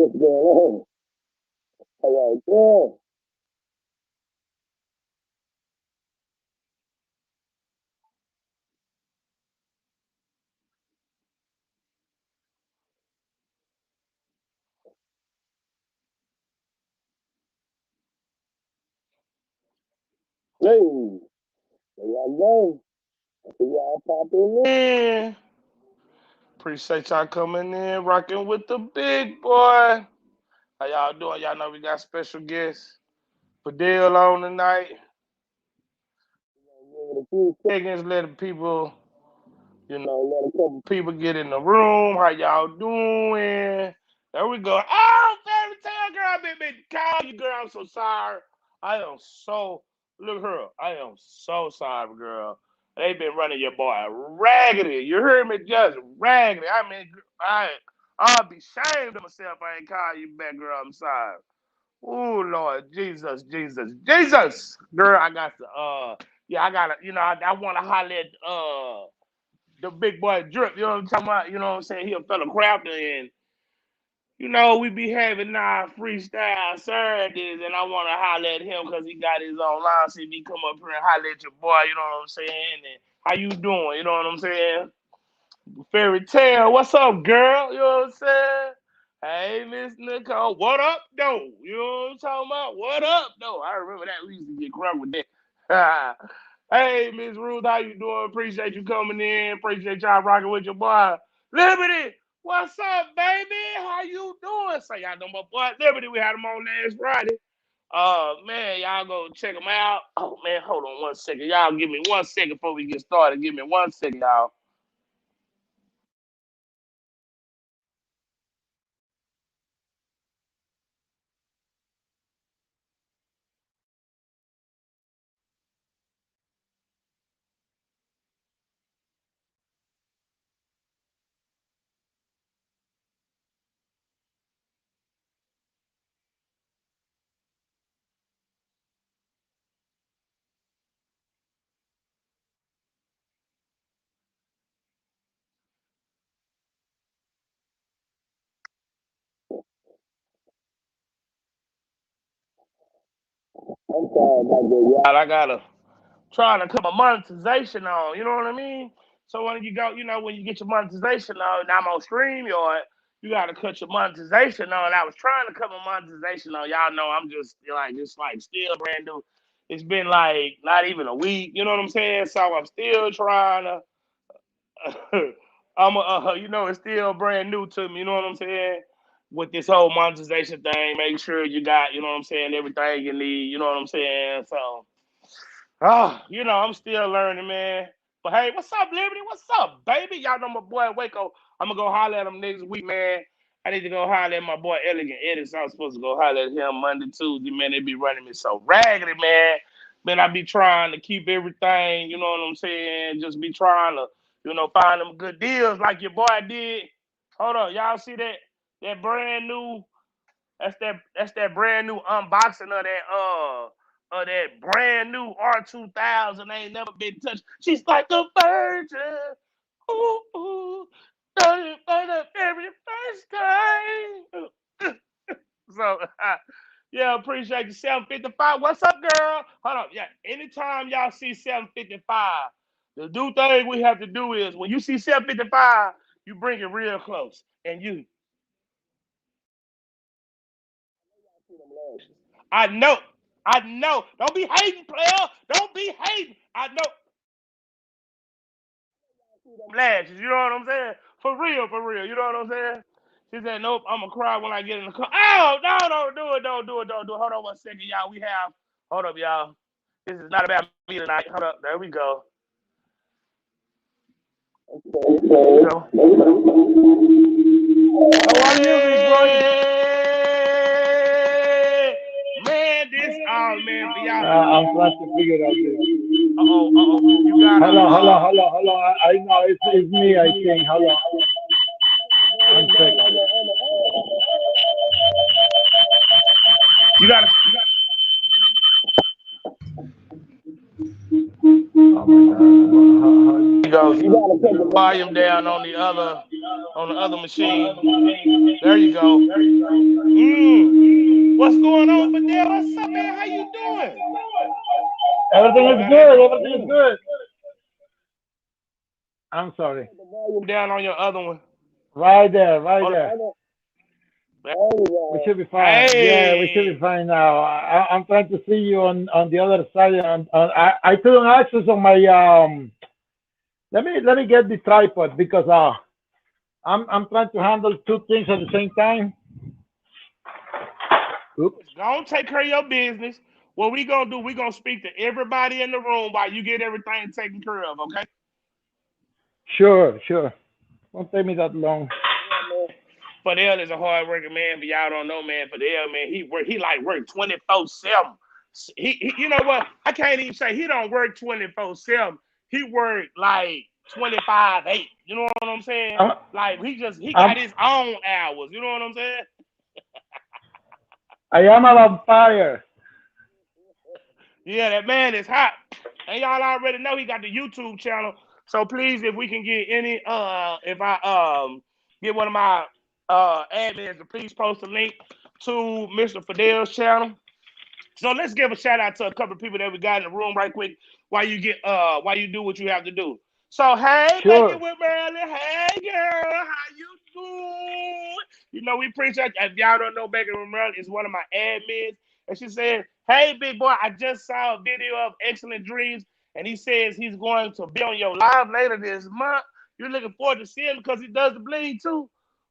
what's going on? How y'all doing? Hey, how y'all doing? I see y'all popping in. Appreciate y'all coming in, rocking with the big boy. How y'all doing? Y'all know we got special guests. Fidel on tonight. Give it a few seconds, let the people, let a couple people get in the room. How y'all doing? There we go. Oh, fairy tale girl, I've been calling you, girl. I'm so sorry. I am so look her. I am so sorry, girl. They been running your boy raggedy. You heard me, just raggedy. I mean, I'll be ashamed of myself. I ain't call you back, girl. I'm sorry. Oh Lord, Jesus, Jesus, Jesus, girl. I got to yeah, I gotta, I want to holler at the big boy drip. You know what I'm talking about? You know what I'm saying? He a fellow crafter, and we be having our freestyle Saturdays, and I want to holler at him because he got his own line. See if he come up here and holler at your boy. You know what I'm saying? And how you doing? You know what I'm saying? Fairy tale, what's up, girl? You know what I'm saying? Hey, Miss Nicole, what up, though? You know what I'm talking about? What up, though? I remember that. We used to get crunk with that. Hey, Miss Ruth, how you doing? Appreciate you coming in. Appreciate y'all rocking with your boy. Liberty, what's up, baby? How you doing? Say y'all know my boy Liberty. We had him on last Friday. Man, y'all go check him out. Oh, man, hold on 1 second. Y'all give me 1 second before we get started. Give me 1 second, y'all. I'm sorry about that, y'all. I gotta try to come a monetization on. You know what I mean? So when you go, when you get your monetization on, now I'm on StreamYard. You gotta cut your monetization on. I was trying to cut my monetization on. Y'all know I'm just like still brand new. It's been like not even a week. You know what I'm saying? So I'm still trying to. It's still brand new to me. You know what I'm saying? With this whole monetization thing, make sure you got, you know what I'm saying, everything you need. You know what I'm saying? So, I'm still learning, man. But hey, what's up, Liberty? What's up, baby? Y'all know my boy Waco. I'm gonna go holler at him next week, man. I need to go holler at my boy Elegant Eddie. So I'm supposed to go holler at him Monday, Tuesday, man. They be running me so raggedy, man. Man, I be trying to keep everything, you know what I'm saying? Just be trying to, find them good deals like your boy did. Hold on, y'all see that? That brand new that's that brand new unboxing of that brand new R2000 ain't never been touched. She's like a virgin. Ooh, ooh, done it for the very first time. So yeah, appreciate you. 755. What's up, girl? Hold on. Yeah, anytime y'all see 755, the new thing we have to do is when you see 755, you bring it real close. And you I know. I know. Don't be hating, player. Don't be hating. I know them lashes. You know what I'm saying? For real, for real. You know what I'm saying? She said, nope, I'm going to cry when I get in the car. Oh, no, don't do it. Don't do it. Don't do it. Hold on 1 second, y'all. Hold up, y'all. This is not about me tonight. Hold up. There we go. Okay. There we go. Oh, our music, man, this all man for y'all. I'm trying to figure out this. You gotta Hold on. I know it's me. I think. Hold on. 1 second. you gotta Oh my God. How? you go. go. You gotta put the volume down on the other machine. There you go. What's going on, Fidel? What's up, man? How you doing? Everything is good. Everything is good. I'm sorry. Put the volume down on your other one. Right there, right On the there. other. There you We go. should be fine. Yeah, we should be Hey. fine now. I'm trying to see you on the other side. I couldn't access on my Let me get the tripod because I'm trying to handle two things at the same time. Oops. Go and take care of your business. What we gonna do? We gonna speak to everybody in the room while you get everything taken care of. Okay? Sure, sure. Won't take me that long. Yeah, man. Fidel is a hard working man. But y'all don't know, man. Fidel, man, he like work 24/7. You know what? I can't even say he don't work 24/7. He work like 25/8. You know what I'm saying? I'm, Like he I'm, got his own hours. You know what I'm saying? I am a vampire. Yeah, that man is hot. And y'all already know he got the YouTube channel. So please, if we can get any if I get one of my admins to please post a link to Mr. Fidel's channel. So let's give a shout out to a couple of people that we got in the room right quick while you do what you have to do. So hey, Sure. Bacon with Marilyn. Hey girl, how you doing? You know, we appreciate if y'all don't know Bacon with Marilyn is one of my admins. And she said, hey big boy, I just saw a video of Excellent Dreams, and he says he's going to be on your live later this month. You're looking forward to seeing him because he does the bleed too.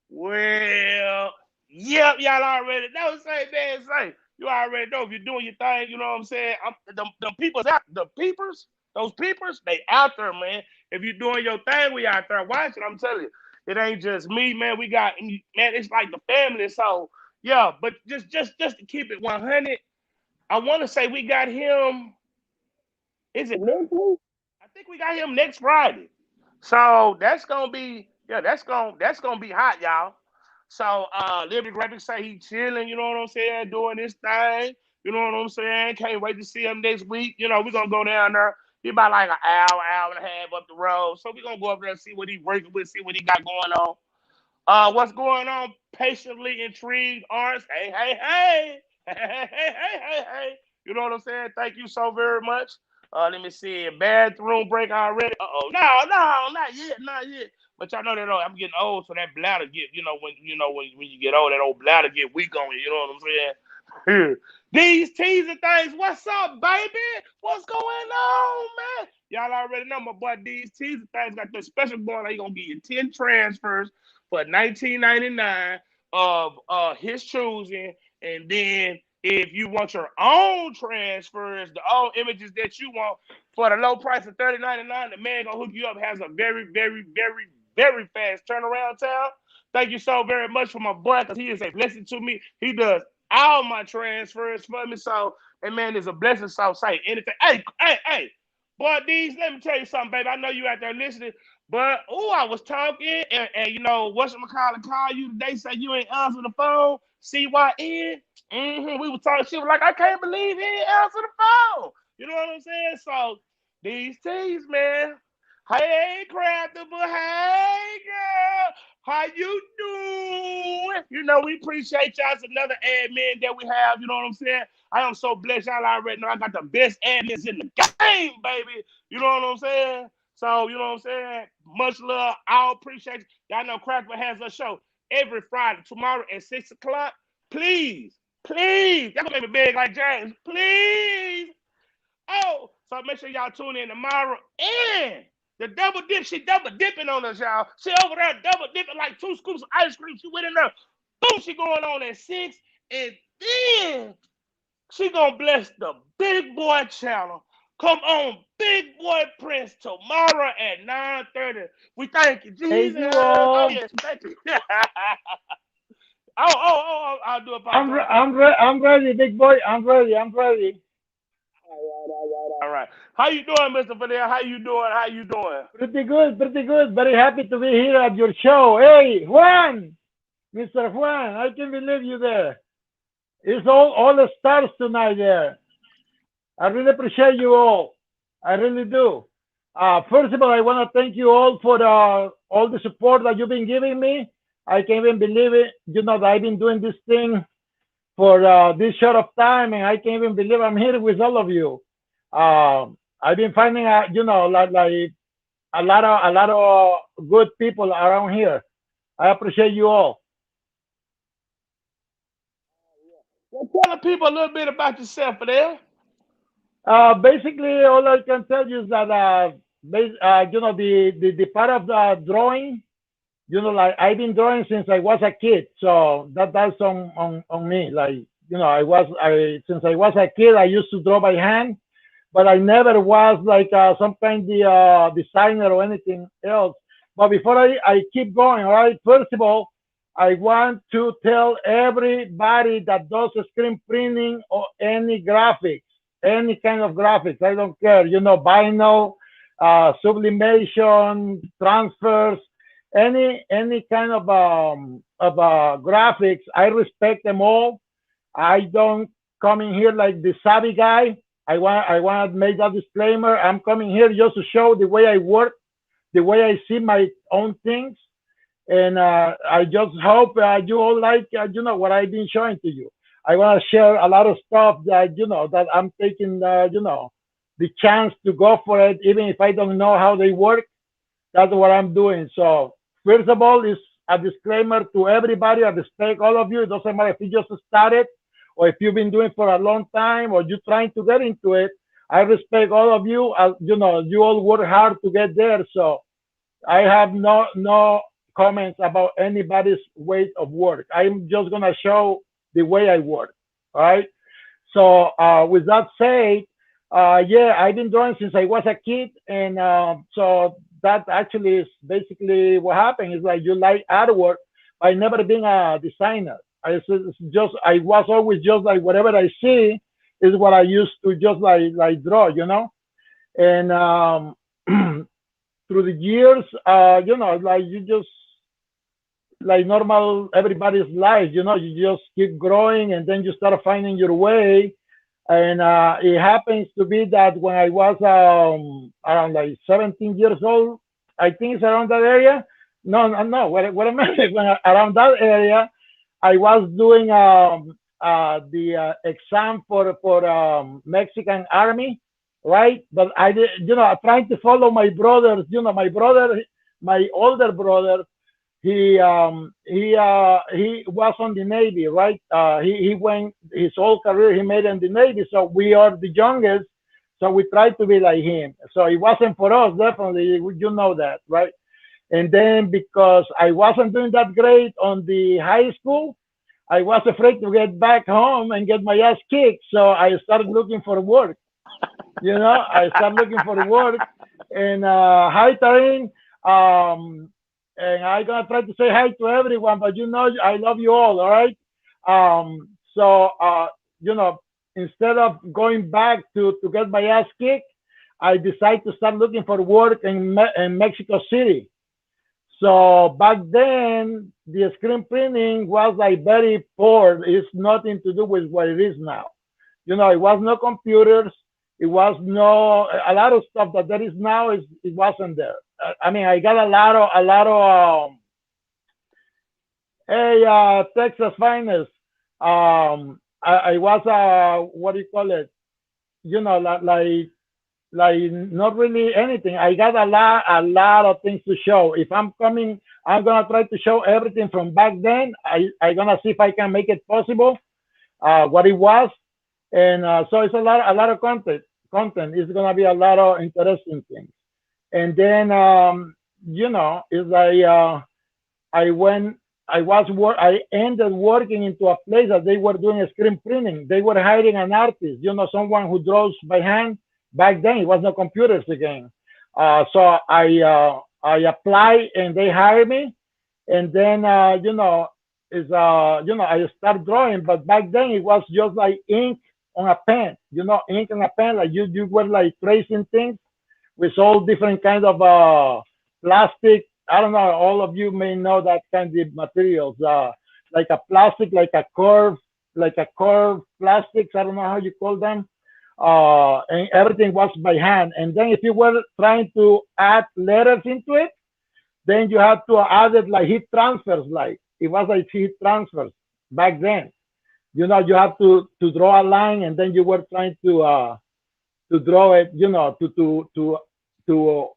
Well, yep, y'all already know. Say, man, say. You already know if you're doing your thing, you know what I'm saying? The people's out, the peepers, those peepers, they out there, man. If you're doing your thing, we out there watching. I'm telling you, it ain't just me, man. We got, man, it's like the family. So yeah, but just to keep it 100, I want to say we got him. Is it next week? I think we got him next Friday. So that's gonna be, yeah, that's gonna be hot, y'all. So Liberty Graphics say he chilling, you know what I'm saying, doing this thing. You know what I'm saying? Can't wait to see him next week. You know, we're gonna go down there. He about like an hour and a half up the road. So we're gonna go up there and see what he working with, see what he got going on. What's going on? Patiently intrigued, Orange. Hey, hey, hey. Hey, hey, hey, hey, hey, hey. You know what I'm saying? Thank you so very much. Let me see. Bathroom break already. Uh-oh. No, not yet, not yet. But y'all know that I'm getting old, so that bladder get, when you get old, that old bladder get weak on you. You know what I'm saying? These Teez and things. What's up, baby? What's going on, man? Y'all already know my boy Deez Teez and things got the special going on. He gonna give you 10 transfers for $19.99 of his choosing, and then if you want your own transfers, the own images that you want for the low price of $30.99, the man gonna hook you up. Has a very, very, very, very fast turnaround time. Thank you so very much for my boy, because he is a blessing to me. He does all my transfers for me, so that man is a blessing. So say anything. Hey, hey, hey, boy, Deez, let me tell you something, baby. I know you out there listening. But I was talking, and you know, whatchamacallit call you today, say you ain't answer the phone. CYN. We were talking. She was like, I can't believe he ain't answer the phone. You know what I'm saying? So these teas, man. Hey, Craftable. Hey, girl. How you doing? You know, we appreciate y'all. It's another admin that we have. You know what I'm saying? I am so blessed. Y'all already know I got the best admins in the game, baby. You know what I'm saying? So, you know what I'm saying? Much love. I appreciate you. Y'all know Crackle has a show every Friday, tomorrow at 6 o'clock. Please, please. Y'all gonna make me big like James. Please. Oh, so make sure y'all tune in tomorrow. And the double dip, she double dipping on us, y'all. She over there double dipping like 2 scoops of ice cream. She went in there. Boom, she going on at 6. And then she gonna bless the big boy channel. Come on, Big Boy Prince, tomorrow at 9:30. We thank you, Thank Jesus. you Oh, all. yes, thank you. I'll do apologize. I'm ready, big boy. I'm ready. I'm ready. All right. How you doing, Mr. Fidel? How you doing? How you doing? Pretty good. Pretty good. Very happy to be here at your show. Hey, Juan, Mr. Juan, I can believe you there. It's all the stars tonight there. I really appreciate you all. I really do. First of all, I want to thank you all for all the support that you've been giving me. I can't even believe it. You know that I've been doing this thing for this short of time, and I can't even believe I'm here with all of you. I've been finding, like a lot of good people around here. I appreciate you all. Well, tell the people a little bit about yourself, Fidel. Basically, all I can tell you is that, the part of the drawing, like I've been drawing since I was a kid, so that's on me. Like, since I was a kid, I used to draw by hand, but I never was like some kind of designer or anything else. But before I keep going, all right, first of all, I want to tell everybody that does screen printing or any graphics, any kind of graphics, I don't care, vinyl, sublimation, transfers, any kind of graphics, I respect them all. I don't come in here like the savvy guy. I want to make that disclaimer. I'm coming here just to show the way I work, the way I see my own things, and I just hope you all like what I've been showing to you. I want to share a lot of stuff that that I'm taking the chance to go for it, even if I don't know how they work. That's what I'm doing. So first of all, is a disclaimer to everybody. I respect all of you. It doesn't matter if you just started or if you've been doing it for a long time or you're trying to get into it. I respect all of you. You all work hard to get there. So I have no comments about anybody's way of work. I'm just gonna show the way I work. All right. So with that said, yeah, I've been drawing since I was a kid, and so that actually is basically what happened. Is like you like artwork by never being a designer. I was always just like whatever I see is what I used to just like draw, and through the years, like you just like normal everybody's life, you just keep growing and then you start finding your way. And it happens to be that when I was around like 17 years old, I think it's around that area. No, no, no. What am I? Around that area, I was doing the exam for Mexican Army, right? But I did, trying to follow my brothers. My older brother, he was on the Navy, right? He went his whole career he made in the Navy. So we are the youngest, so we tried to be like him. So it wasn't for us, definitely. You know that, right? And then because I wasn't doing that great on the high school, I was afraid to get back home and get my ass kicked. So I started looking for work. I started looking for work. And hi, Taryn. And I'm gonna try to say hi to everyone, but I love you all right? So instead of going back to get my ass kicked, I decided to start looking for work in Mexico City. So back then, the screen printing was like very poor. It's nothing to do with what it is now. It was no computers. It was no a lot of stuff that there is now. It wasn't there. I mean, I got a lot of hey, Texas finest. I was what do you call it? Like not really anything. I got a lot of things to show. If I'm coming, I'm gonna try to show everything from back then. I gonna see if I can make it possible. What it was, and so it's a lot of content. It's gonna be a lot of interesting things. And then it's like I ended working into a place that they were doing a screen printing. They were hiring an artist, someone who draws by hand. Back then it was no computers again. So I applied and they hired me, and then I start drawing. But back then it was just like ink on a pen, ink on a pen, like you were like tracing things with all different kinds of plastic. I don't know. All of you may know that kind of materials, like a plastic, like a curve plastics. I don't know how you call them. and everything was by hand. And then if you were trying to add letters into it, then you had to add it like heat transfers, like it was like heat transfers back then. You have to draw a line, and then you were trying to draw it, to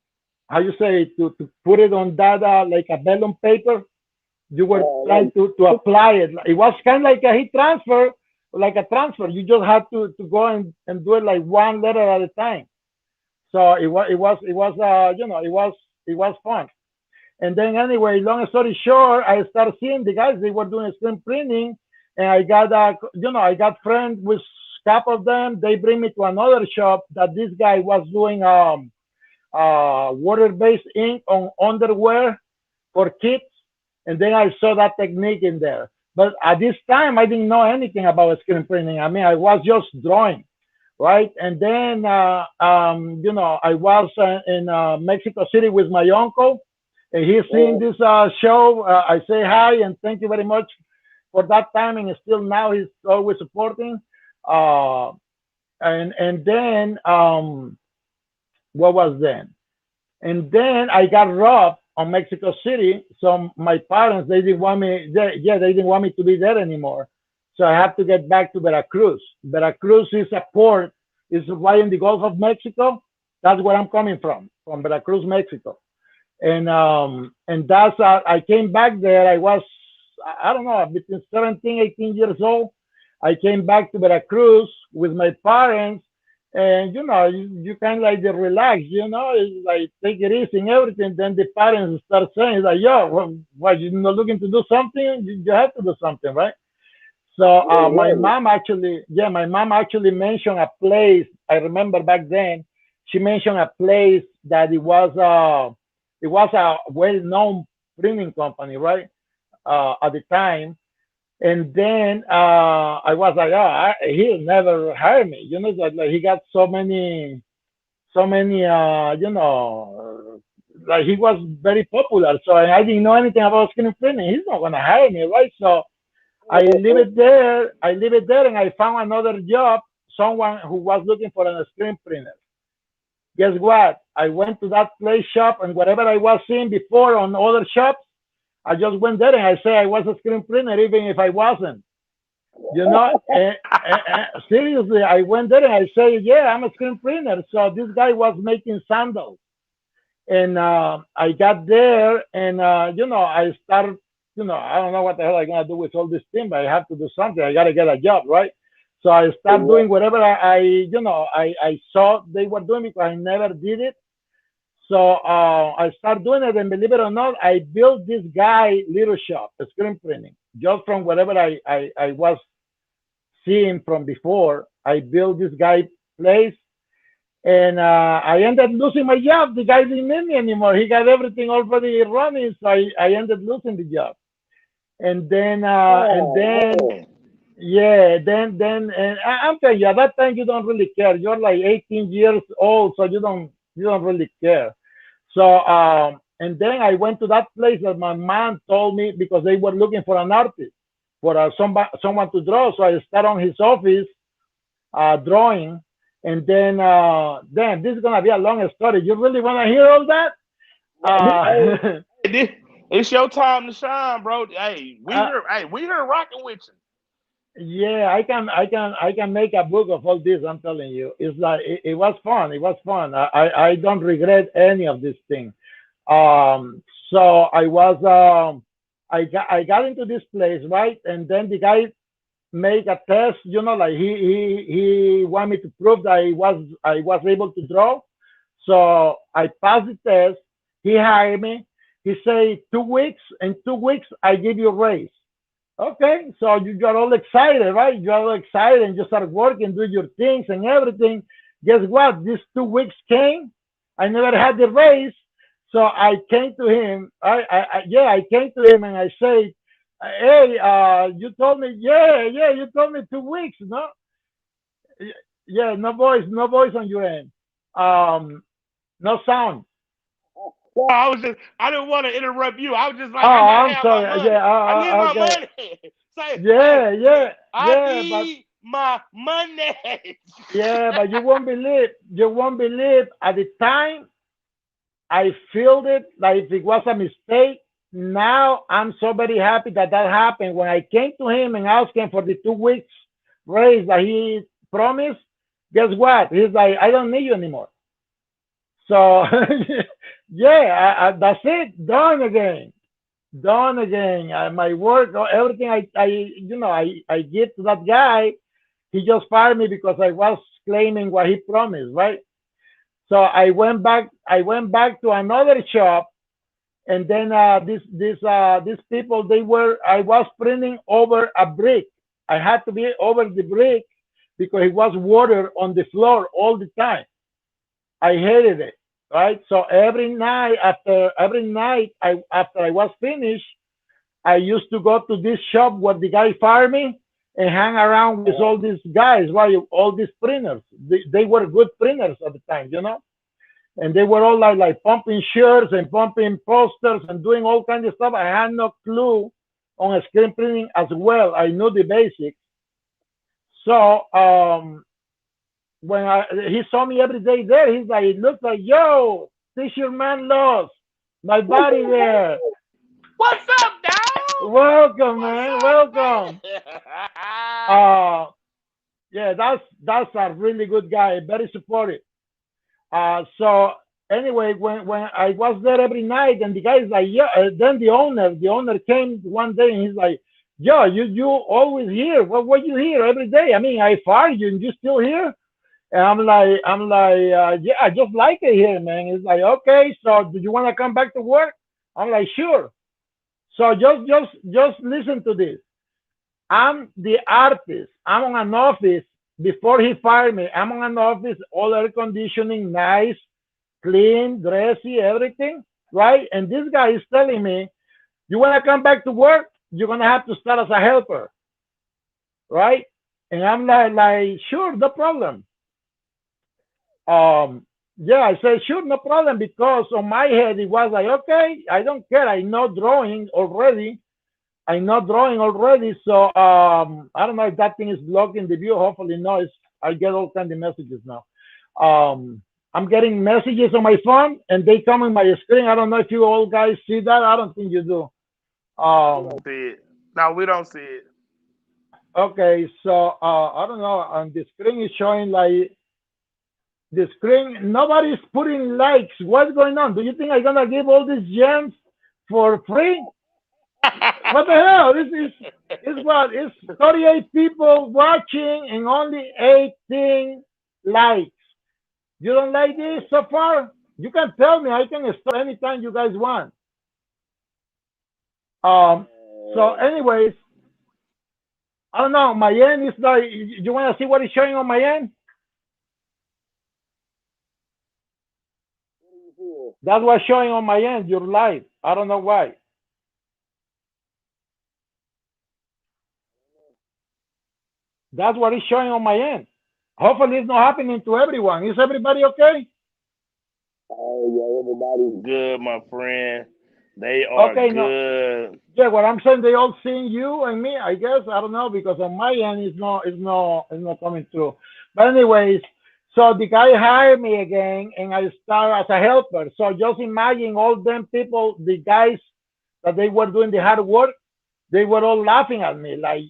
how you say, to put it on that like a vellum paper. You were trying Like, to apply it. It was kind of like a heat transfer, like a transfer. You just had to go and do it like one letter at a time. So it was fun. And then anyway, long story short, I started seeing the guys, they were doing screen printing, and I got friends with a couple of them. They bring me to another shop that this guy was doing water-based ink on underwear for kids, and then I saw that technique in there. But at this time, I didn't know anything about screen printing. I mean, I was just drawing, right? And then, I was in Mexico City with my uncle, and he's seeing this show. I say hi and thank you very much for that time, and still now he's always supporting. Uh, and then, what was then? And then I got robbed on Mexico City. So my parents, they didn't want me. They didn't want me to be there anymore. So I have to get back to Veracruz. Veracruz is a port. It's right in the Gulf of Mexico. That's where I'm coming from Veracruz, Mexico. And that's I came back there. I was, I don't know, between 17, 18 years old. I came back to Veracruz with my parents, and you kind of like relax, it's like take it easy and everything. Then the parents start saying like, yo, what, you're not looking to do something? You have to do something, right? So my mom actually mentioned a place. I remember back then she mentioned a place that it was a well-known printing company, right? At the time. And then I was like, oh, he'll never hire me. Like he got so many, like he was very popular. So I didn't know anything about screen printing. He's not gonna hire me, right? So I leave it there. And I found another job. Someone who was looking for a screen printer. Guess what? I went to that place shop, and whatever I was seeing before on other shops, I just went there and I say I was a screen printer, even if I wasn't. Seriously, I went there and I say, yeah, I'm a screen printer. So this guy was making sandals, and I got there, and I started. I don't know what the hell I'm gonna do with all this thing, but I have to do something. I gotta get a job, right? So I start doing whatever I saw they were doing because I never did it. So I started doing it, and believe it or not, I built this guy little shop, screen printing, just from whatever I was seeing from before. I built this guy place, and I ended losing my job. The guy didn't need me anymore. He got everything already running, so I ended losing the job. And then, yeah, and I'm telling you, at that time you don't really care. You're like 18 years old, so you don't really care. So and then I went to that place that my mom told me because they were looking for an artist, for someone to draw. So I started on his office drawing, and then this is gonna be a long story. You really wanna hear all that? hey, Uh, it's your time to shine, bro. Hey, we uh, here. Hey, we here rocking with yeah, I can make a book of all this. I'm telling you, it's like it was fun. It was fun. I don't regret any of this thing. So I got into this place, right? And then the guy make a test, like he wanted me to prove that I was able to draw. So I passed the test. He hired me. He said 2 weeks. In 2 weeks, I give you a raise. Okay, so you got all excited, right? You got all excited and you start working, do your things and everything. Guess what? These 2 weeks came. I never had the raise. So I came to him. I came to him and I said, hey, you told me, yeah, you told me 2 weeks, no? Yeah, no voice on your end. No sound. you. I didn't want to interrupt you. I was just Oh, like, I gotta I'm have my sorry. money. Yeah, I need my okay. money. Say, hey, Yeah, hey, yeah, I yeah, but need my money. Yeah, but you won't believe at the time I felt it like if it was a mistake. Now I'm so very happy that that happened. When I came to him and asked him for the 2 weeks raise that he promised, guess what? He's like, I don't need you anymore. So yeah, that's it. Done again. Done again. My work, everything I give to that guy, he just fired me because I was claiming what he promised, right? So I went back to another shop, and then these people, they were, I was printing over a brick. I had to be over the brick because it was water on the floor all the time. I hated it, right? So every night after I was finished, I used to go to this shop where the guy fired me and hang around with all these guys, right? All these printers. They were good printers at the time, and they were all like pumping shirts and pumping posters and doing all kinds of stuff. I had no clue on screen printing as well. I knew the basics. So he saw me every day there, he's like, it looks like, yo, T-shirt man lost my body there. What's up, dog? Welcome, What's man. up, Welcome. man? Yeah, that's a really good guy, very supportive. So anyway, when I was there every night, and the guy's like, yeah. Then the owner came one day, and he's like, yo, you always here. What you here every day? I mean, I fired you, and you still here? And I'm like, yeah, I just like it here, man. He's like, okay, so do you want to come back to work? I'm like, sure. So just listen to this. I'm the artist. I'm on an office before he fired me. I'm on an office, all air conditioning, nice, clean, dressy, everything, right? And this guy is telling me, you want to come back to work? You're gonna have to start as a helper, right? And I'm like, sure, no problem. Yeah, I said, sure, no problem, because on my head it was like, okay, I don't care. I know drawing already. So I don't know if that thing is blocking the view. Hopefully no. I get all kinds of messages now. I'm getting messages on my phone, and they come on my screen. I don't know if you all guys see that. I don't think you do. We don't see it. No, we don't see it. Okay, so I don't know. On the screen is showing like the screen. Nobody's putting likes. What's going on? Do you think I'm gonna give all these gems for free? What the hell? This is what? It's 38 people watching and only 18 likes. You don't like this so far? You can tell me. I can stop anytime you guys want. So, anyways, I don't know. My end is like, you want to see what is showing on my end? That's what's showing on my end. You're live. I don't know why. That's what is showing on my end. Hopefully, it's not happening to everyone. Is everybody okay? Oh yeah, everybody's good, my friend. They are Okay, no. good. Yeah, what I'm saying, they all seeing you and me. I guess I don't know, because on my end it's not coming through. But anyways, so the guy hired me again, and I start as a helper. So just imagine all them people, the guys that they were doing the hard work, they were all laughing at me, like,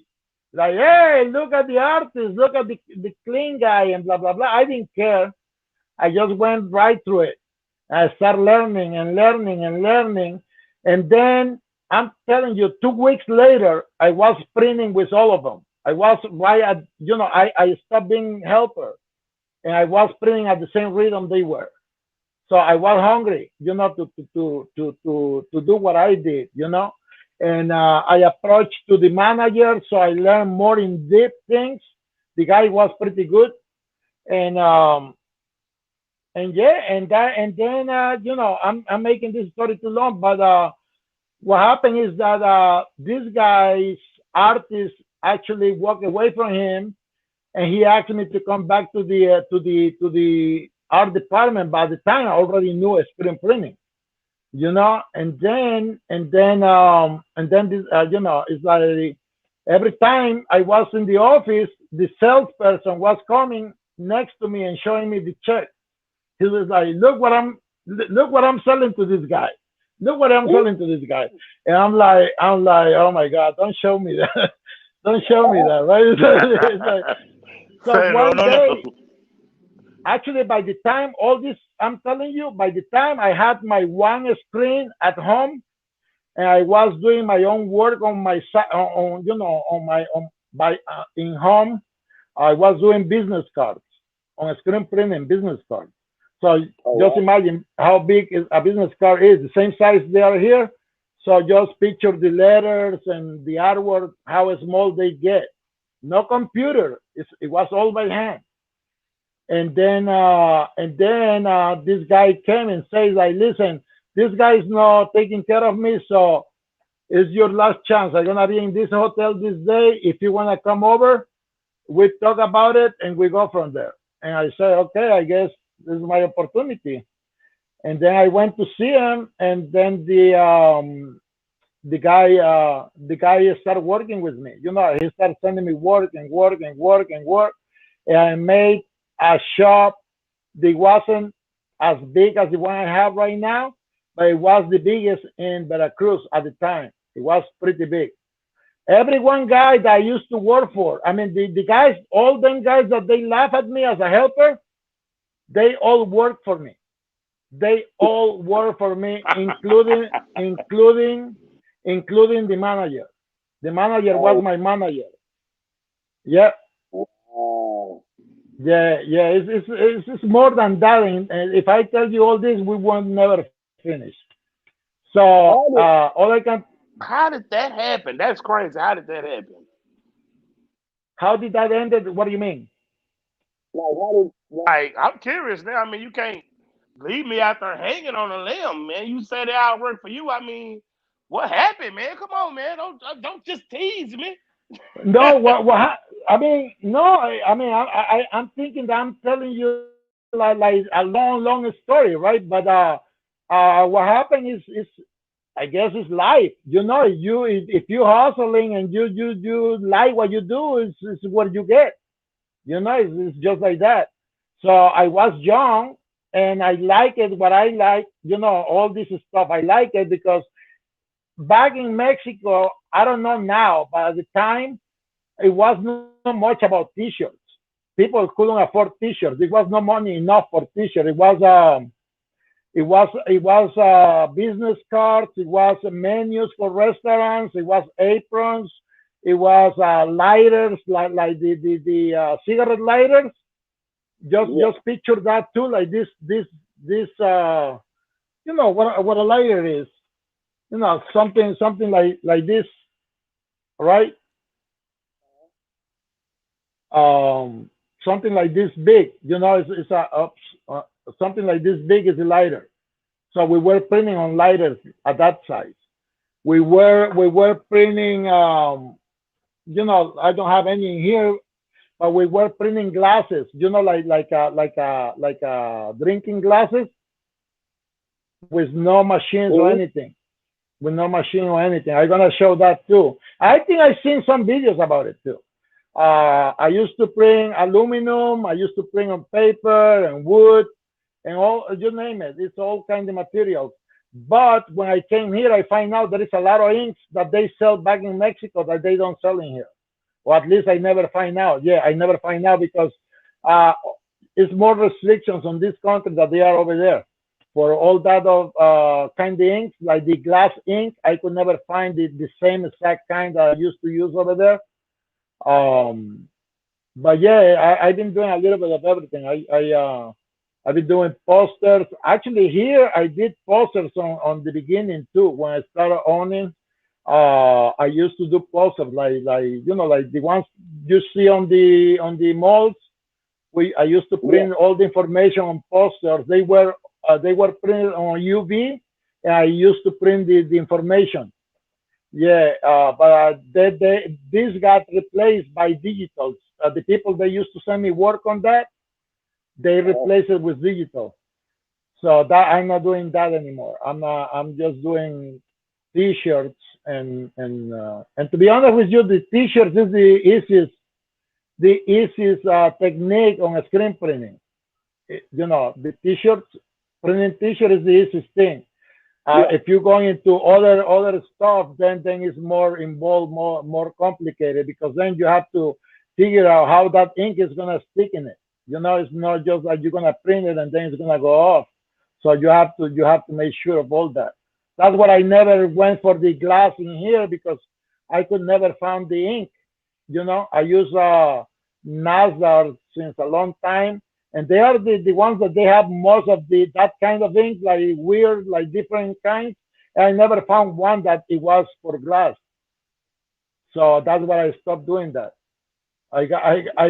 hey, look at the artist, look at the clean guy, and blah blah blah. I didn't care. I just went right through it. I started learning and learning and learning. And then I'm telling you, 2 weeks later, I was printing with all of them. I was right at, I stopped being helper, and I was printing at the same rhythm they were. So I was hungry, to do what I did. And I approached to the manager, so I learned more in deep things. The guy was pretty good. And yeah, and then I'm making this story too long, but what happened is that this guy's artist actually walked away from him, and he asked me to come back to the art department. By the time I already knew screen printing, and then this, it's like Every time I was in the office, the salesperson was coming next to me and showing me the check. He was like, look what I'm selling to this guy. Look what I'm selling to this guy. And I'm like, oh my God, don't show me that. Don't show me that, right? It's like, so Say no, one no, no. day, actually, by the time all this, I'm telling you, by the time I had my one screen at home and I was doing my own work on my on you know on my on by in home, I was doing business cards on screen printing business cards. So Oh just wow. imagine how big a business card is, the same size they are here. So just picture the letters and the artwork, how small they get. No computer. It was all by hand. And then this guy came and says, like, listen, this guy is not taking care of me, so it's your last chance. I'm gonna be in this hotel this day. If you wanna come over, we talk about it and we go from there. And I said, okay, I guess this is my opportunity. And then I went to see him, and then the guy started working with me. He started sending me work and work and work and work. And I made a shop that wasn't as big as the one I have right now, but it was the biggest in Veracruz at the time. It was pretty big. Every one guy that I used to work for, I mean, the guys, all them guys that they laugh at me as a helper, they all work for me. They all work for me, including the manager. The manager was Oh my manager. Yeah, wow. yeah, yeah. It's more than that. And if I tell you all this, we won't never finish. So How did all I can. how did that happen? That's crazy. How did that happen? How did that end? What do you mean? Like how did like I'm curious now. I mean, you can't leave me out there hanging on a limb, man. You said I work for you. I mean, what happened, man? Come on, man. Don't just tease me. No, I mean, no, I'm thinking that I'm telling you like a long story, right? But what happened is I guess it's life. If you hustling and you like what you do, is what you get. It's just like that. So I was young and I like it. What I like, all this stuff. I like it because back in Mexico, I don't know now, but at the time it was not much about t-shirts. People couldn't afford t-shirts. There was no money enough for t-shirts. It was business cards. It was menus for restaurants. It was aprons. It was lighters, like the cigarette lighters. Yeah. Just picture that too, like this. What a lighter is. Something like this, right? Something like this big. It's something like this big is a lighter. So we were printing on lighters at that size. We were printing. I don't have any in here, but we were printing glasses. Like drinking glasses with no machines or Mhm. anything. With no machine or anything. I'm gonna show that too. I think I've seen some videos about it too. I used to print aluminum. I used to print on paper and wood and all, you name it. It's all kind of materials. But when I came here, I find out there is a lot of inks that they sell back in Mexico that they don't sell in here. Or at least I never find out. Yeah, I never find out because uh, it's more restrictions on this country that they are over there. For all that of kind of inks, like the glass ink, I could never find the same exact kind that I used to use over there. Um, but yeah, I've been doing a little bit of everything. I've been doing posters. Actually, here I did posters on the beginning too. When I started owning, I used to do posters like the ones you see on the malls. I used to Yeah. print all the information on posters. They were printed on UV, and I used to print the information. Yeah, but this got replaced by digitals. The people that used to send me work on that, they Oh, replaced it with digital. So that I'm not doing that anymore. I'm just doing T-shirts And to be honest with you, the t-shirts is the easiest technique on screen printing. The t-shirts, printing t-shirt is the easiest thing. Yeah. If you're going into other stuff, then it's more involved, more complicated, because then you have to figure out how that ink is gonna stick in it. It's not just like you're gonna print it and then it's gonna go off. So you have to make sure of all that. That's what I never went for the glass in here, because I could never find the ink. I use Nasdaq since a long time, and they are the ones that they have most of that kind of ink, like weird, like different kinds. And I never found one that it was for glass. So that's why I stopped doing that. I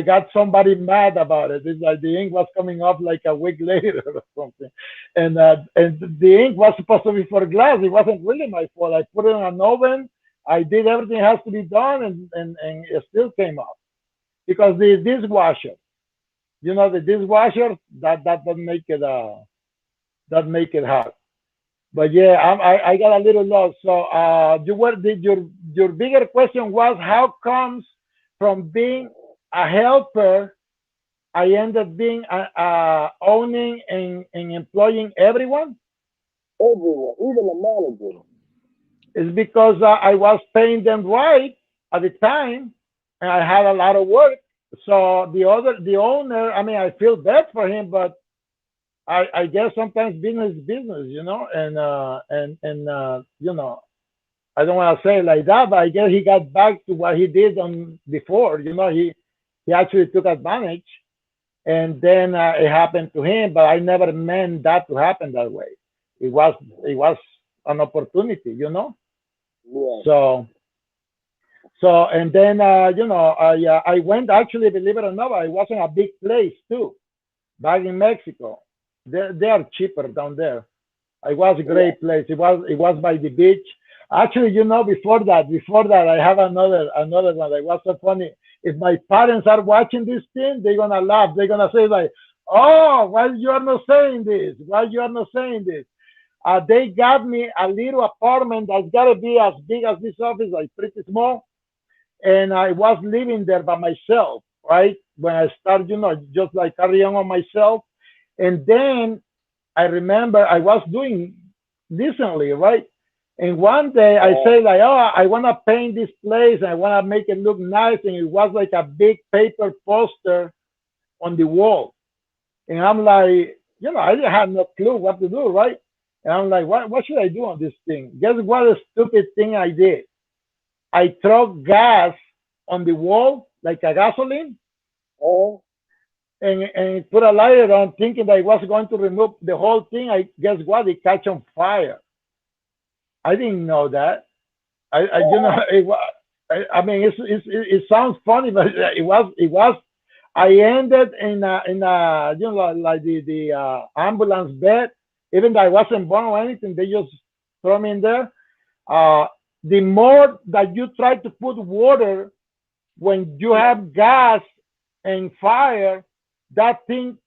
got somebody mad about it. It's like the ink was coming off like a week later or something, and the ink was supposed to be for glass. It wasn't really my fault. I put it in an oven. I did everything has to be done, and it still came off, because the dishwasher, the dishwasher, that doesn't make it hard. But yeah, I got a little lost. So your bigger question was, how comes from being a helper I ended up being owning and employing everyone? Everyone, even the manager. It's because I was paying them right at the time, and I had a lot of work. So the owner, I mean, I feel bad for him, but I guess sometimes business is business, and I don't want to say it like that, but I guess he got back to what he did on before. He actually took advantage, and then it happened to him. But I never meant that to happen that way. It was an opportunity. Yeah. So and then I went, actually, believe it or not, I was in a big place too, back in Mexico. They are cheaper down there. It was a Yeah. great place. It was by the beach. Actually, before that, I have another one that was so funny. If my parents are watching this thing, they're gonna laugh. They're gonna say like, "Oh, why you are not saying this? Why you are not saying this?" They got me a little apartment that's gotta be as big as this office, like pretty small, and I was living there by myself, right? When I started, just like carrying on myself, and then I remember I was doing decently, right? And one day I Uh, say like, oh, I want to paint this place. I want to make it look nice. And it was like a big paper poster on the wall. And I'm like, I didn't have no clue what to do, right? And I'm like, what should I do on this thing? Guess what a stupid thing I did? I threw gas on the wall, like a gasoline, uh, and put a lighter on, thinking that I was going to remove the whole thing. I guess what? It catch on fire. I didn't know that. uh, I mean, it sounds funny, but it was. I ended in a like the ambulance bed. Even though I wasn't born or anything, they just throw me in there. Uh, the more that you try to put water when you have gas and fire, that thing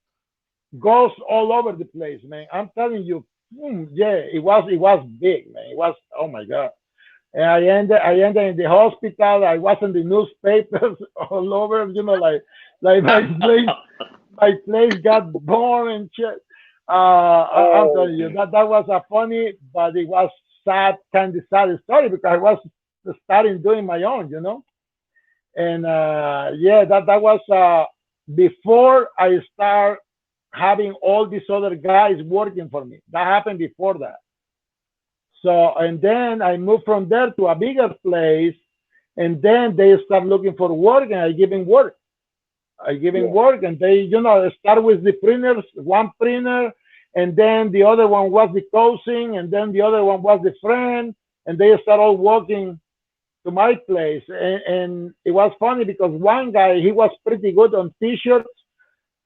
goes all over the place, man. I'm telling you, yeah, it was big, man. It was, oh my god. And I ended in the hospital. I was in the newspapers all over, like my place got burned and shit. I'm oh, telling you, that was a funny, but it was sad, kind of sad story, because I was starting doing my own. And yeah, that was before I start having all these other guys working for me. That happened before that. So, and then I moved from there to a bigger place, and then they start looking for work, and I give them work. I give them yeah. work, and they, start with the printers, one printer, and then the other one was the cousin, and then the other one was the friend, and they start all walking to my place. And it was funny, because one guy, he was pretty good on t-shirts.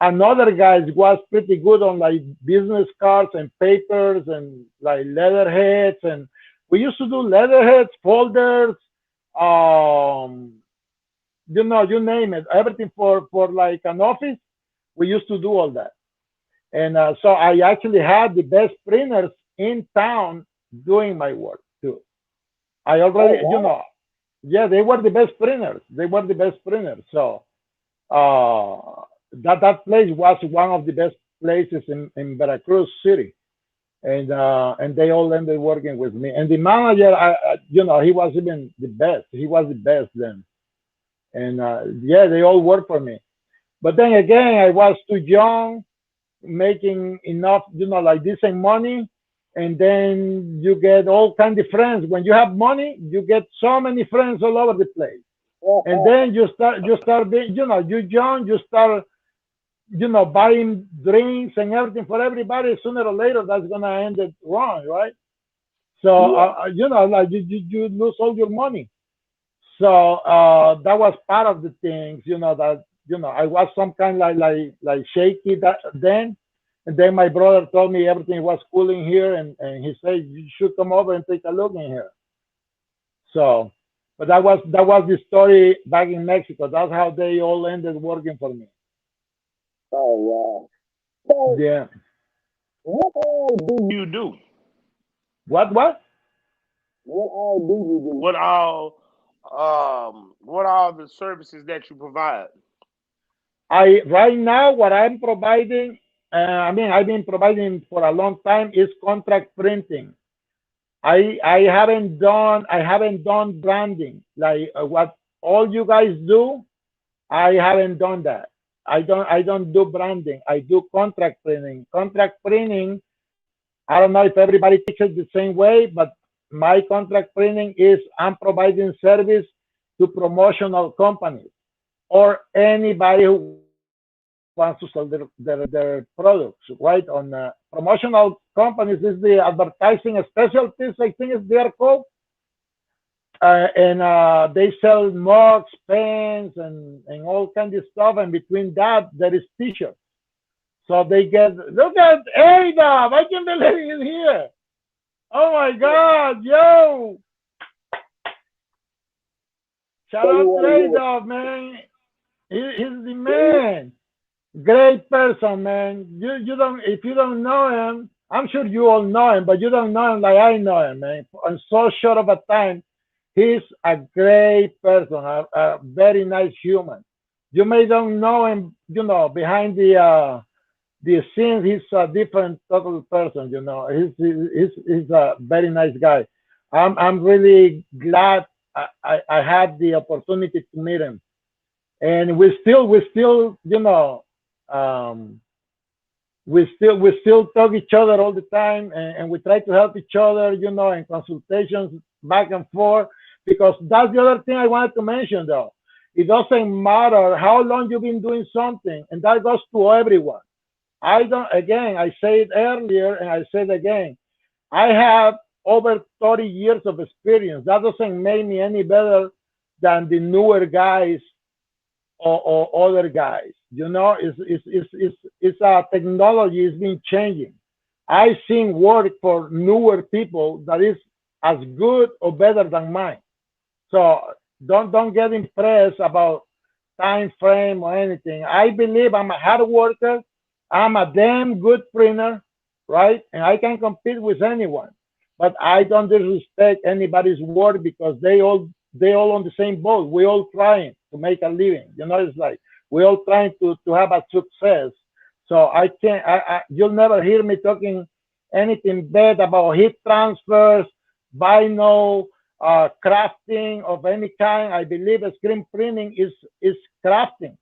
Another guy was pretty good on like business cards and papers and like letterheads. And we used to do letterheads, folders, um, you name it, everything for like an office. We used to do all that. And so I actually had the best printers in town doing my work too. I Oh already, wow. yeah, they were the best printers. They were the best printers. So that place was one of the best places in Veracruz City, and they all ended working with me. And the manager, he was even the best. He was the best then, and yeah, they all worked for me. But then again, I was too young, making enough, like decent money, and then you get all kind of friends. When you have money, you get so many friends all over the place, and then you start being, you're young, you start, buying drinks and everything for everybody. Sooner or later, that's gonna end it wrong, right? So, Yeah. like you lose all your money. So that was part of the things, that I was some kind like shaky then, and then my brother told me everything was cool in here, and he said you should come over and take a look in here. So, but that was the story back in Mexico. That's how they all ended working for me. Oh wow. So Yeah. what all do you do? What? What all do you do? What all the services that you provide? I right now what I'm providing. I mean, I've been providing for a long time is contract printing. I haven't done branding like what all you guys do. I haven't done that. I don't do branding. I do contract printing. Contract printing. I don't know if everybody takes it the same way, but my contract printing is I'm providing service to promotional companies or anybody who wants to sell their products, right? On promotional companies is the advertising specialties, I think is they are called, and they sell mugs, pens, and all kinds of stuff. And between that, there is T-shirts. So they get look at Ada. I can believe he's here. Oh my God, yo! Shout So you out to want to give Ada, man. He's the man. Great person, man. You don't if you don't know him, I'm sure you all know him, but you don't know him like I know him, man. In so short of a time, he's a great person, a very nice human. You may don't know him, behind the scenes. He's a different total person. He's a very nice guy. I'm really glad I had the opportunity to meet him, and we still um, we still talk each other all the time, and we try to help each other, in consultations back and forth. Because that's the other thing I wanted to mention, though. It doesn't matter how long you've been doing something, and that goes to everyone. I don't. Again, I said earlier, and I said again. I have over 30 years of experience. That doesn't make me any better than the newer guys or other guys. It's a technology is been changing. I've seen work for newer people that is as good or better than mine. So don't get impressed about time frame or anything. I believe I'm a hard worker. I'm a damn good printer, right? And I can compete with anyone. But I don't disrespect anybody's work because they all on the same boat. We all trying to make a living. It's like we all trying to have a success. So I can't. You'll never hear me talking anything bad about heat transfers, vinyl, crafting of any kind. I believe screen printing is crafting.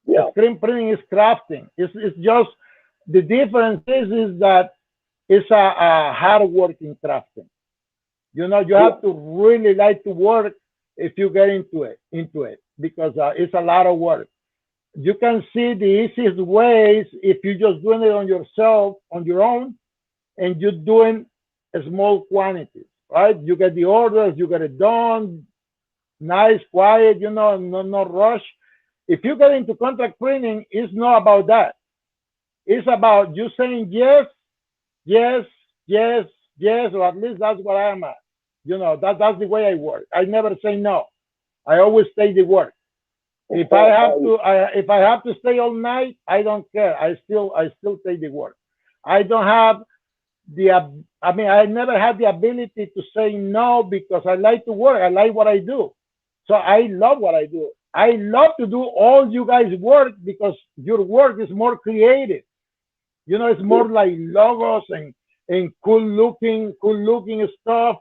yeah. Screen printing is crafting. It's just the difference is that it's a hard working crafting. You Yeah. have to really like to work if you get into it because it's a lot of work. You can see the easiest ways if you're just doing it on yourself, on your own, and you're doing small quantities, right? You get the orders, you get it done, nice, quiet, no rush. If you get into contract printing, it's not about that. It's about you saying yes, yes, yes, yes, or at least that's what I am at. That's the way I work. I never say no. I always say the word. If I have to stay all night, I don't care. I still take the word. I don't have I mean, I never had the ability to say no because I like to work. I like what I do. So I love what I do. I love to do all you guys' work because your work is more creative. You know, it's more like logos and cool looking stuff.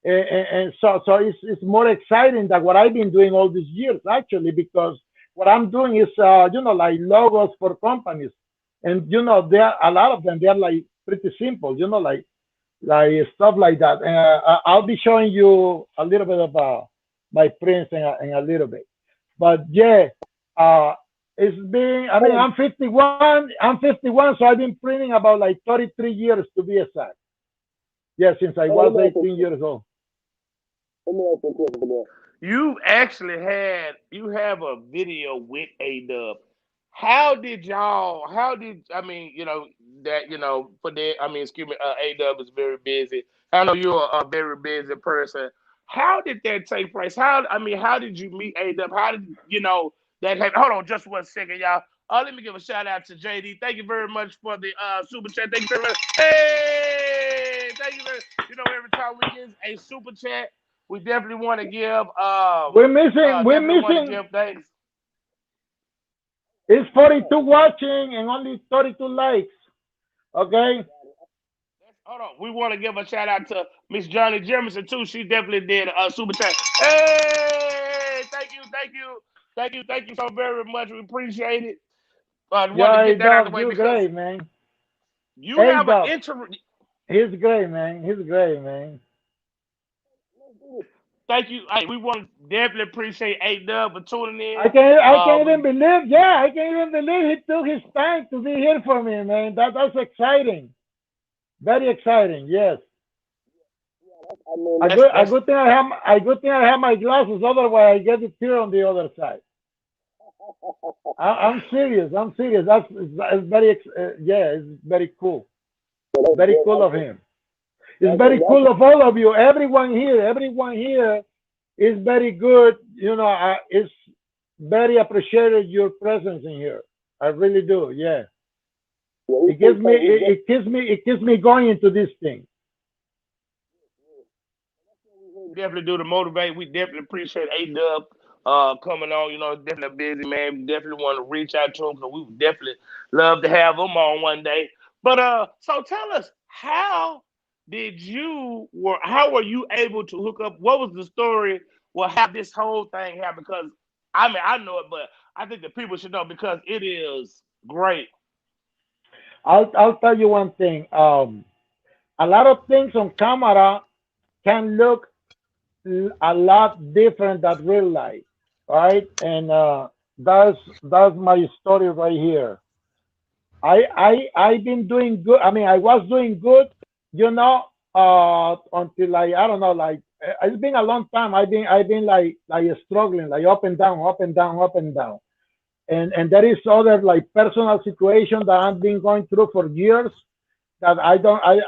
And so it's more exciting than what I've been doing all these years, actually, because what I'm doing is, like logos for companies. And, there are a lot of them, they're like pretty simple, like stuff like that. And I'll be showing you a little bit about my prints in a little bit. But yeah, uh, it's been, I mean, I'm 51. I'm 51, so I've been printing about like 33 years to be exact. Yeah, since I was 18 years old. You have a video with A Dub. How did I mean, that, for that, I mean, excuse me, A Dub is very busy. I know you're a very busy person. How did that take place? How did you meet A Dub? How did that happen? Hold on just 1 second, y'all. Let me give a shout out to JD. Thank you very much for the super chat. Thank you very much. Hey, thank you very. Every time we get a super chat, we definitely want to give We're definitely want to missing. give thanks. It's 42 watching and only 32 likes. Okay. Hold on. We want to give a shout out to Miss Johnny Jefferson too. She definitely did a super chat. Hey, thank you so very much. We appreciate it. Want to Yeah, get that out of the A-Dub, way you're because great, man. you have an A-Dub, inter. he's great, man. He's great, man. Thank you. Hey, we want to definitely appreciate A Dub for tuning in. I can't even We believe, yeah, I can't even believe he took his time to be here for me, man. That's exciting. Very exciting, yes. A that's good, a that's good thing I have, a good thing I have my glasses. Otherwise, I get it here on the other side. I'm serious. I'm serious. It's very, yeah, it's very cool. Very cool of him. It's very cool of all of you. Everyone here is very good. It's very appreciated your presence in here. I really do. Yeah, it keeps me going into this thing. definitely do to motivate. We definitely appreciate A Dub coming on. Definitely a busy man. We definitely want to reach out to him because we would definitely love to have him on one day. But so tell us, how were you able to hook up? What was the story? Well, how this whole thing happened? Because I mean I know it, but I think the people should know because it is great. I'll tell you one thing. A lot of things on camera can look a lot different than real life, right? And that's my story right here. I've been doing good. I mean, I was doing good, you know, until like I don't know, like it's been a long time. I've been like struggling, like up and down, up and down, up and down. And there is other like personal situation that I've been going through for years that I don't I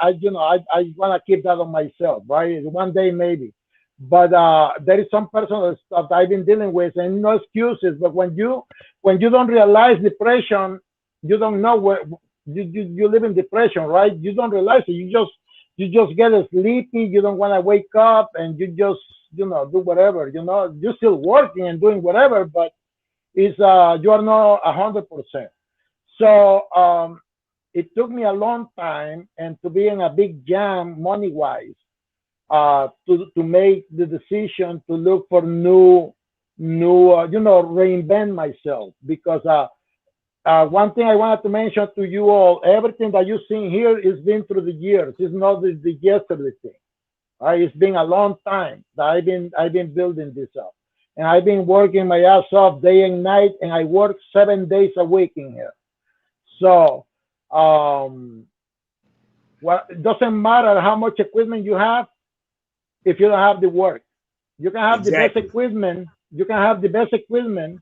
want to keep that on myself, right? One day maybe. But there is some personal stuff that I've been dealing with, and no excuses. But when you don't realize depression, you don't know where you live in depression, right? You don't realize it. You just get sleepy. You don't want to wake up, and you just do whatever. You're still working and doing whatever, but it's you are not 100%. So it took me a long time and to be in a big jam money wise to make the decision to look for new reinvent myself because one thing I wanted to mention to you all, everything that you see here is been through the years. It's not the yesterday thing. Right? It's been a long time that I've been building this up, and I've been working my ass off day and night, and I work 7 days a week in here. So, um, well, it doesn't matter how much equipment you have if you don't have the work. You can have the best Exactly. equipment. You can have the best equipment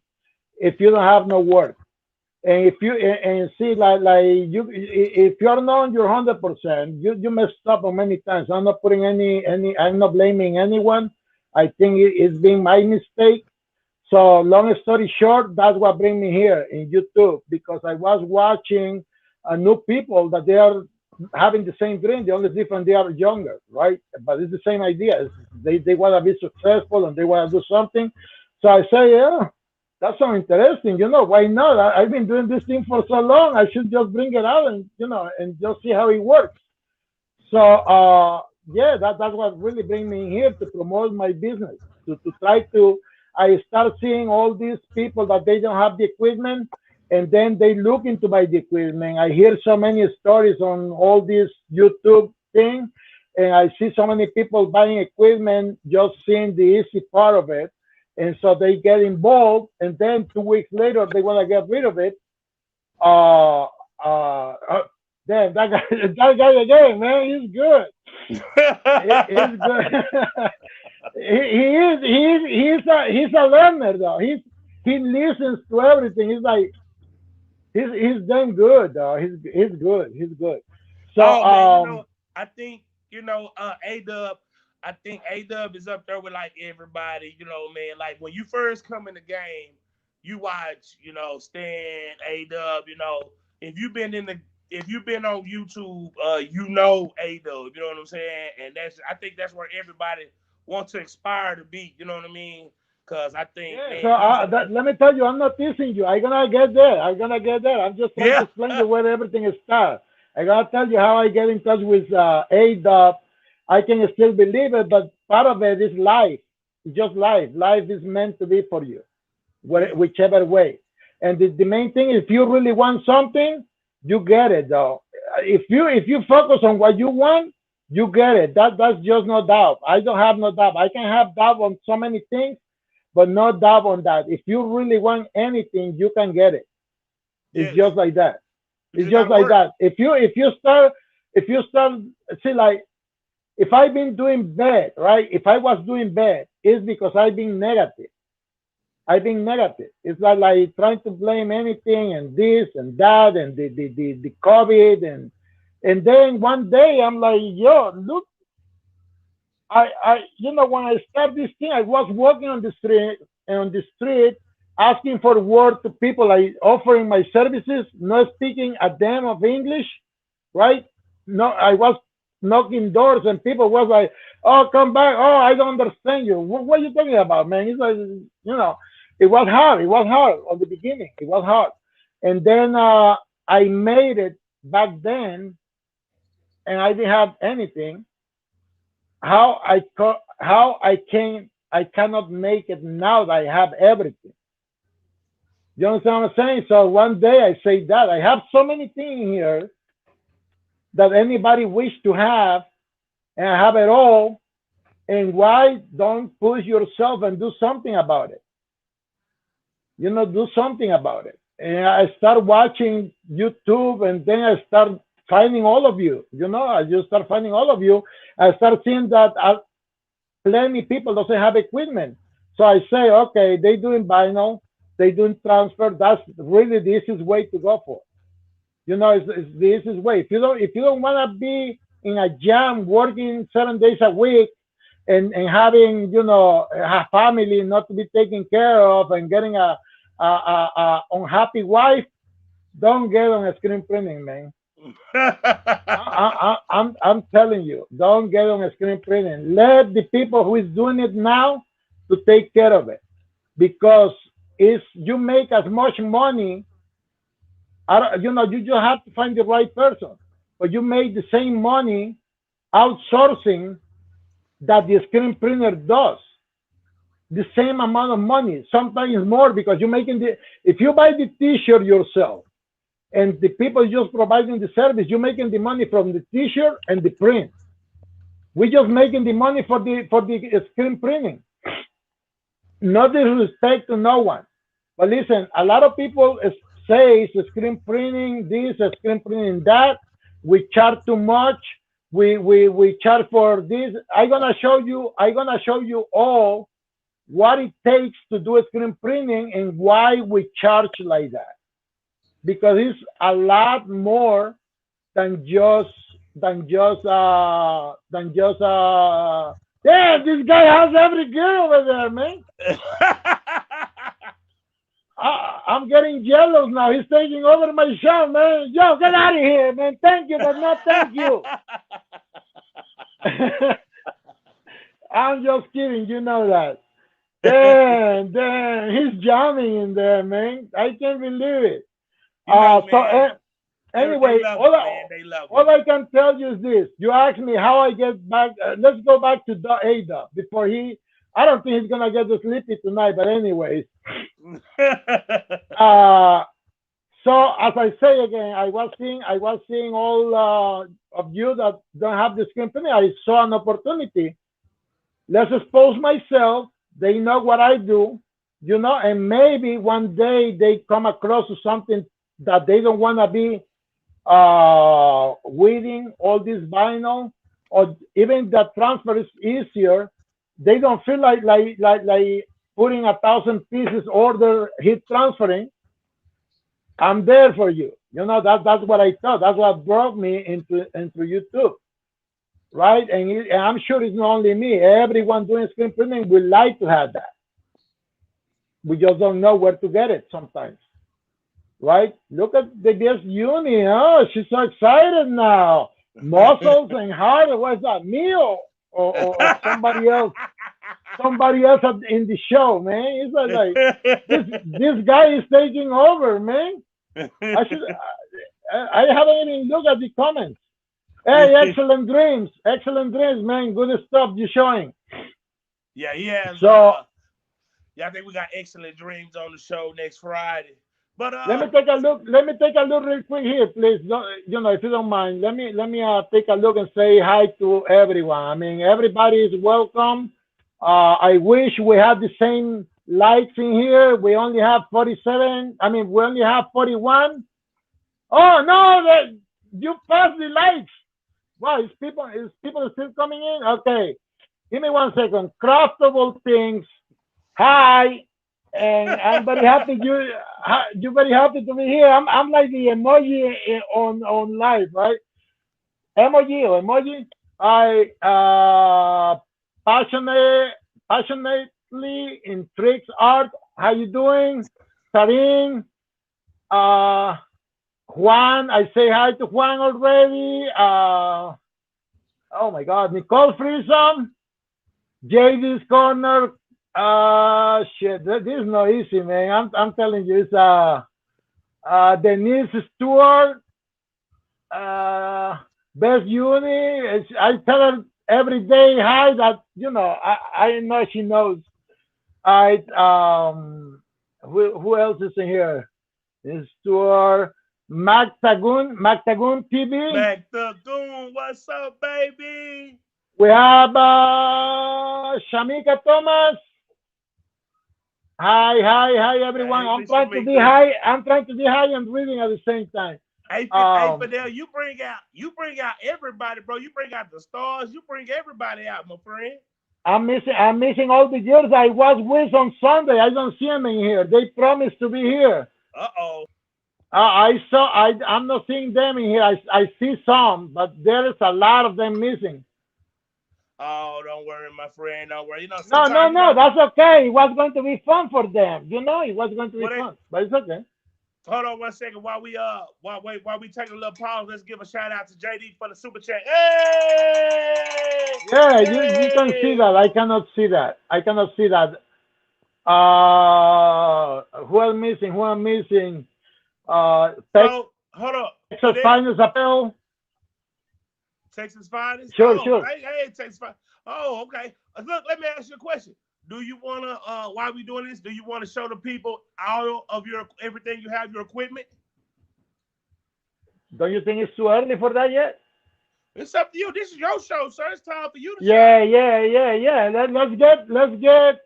if you don't have no work. And if you and see like you if you're not on your 100%, you messed up on many times. I'm not putting any. I'm not blaming anyone. I think it's been my mistake. So long story short, that's what bring me here in YouTube because I was watching new people that having the same dream. The only difference they are younger, right? But it's the same idea. They want to be successful and they want to do something. So I say, yeah, that's so interesting. Why not? I've been doing this thing for so long. I should just bring it out and and just see how it works. So yeah, that's what really bring me here to promote my business. To try to I start seeing all these people that they don't have the equipment, and then they look into buy the equipment. I hear so many stories on all this YouTube thing, and I see so many people buying equipment just seeing the easy part of it, and so they get involved, and then 2 weeks later they want to get rid of it. Uh, uh, uh, Damn, that guy, that guy again, man, he's good. He's good. He's a learner though. He listens to everything. He's like he's damn good though. He's good. He's good. So Oh man, I think A Dub. I think A Dub is up there with like everybody. Man, like when you first come in the game, you watch, Stan, A Dub. If you've been in the if you've been on YouTube, A Dub. You know what I'm saying? And I think that's where everybody wants to aspire to be. You know what I mean? Because I think, yeah. So man, he's let me tell you, I'm not teasing you. I'm gonna get there. I'm gonna get there. I'm just trying to yeah. explain you where everything is starts. I gotta tell you how I get in touch with A Dub. I can still believe it, but part of it is life. It's just life. Life is meant to be for you, Yeah. whichever way. And the main thing, if you really want something, you get it though. If you focus on what you want, you get it. That's just no doubt. I don't have no doubt. I can have doubt on so many things, but no doubt on that. If you really want anything, you can get it. It's Yes. just like that. You It's just just gotta like work. that. If you start see like if I've been doing bad, right? If I was doing bad, it's because I've been negative. I've been negative. It's like trying to blame anything and this and that and the COVID and then one day I'm like, yo, look, when I start this thing, I was walking on the street asking for work to people, like offering my services, not speaking a damn of English, right? No, I was knocking doors and people was like, "Oh, come back! Oh, I don't understand you. What are you talking about, man?" It's like, it was hard. It was hard on the beginning. It was hard, and then I made it back then, and I didn't have anything. How I cannot make it now that I have everything. You understand what I'm saying? So one day I say that I have so many things here that anybody wish to have, and I have it all. And why don't push yourself and do something about it? Do something about it. And I start watching YouTube, and then I start finding all of you. I just start finding all of you. I start seeing that plenty people doesn't have equipment. So I say, okay, they doing vinyl, they doing transfer. That's really the easiest way to go for. It's the easiest way. If you don't want to be in a jam working 7 days a week and having a family not to be taken care of and getting a unhappy wife, don't get on screen printing, man. I'm telling you, don't get on screen printing. Let the people who is doing it now to take care of it, because if you make as much money, you just have to find the right person. But you make the same money outsourcing that the screen printer does. The same amount of money, sometimes more, because you're making if you buy the T-shirt yourself and the people just providing the service, you're making the money from the T-shirt and the print. We're just making the money for the screen printing. No disrespect to no one, but listen, a lot of people say screen printing this, screen printing that. We charge too much. We charge for this. I'm gonna show you all what it takes to do screen printing and why we charge like that, because it's a lot more than just yeah, this guy has every girl over there, man. I'm getting jealous now. He's taking over my show, man. Yo, get out of here, man. Thank you, but not thank you. I'm just kidding. You know that. Damn, he's jamming in there, man. I can't believe it. You know, So man, they anyway, love it, man. They love all it. I can tell you is this. You asked me how I get back. Let's go back to Ada before he. I don't think he's gonna get sleepy tonight. But anyways, uh, so as I say again, I was seeing all of you that don't have this company. I saw an opportunity. Let's expose myself. They know what I do, and maybe one day they come across to something that they don't want to be weeding all this vinyl, or even that transfer is easier. They don't feel like putting 1,000 pieces order heat transferring. I'm there for you. That's what I thought. That's what brought me into YouTube, right? And I'm sure it's not only me. Everyone doing screen printing would like to have that. We just don't know where to get it sometimes, right? Look at the guest uni. Oh, she's so excited now. Muscles and heart. What's that? Me or somebody else? Somebody else in the show, man. It's like this guy is taking over, man. I haven't even looked at the comments. Hey, excellent dreams, man. Good stuff you're showing. Yeah, he has. So yeah, I think we got excellent dreams on the show next Friday. But let me take a look. Let me take a look real quick here, please. If you don't mind, let me take a look and say hi to everyone. I mean, everybody is welcome. I wish we had the same likes in here. We only have 47. I mean, we only have 41. Oh no, you passed the likes. Wow, is people still coming in? Okay, give me 1 second. Craftable things. Hi, and I'm very happy you're very happy to be here. I'm like the emoji on live, right? Emoji. I passionately in tricks art. How you doing, Karin? Juan, I say hi to Juan already. Oh my God, Nicole Friesen, JD's Corner. Shit, this is not easy, man. I'm telling you, it's Denise Stewart, Best Uni. I tell her every day hi that I know she knows. I who else is in here? Is Stewart. Magtagun TV. Magtagun, what's up, baby? We have Shamika Thomas. Hi, everyone. Hey, I'm trying to be high. I'm trying to be high and reading at the same time. Hey, Fidel, you bring out everybody, bro. You bring out the stars. You bring everybody out, my friend. I'm missing all the girls I was with on Sunday. I don't see them in here. They promised to be here. Uh-oh. I'm not seeing them in here. I see some, but there is a lot of them missing. Oh, don't worry, my friend. Don't worry. No. That's okay. It was going to be fun for them. It was going to be fun, but it's okay. Hold on 1 second. While we take a little pause, let's give a shout out to JD for the super chat. Hey! Yeah, you can see that. I cannot see that. Who am missing? So hold up. Texas Finest Appeal. Texas Finest? Sure. Hey, Texas Finest. Oh, okay. Look, let me ask you a question. Do you wanna while we doing this, do you want to show the people all of everything you have, your equipment? Don't you think it's too early for that yet? It's up to you. This is your show, sir. It's time for you to Yeah. Let's get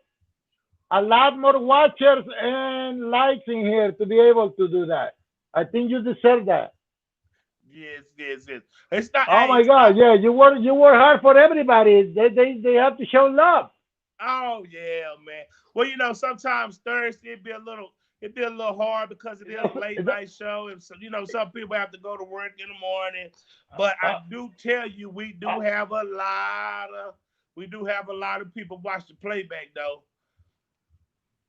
a lot more watchers and likes in here to be able to do that. I think you deserve that. Yes. It's not. Oh my God! Yeah, you work hard for everybody. They have to show love. Oh yeah, man. Well, sometimes Thursday it'd be a little hard because it is a late night show, and so some people have to go to work in the morning. But I do tell you, we do have a lot of people watch the playback though.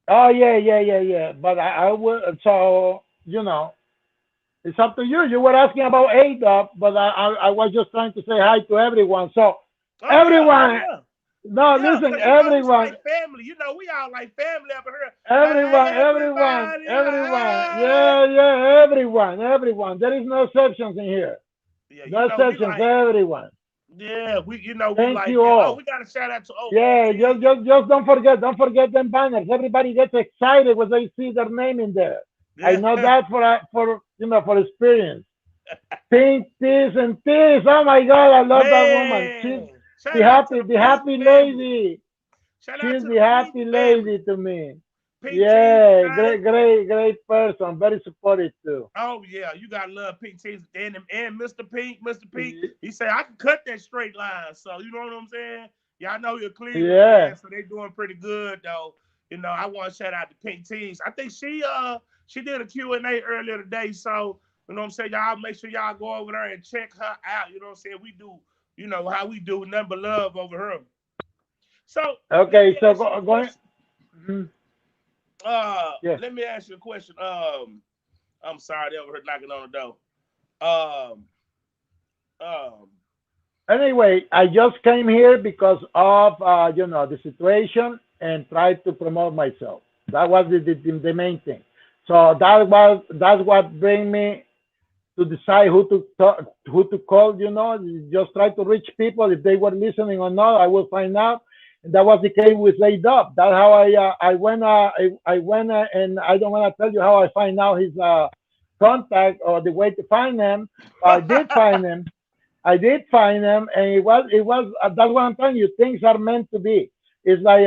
Oh yeah, yeah, yeah, yeah. But I will. So it's up to you. You were asking about ADOP, but I was just trying to say hi to everyone. So Oh yeah, oh everyone, yeah. no, Yeah, listen, because it's everyone, like family. We all like family over here. everyone, Hey, everyone, everybody. everyone. Hey. Yeah, yeah, everyone, everyone. There is no exceptions in here. Yeah, No we exceptions. like, Everyone. yeah, we Thank like you that. Oh, all. we got to shout out to Yeah, Teez. just don't forget them banners. Everybody gets excited when they see their name in there. I Yeah. know that for experience. Pink Teez and Teez. Oh my God, I love that woman. She's Man, shout out to the the Pink happy family. lady. Shout out She's to the the Pink happy family. lady to me. Pink Teez, Yeah, man. great person. Very supportive too. Oh yeah, you gotta love Pink Teez and Mr. Pink. Mr. Pink, he said I can cut that straight line. So you know what I'm saying? Y'all know you're a Cleveland Yeah. fan, so they doing pretty good though. I want to shout out to Pink Teez. I think she did a Q&A earlier today. So you know what I'm saying? Y'all make sure y'all go over there and check her out. You know what I'm saying? We do, how we do nothing but love over her. So let me Okay, so ask you a going. question. Mhm. Yes. Let me ask you a question. I'm sorry, they over here knocking on the door. Um, um, Anyway, I just came here because of the situation and tried to promote myself. That was the main thing. So that's what bring me to decide who to talk, who to call. Just try to reach people. If they were listening or not, I will find out. And that was the case with Laid Up. That's how I went and I don't want to tell you how I find out his contact or the way to find him. I did find him. I did find him, and it was. That's what I'm telling you. Things are meant to be. It's like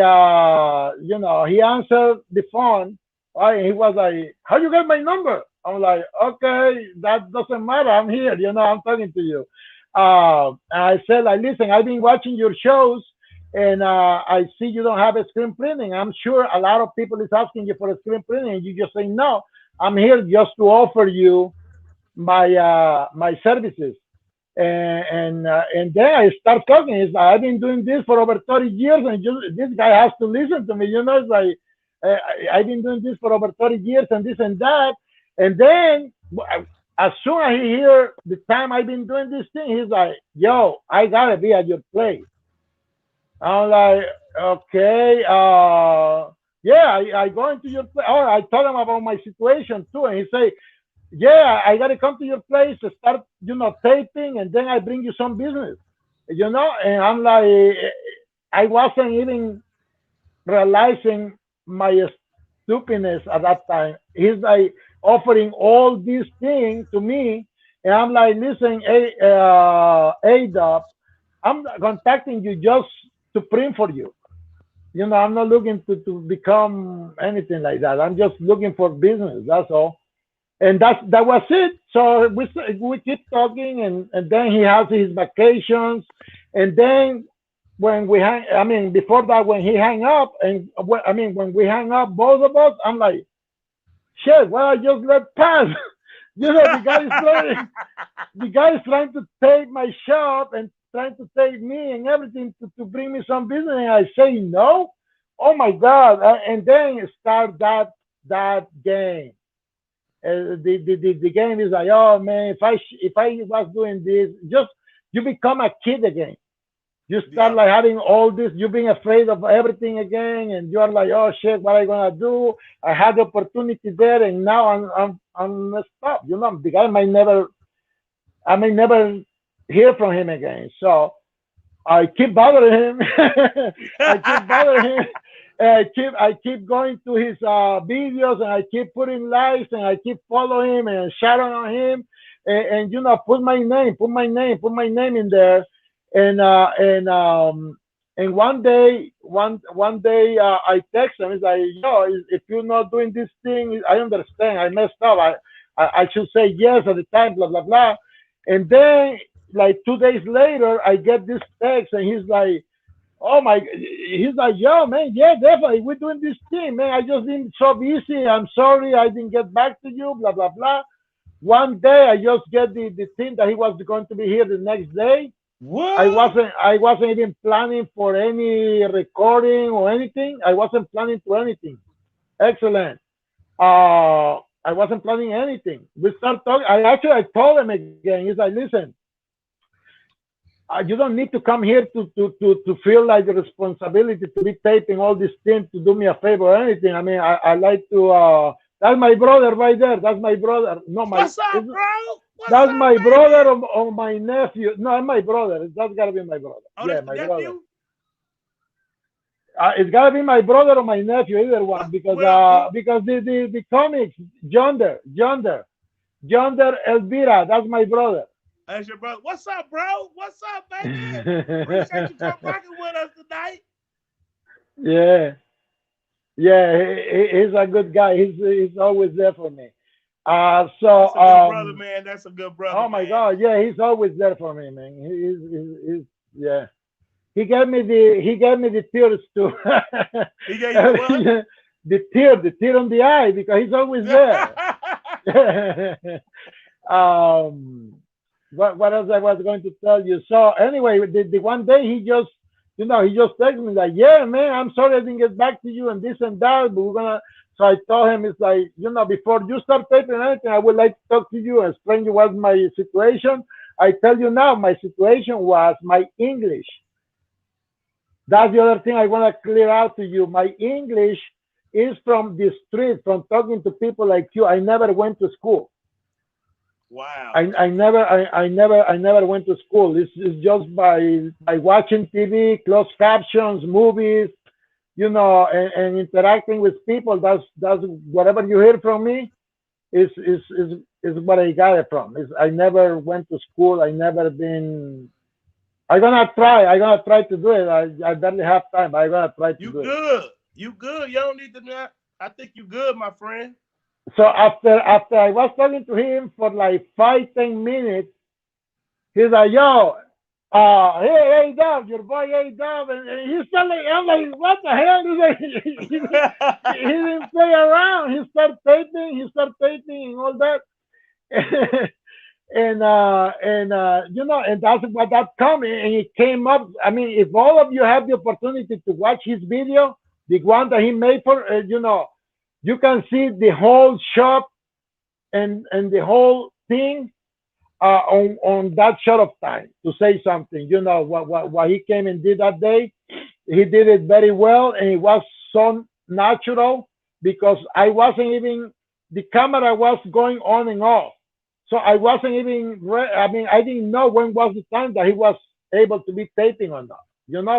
he answered the phone. Right? He was like, "How you get my number?" I'm like, "Okay, that doesn't matter. I'm here. I'm talking to you." And I said, "Like, listen, I've been watching your shows, and I see you don't have a screen printing. I'm sure a lot of people is asking you for a screen printing, and you just say no. I'm here just to offer you my services." And then I start talking. It's like, I've been doing this for over 30 years, and this guy has to listen to me. It's like I've been doing this for over 30 years, and this and that. And then as soon as he hear the time I've been doing this thing, he's like, "Yo, I gotta be at your place." I'm like, "Okay, yeah, I go into your place." Oh, I told him about my situation too, and he say, "Yeah, I gotta come to your place to start, taping, and then I bring you some business, And I'm like, I wasn't even realizing my stupidness at that time. He's like offering all these things to me, and I'm like, "Listen, Adop, I'm contacting you just to print for you. I'm not looking to become anything like that. I'm just looking for business. That's all." And that was it. So we keep talking, and then he has his vacations, and then when we hang, I mean, before that, when he hang up, and when we hang up, both of us, I'm like, "Shit, well, I just let pass." The guy is trying to take my shop and trying to take me and everything to bring me some business, and I say no. Oh my God! And then start that game. The game is like, "Oh man, if I was doing this, just you become a kid again. You start yeah, like having all this, you being afraid of everything again, and you're like, oh shit, what am I gonna do? I had the opportunity there, and now I'm messed up. The guy I may never hear from him again. So I keep bothering him. I keep bothering him. And I keep going to his videos, and I keep putting likes, and I keep following him and shouting on him, and put my name in there, and one day I text him. He's like, "Yo, if you're not doing this thing, I understand. I messed up. I should say yes at the time. Blah blah blah." And then like 2 days later, I get this text, and he's like, "Oh my!" He's like, "Yo, man, yeah, definitely, we're doing this thing, man. I just been so busy. I'm sorry, I didn't get back to you. Blah blah blah." One day, I just get the thing that he was going to be here the next day. I what? wasn't I wasn't even planning for any recording or anything. I wasn't planning to anything. Excellent. I wasn't planning anything. We start talking. I told him again. He's like, listen, you don't need to come here to feel like the responsibility to be taping all these things to do me a favor or anything. I mean, I like to. That's my brother right there. That's my brother. No, What's up, bro? What's that's up, my baby? brother or my nephew. No, it's my brother. That's gotta be my brother. Oh, Yeah, that's the my nephew? brother. It's gotta be my brother or my nephew, either one, because the comics, yonder Elvira, that's my brother. That's your brother. What's up, bro? What's up, baby? Appreciate you coming rocking with us tonight. Yeah, yeah, he's a good guy. He's always there for me. That's a good brother, man. That's a good brother. Oh my man. God, yeah, he's always there for me, man. He's yeah. He gave me the tears too. He gave you what? The tear on the eye, because he's always there. What else I was going to tell you? So anyway, the one day he just texted me like, yeah, man, I'm sorry I didn't get back to you and this and that, but we're gonna. So I told him, it's like, before you start taping anything, I would like to talk to you and explain you what my situation. I tell you now, my situation was my English. That's the other thing I want to clear out to you. My English is from the street, from talking to people like you. I never went to school. Wow. I never went to school. It's just by watching TV, closed captions, movies, and interacting with people. That's whatever you hear from me is what I got it from. I never went to school. I never been. I'm gonna try to do it. I barely have time. I'm gonna try to do it. You good. You don't need to. I think you good, my friend. So after I was talking to him for like 5-10 minutes, he's like, yo, hey Dove, your boy Dove, and he's telling, I'm like, what the hell? He's like, he didn't play around. He started taping and all that. and that's what that coming, and it came up. I mean, if all of you have the opportunity to watch his video, the one that he made for, you can see the whole shop and the whole thing on that short of time to say something. What he came and did that day, he did it very well, and it was so natural because I wasn't even, the camera was going on and off. So I wasn't even, I didn't know when was the time that he was able to be taping or not.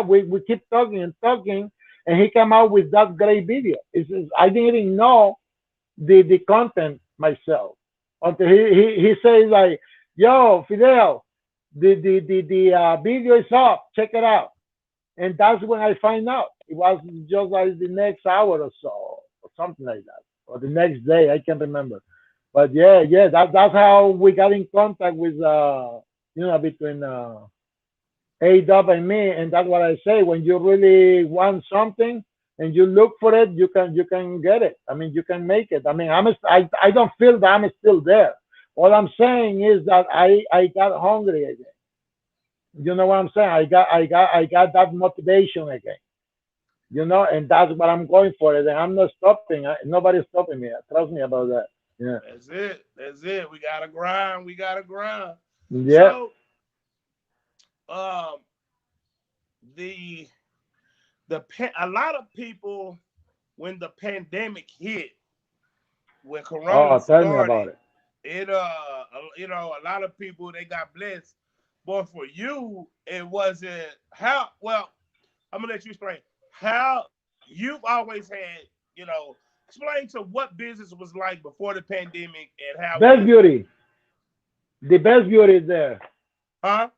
We keep talking and talking, and he came out with that great video. I didn't even know the content myself until he says like, yo, Fidel, the video is up, check it out. And that's when I find out. It was just like the next hour or so, or something like that, or the next day, I can't remember. But yeah, that's how we got in contact with, between A-Dub and me. And that's what I say. When you really want something and you look for it, you can get it. I mean, you can make it. I mean, I don't feel that I'm still there. All I'm saying is that I got hungry again. You know what I'm saying? I got that motivation again. And that's what I'm going for. And I'm not stopping. Nobody's stopping me. Trust me about that. Yeah. That's it. We gotta grind. Yeah. So, a lot of people, when the pandemic hit, when Corona tell me about started, a lot of people, they got blessed. But for you, it wasn't how. Well, I'm gonna let you explain how you've always had. Explain to what business was like before the pandemic and how. Best Beauty. The Best Beauty is there. Huh?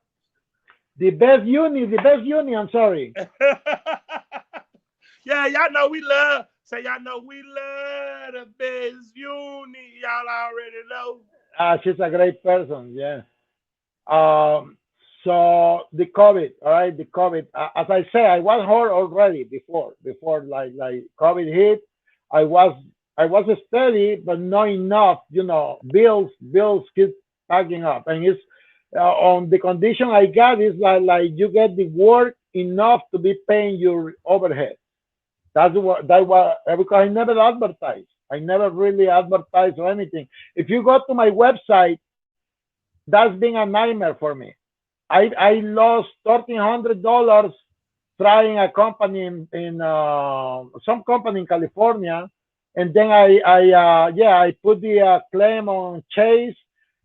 The best uni. I'm sorry. Yeah, y'all know we love. Say y'all know we love the Best Uni. Y'all already know. She's a great person. Yeah. So the COVID, all right, the COVID. As I say, I was hurt already before like COVID hit. I was steady, but not enough. Bills keep packing up, and it's on the condition I got is like you get the work enough to be paying your overhead. That was because I never advertise. I never really advertise or anything. If you go to my website, that's been a nightmare for me. I lost $1,300 trying a company in some company in California, and then I put the claim on Chase,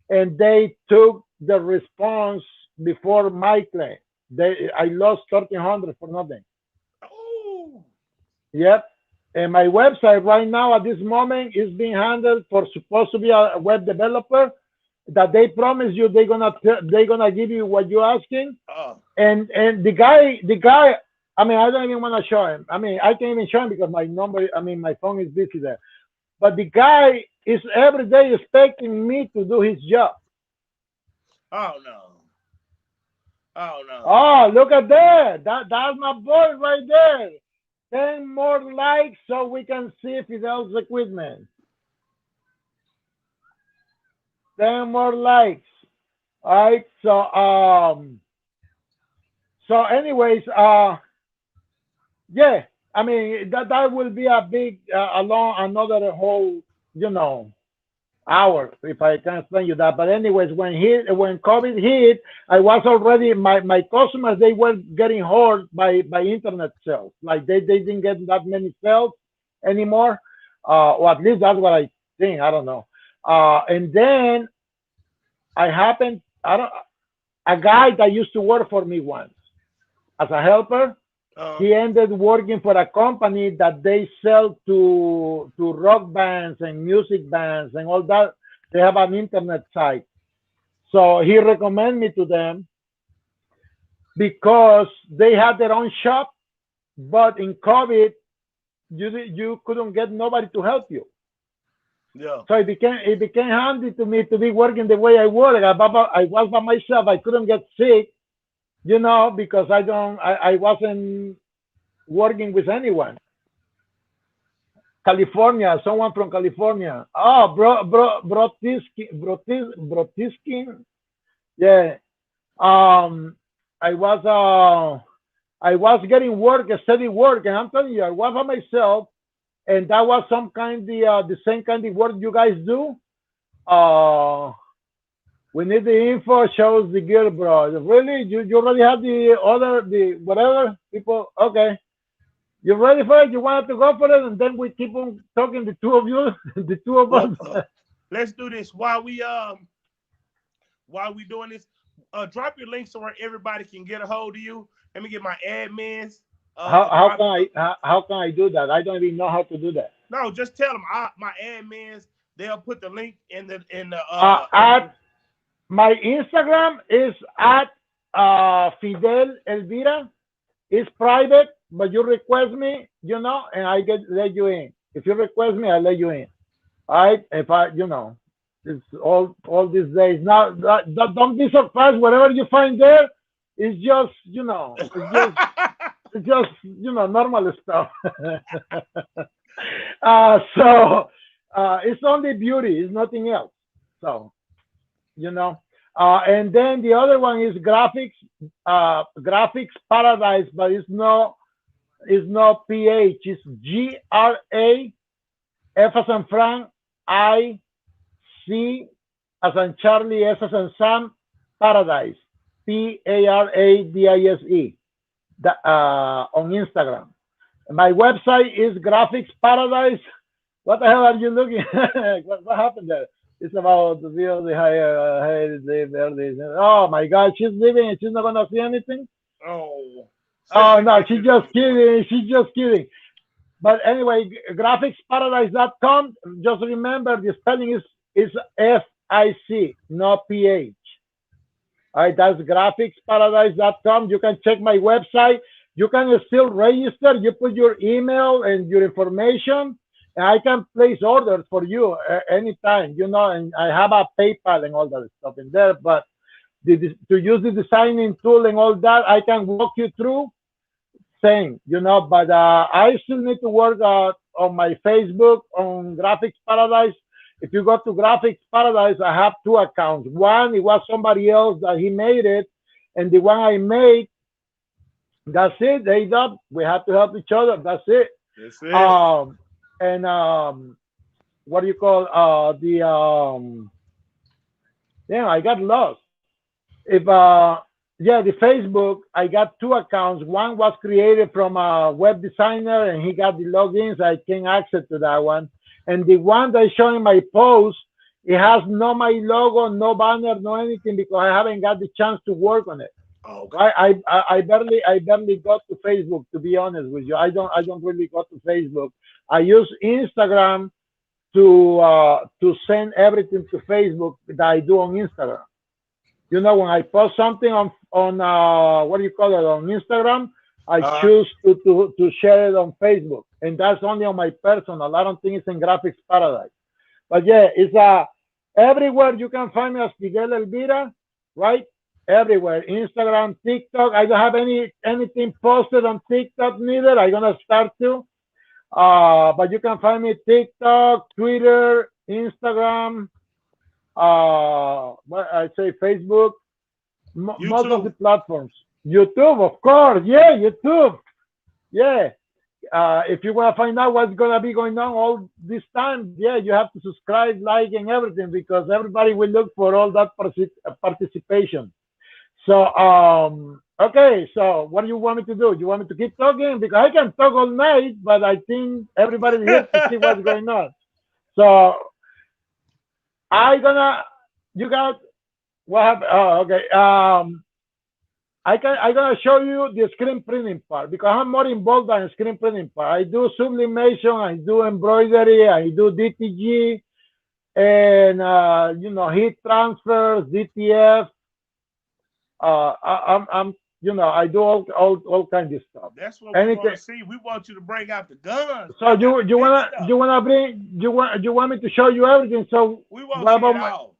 and they took the response before my claim. I lost 1,300 for nothing. Oh. Yep. And my website right now at this moment is being handled for supposed to be a web developer that they promise you they're gonna give you what you're asking. Oh. And the guy, I mean, I don't even want to show him. I mean, I can't even show him because my phone is busy there. But the guy is every day expecting me to do his job. Oh no. Oh no. Oh, look at that. That's my boy right there. 10 more likes so we can see Fidel's equipment. 10 more likes. All right. So anyways, yeah. I mean that will be a big along another whole, you know, hours if I can explain you that. But anyways, when COVID hit, I was already my customers, they were getting hurt by internet sales. Like they didn't get that many sales anymore. Or at least that's what I think. I don't know. And then I happened I don't a guy that used to work for me once as a helper. Uh, He ended working for a company that they sell to rock bands and music bands and all that. They have an internet site. So he recommended me to them because they had their own shop, but in COVID, you couldn't get nobody to help you. yeah. So it became handy to me to be working the way I work. I was by myself. I couldn't get sick, because I wasn't working with anyone. California, someone from California. Oh, Brotiskin. Yeah. Um, I was getting work, steady work, and I'm telling you, I was by myself, and that was some kind the same kind of work you guys do. Uh, we need the info. Shows the gear, bro. Really? You already have the whatever people? Okay. You ready for it? You wanted to go for it, and then we keep on talking, the two of you, the two of Well, us. let's do this while we doing this. Drop your link so where everybody can get a hold of you. Let me get my admins. How Drop. can I do that? I don't even know how to do that. No, just tell them my admins. They'll put the link in the At my Instagram is at Fidel Elvira. It's private, but you request me, and I let you in. If you request me, I let you in. All right? If it's all these days. Now, don't be surprised. Whatever you find there is just, it's just normal stuff. It's only beauty. It's nothing else. So, you know. And then the other one is graphics paradise, but it's not PH. It's GRAF as in Frank, C as in Charlie, S as in Sam, Paradise, Paradise, on Instagram. My website is Graphics Paradise. What the hell are you looking? What happened there? It's about the real the higher. Oh my God, she's leaving and she's not gonna see anything. oh, Oh no, she's just kidding. She's just kidding. But anyway, graphicsparadise.com. Just remember the spelling is FIC, not PH. All right, that's graphicsparadise.com. You can check my website. You can still register. You put your email and your information, and I can place orders for you anytime, and I have a PayPal and all that stuff in there. But to use the designing tool and all that, I can walk you through. Same, but I still need to work on my Facebook, on Graphics Paradise. If you go to Graphics Paradise, I have two accounts. One, it was somebody else that he made it, and the one I made, that's it. We have to help each other. That's it. That's it. And what do you call the yeah, I got lost. If yeah, the Facebook, I got two accounts. One was created from a web designer, and he got the logins. I can access to that one. And the one that's showing my post, it has no my logo, no banner, no anything because I haven't got the chance to work on it. Okay. Right? I barely got to Facebook, to be honest with you. I don't really go to Facebook. I use Instagram to send everything to Facebook that I do on Instagram. When I post something on what do you call it, on Instagram, I Uh choose to share it on Facebook, and that's only on my personal. I don't think it's in Graphics Paradise. But yeah, it's everywhere you can find me as Fidel Elvira, right? Everywhere, Instagram, TikTok. I don't have anything posted on TikTok neither. I'm gonna start to. But you can find me TikTok, Twitter, Instagram, what I say Facebook, most of the YouTube. platforms. YouTube, of course, yeah, YouTube, yeah. If you want to find out what's gonna be going on all this time, yeah, you have to subscribe, like, and everything because everybody will look for all that participation. So, okay. So, what do you want me to do? You want me to keep talking because I can talk all night, but I think everybody's here to see what's going on. So, I gonna, you got what happened? Oh, okay. I gonna show you the screen printing part because I'm more involved than screen printing part. I do sublimation, I do embroidery, I do DTG, and heat transfers, DTF. I'm I do all kinds of stuff. That's what we want Anything. to see. We want you to bring out the guns, So bring out you the you big wanna stuff. you wanna bring you want me to show you everything. So We want to what see about it my all.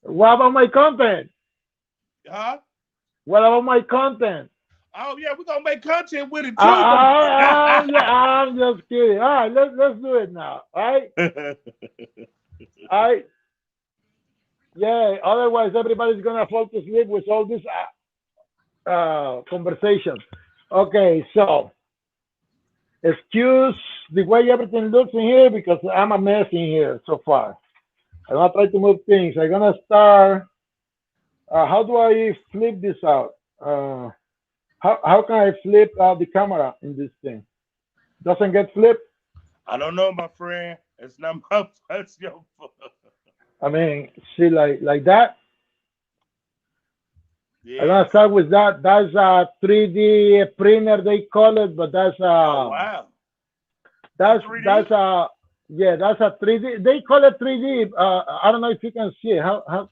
what about my content? Huh? What about my content? Oh yeah, we're gonna make content with it too. I'm just kidding. All right, let's do it now. All right, yeah. Otherwise, everybody's gonna fall to sleep with all this conversation. Okay, so excuse the way everything looks in here because I'm a mess in here so far. I'm gonna try to move things. I'm gonna start. How do I flip this out? How can I flip the camera in this thing? Doesn't get flipped. I don't know, my friend. It's not my fault. Your fault. I mean, see, like that. I'm gonna Yes. start with that. That's a 3D printer they call it, but that's Oh wow. It's that's 3D. that's a yeah, that's a 3D. They call it 3D. I don't know if you can see it. How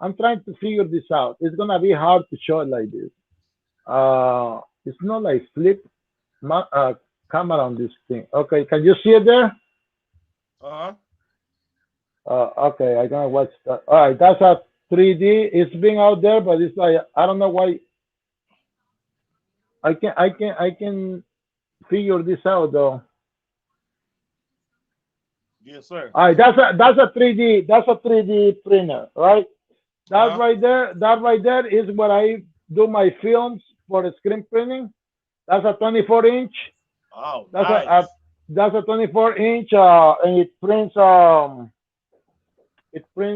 I'm trying to figure this out. It's gonna be hard to show it like this. It's not like flip camera on this thing. Okay, can you see it there? Uh huh. Okay, I gotta watch that. All right, that's a 3D. It's being out there, but it's like I don't know why. I can figure this out though. Yes, sir. All right, that's a 3D. That's a 3D printer, right? Uh That huh. right there. That right there is where I do my films for the screen printing. That's a 24 inch. Oh, That's nice. that's a 24 inch, and it prints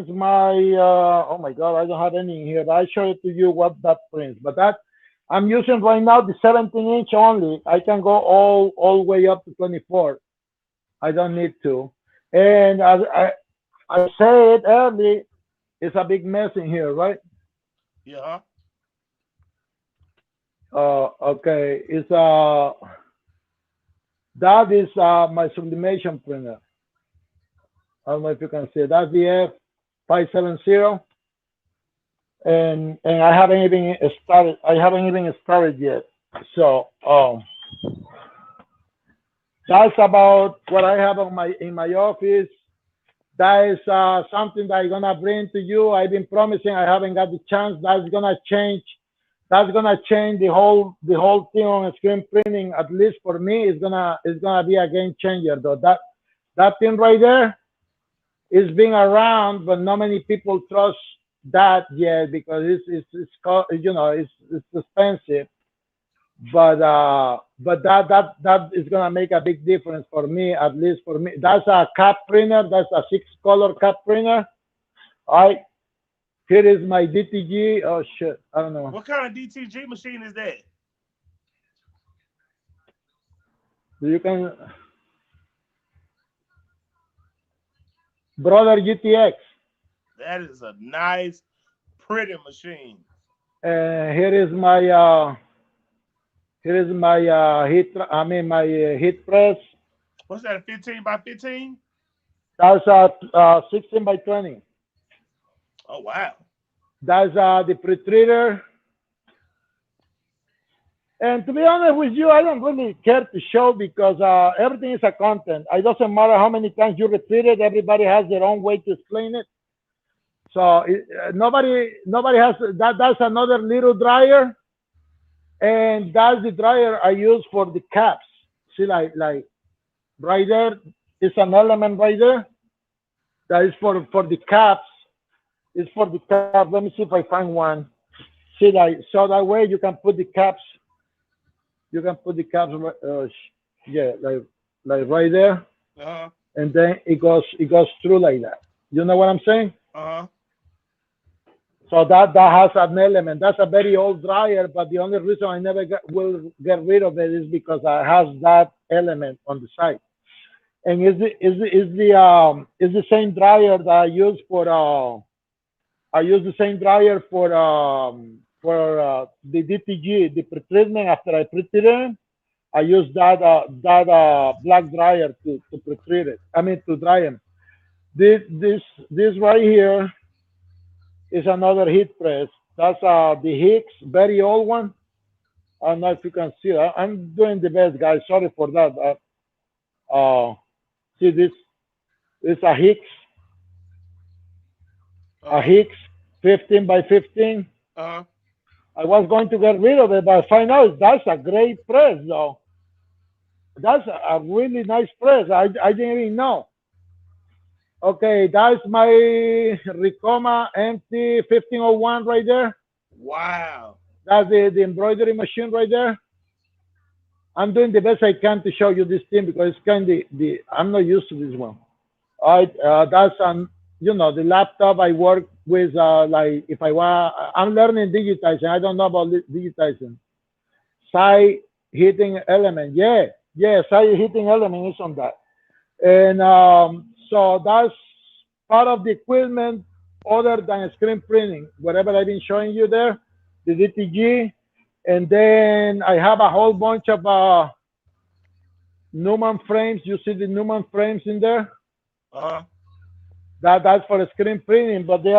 my oh my god, I don't have any in here, but I show it to you what that prints. But that I'm using right now the 17 inch only. I can go all the way up to 24. I don't need to. And as I said earlier, it's a big mess in here, right? Yeah. Huh? Okay, it's that is my sublimation printer. I don't know if you can see it. That's the F570, and I haven't even started. I haven't even started yet. So that's about what I have on my in my office. That is something that I'm gonna bring to you. I've been promising. I haven't got the chance. That's gonna change. That's gonna change the whole thing on screen printing. At least for me, it's gonna be a game changer. Though that thing right there is being around, but not many people trust that yet because it's called, it's expensive. But but that is gonna make a big difference for me, at least for me. That's a cap printer. That's a 6-color cap printer. All right. Here is my DTG. Oh shit, I don't know. What kind of DTG machine is that? You can, brother GTX. That is a nice, pretty machine. Here is my heat press. What's that? A 15 by 15? That's 16 by 20. Oh wow. That's the pre-treater. And to be honest with you, I don't really care to show because everything is a content. It doesn't matter how many times you repeat it. Everybody has their own way to explain it. So nobody has that. That's another little dryer, and that's the dryer I use for the caps. See, like right there is an element right there that is for the caps. It's for the caps. Let me see if I find one. See, like so that way you can put the caps. You can put the caps, yeah, like right there, and then it goes through like that. You know what I'm saying? So that has an element. That's a very old dryer, but the only reason I never will get rid of it is because it has that element on the side. And is the same dryer that I use for I use the same dryer for the DTG, the pretreatment. After I pre-treat it, I use that black dryer to pre-treat it. I mean to dry them. This right here is another heat press. That's the Hicks, very old one. I don't know if you can see it. I'm doing the best, guys. Sorry for that. See this? It's a Hicks 15 by 15. I was going to get rid of it, but I find out that's a great press, though. That's a really nice press. I didn't even know. Okay, that's my Ricoma MT 1501 right there. Wow. That's the embroidery machine right there. I'm doing the best I can to show you this thing because it's kind of I'm not used to this one. All right, that's the laptop I work with. Like if I'm learning digitizing. I don't know about digitizing. Side heating element, yeah, side heating element is on that, and so that's part of the equipment other than screen printing. Whatever I've been showing you there, the DTG, and then I have a whole bunch of Newman frames. You see the Newman frames in there? That's for screen printing, but they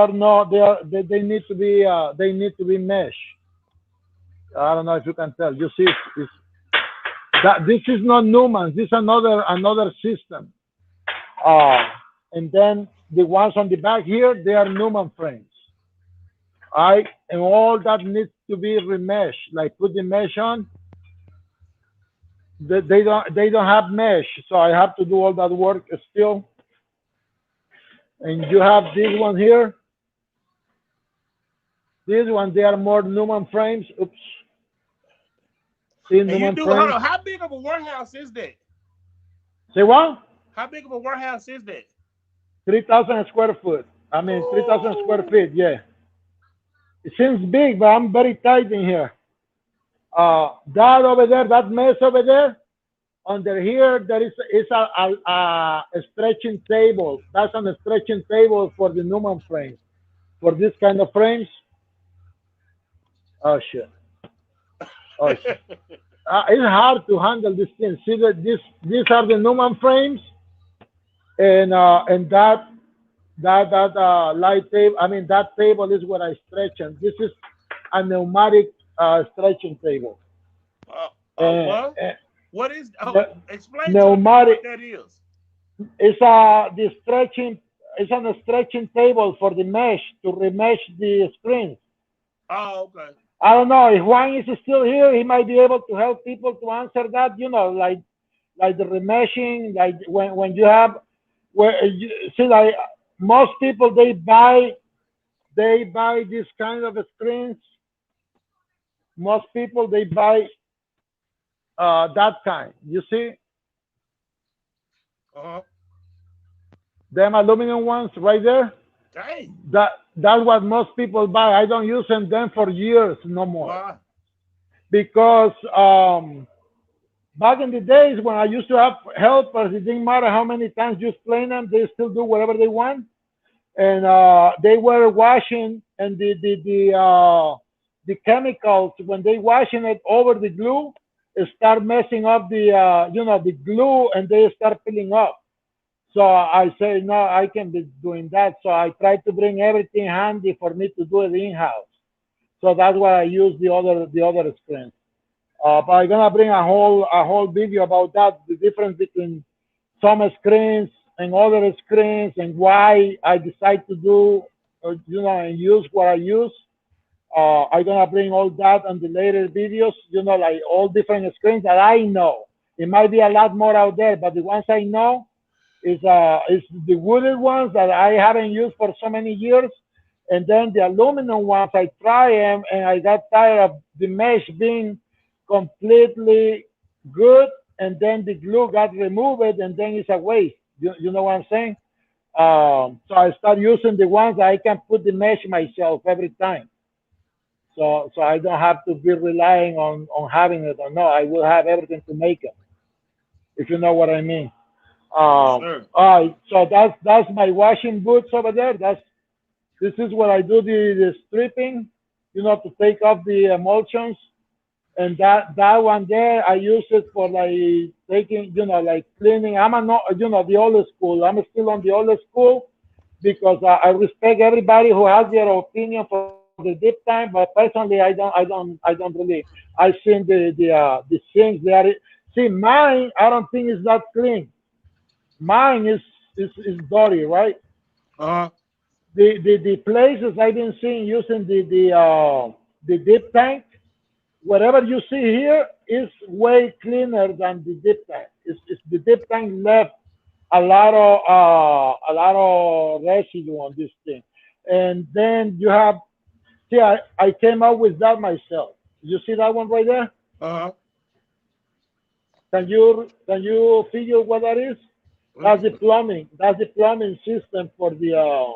need to be mesh. I don't know if you can tell. You see, that this is not Newman. This is another system. And then the ones on the back here, they are Newman frames. All right, and all that needs to be remeshed. Like put the mesh on. They don't have mesh, so I have to do all that work still. And you have this one here. This one, they are more Newman frames. Oops. And you do, hold on, how big of a warehouse is that? Say what? How big of a warehouse is that? 3,000 square foot. I mean, 3,000 square feet, yeah. It seems big, but I'm very tight in here. That over there, that mess over there, under here, there is a stretching table. That's on a stretching table for the Newman frames. For this kind of frames. Oh, shit. Oh, shit. It's hard to handle this thing. See that these are the Newman frames, and that light table. I mean that table is what I stretch, and this is a pneumatic stretching table. What is? Explain pneumatic, to me what that is. It's the stretching. It's on a stretching table for the mesh to remesh the screens. Oh, okay. I don't know if Juan is still here. He might be able to help people to answer that. You know, like the remeshing, like when you have see, like most people they buy this kind of screens. Most people they buy that kind. You see, Uh-huh. them aluminum ones right there. Dang. That's what most people buy. I don't use them for years no more Why? because back in the days when I used to have helpers, it didn't matter how many times you explain them, they still do whatever they want. And they were washing, and the chemicals when they washing it over the glue, it start messing up the the glue, and they start peeling up. So I say no, I can be doing that. So I try to bring everything handy for me to do it in house. So that's why I use the other screens. But I'm gonna bring a whole video about that, the difference between some screens and other screens, and why I decide to do, and use what I use. I'm gonna bring all that on the later videos, like all different screens that I know. It might be a lot more out there, but the ones I know is the wooden ones that I haven't used for so many years, and then the aluminum ones. I try them, and I got tired of the mesh being completely good, and then the glue got removed, and then it's a waste. You know what I'm saying? So I start using the ones that I can put the mesh myself every time. So I don't have to be relying on having it or no. I will have everything to make it, if you know what I mean. Yes, sir. All right, so that's my washing boots over there. This is where I do the stripping, to take off the emulsions, and that one there I use it for like taking, like cleaning. I'm a no, the old school. I'm still on the old school because I respect everybody who has their opinion for the deep time, but personally I don't really. I seen the sinks there. See, mine I don't think is that clean. Mine is dirty, right? Uh-huh. The places I've been seeing using the deep tank, whatever you see here is way cleaner than the deep tank. It's the deep tank left a lot of residue on this thing, and then you have. See, I came up with that myself. You see that one right there? Uh-huh. Can you figure what that is? That's the Mm-mm. plumbing. That's the plumbing system for the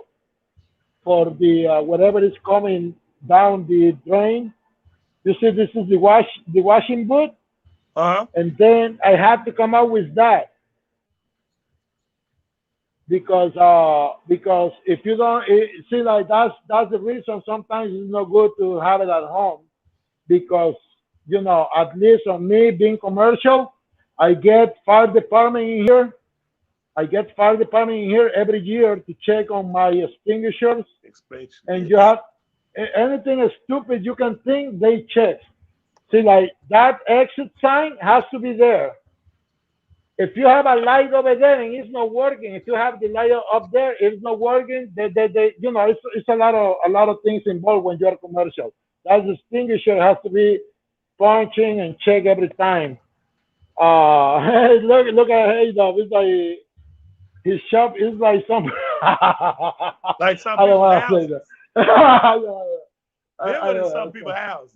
whatever is coming down the drain. You see, this is the washing boot, Uh-huh. and then I had to come up with that because if you don't see, like that's the reason sometimes it's not good to have it at home, because at least on me being commercial, I get fire department in here. I get fire department in here every year to check on my extinguishers, Expansion. and you Yes. have anything stupid you can think, they check. See, like that exit sign has to be there. If you have a light over there and it's not working, if you have the light up there, it's not working. It's a lot of things involved when you're commercial. That extinguisher has to be punching and check every time. Hey, look at hey dog. It's like his shop is like some. I Like some don't people's want to say that. houses. Them I are don't some know. people's houses.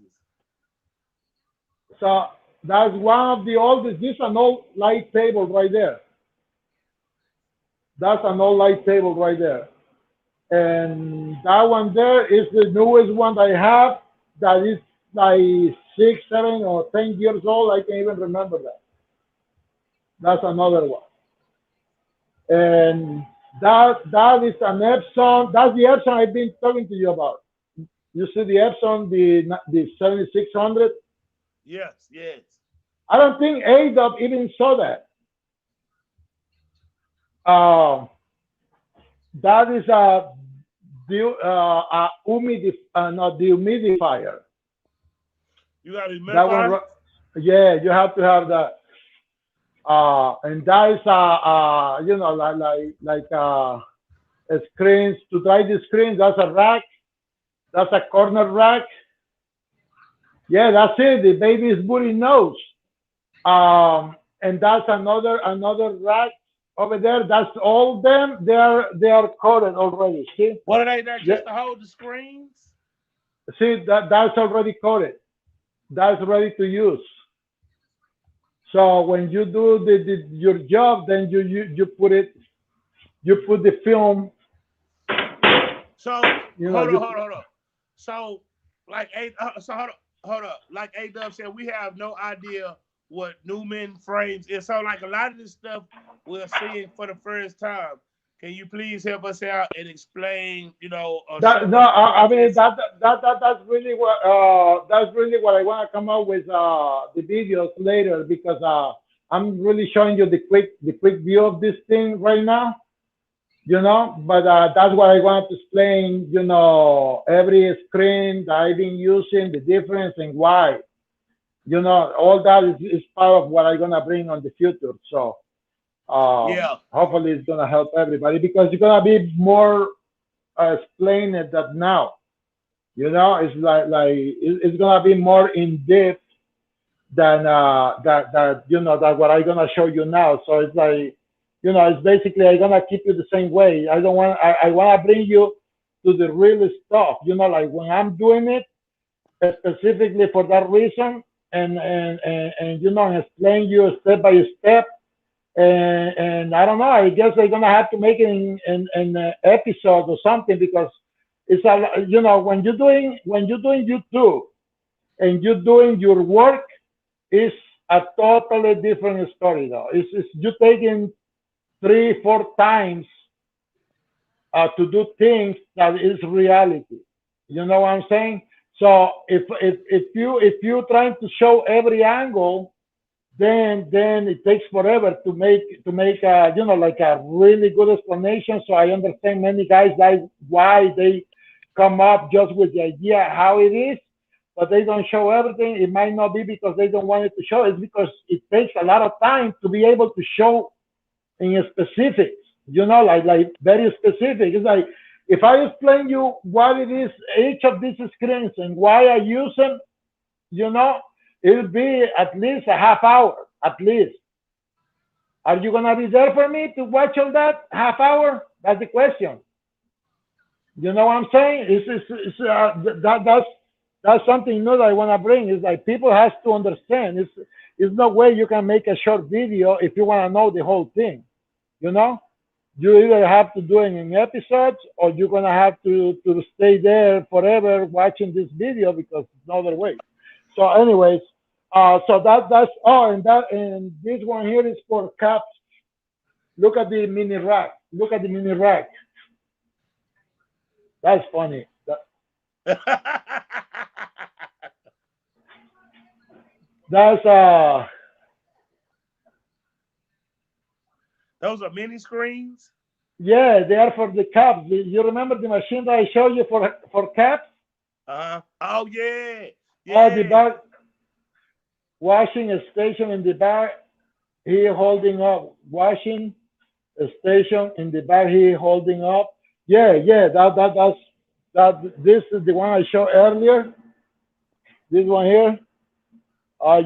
So that's one of the oldest. This is an old light table right there. That's an old light table right there. And that one there is the newest one that I have. That is like 6, 7, or 10 years old. I can't even remember that. That's another one. And that is an Epson. That's the Epson I've been talking to you about. You see the Epson, the 7600. Yes, yes. I don't think ADOP even saw that. Um, that is not the humidifier. You got a That one, humidifier? yeah, you have to have that. And that is screens to dry the screens. That's a rack. That's a corner rack. Yeah, that's it. The baby's booty knows. And that's another rack over there. That's all them. They are coated already. See, What are they there yeah, just to hold the screens? see that's already coated. That's ready to use. So when you do your job, then you put it, you put the film, So you know, hold on, you hold on, hold on. So like so hold up. Like A Dub said, we have no idea what Newman frames is. So like a lot of this stuff we're seeing for the first time. Can you please help us out and explain, or that show no, us the I mean process? that's really what I want to come up with the videos later because I'm really showing you the quick view of this thing right now, but that's what I want to explain, every screen that I've been using, the difference and why, all that is part of what I'm gonna bring on the future. So Yeah. hopefully it's gonna help everybody because it's gonna be more explained that now. It's it's gonna be more in depth than that what I'm gonna show you now. So it's like, it's basically I'm gonna keep you the same way. I wanna bring you to the real stuff. Like when I'm doing it specifically for that reason, and explain you step by step. And I don't know. I guess they're gonna have to make it in episode or something because it's a when you're doing YouTube and you're doing your work, it's a totally different story though. It's you taking 3, 4 times to do things that is reality. You know what I'm saying? So if you trying to show every angle, then it takes forever to make like a really good explanation. So I understand many guys like why they come up just with the idea how it is, but they don't show everything. It might not be because they don't want it to show. It's because it takes a lot of time to be able to show in specifics. Like very specific. It's like if I explain you what it is, each of these screens and why I use them, you know, it'll be at least a half hour, at least. Are you gonna be there for me to watch all that half hour? That's the question. You know what I'm saying? That's something new that I wanna bring. Is like people has to understand. It's no way you can make a short video if you wanna know the whole thing. You know, you either have to do it in episodes or you're gonna have to stay there forever watching this video because there's no other way. So, anyways, so and this one here is for caps. Look at the mini rack. Look at the mini rack. That's funny. That's Those are mini screens. yeah, they are for the caps. You remember the machine that I showed you for caps? Oh yeah, Oh, the yeah. back washing station in the back. He holding up washing station in the back. He holding up. Yeah, yeah. That. This is the one I showed earlier. This one here.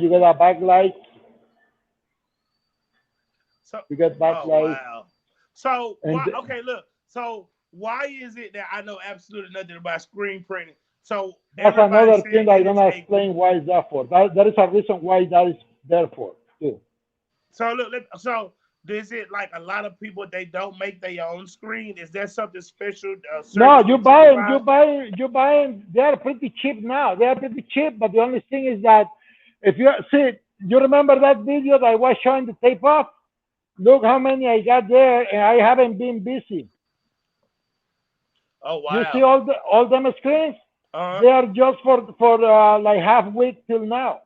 You get a backlight. So, You get oh backlight, wow. So and why? Okay, look. So why is it that I know absolutely nothing about screen printing? So that's everybody another thing saying that I'm it is gonna a. explain why is that for. There is a reason why that is there for too. So look. So is it like a lot of people they don't make their own screen? Is there something special No, service you that you buy 'em, you provide? buy, you buy 'em. They are pretty cheap now. They are pretty cheap, but the only thing is that if you see, you remember that video that I was showing the tape off? Look how many I got there, and I haven't been busy. Oh You see wow. all them screens? Uh huh. They are just for like half week till now.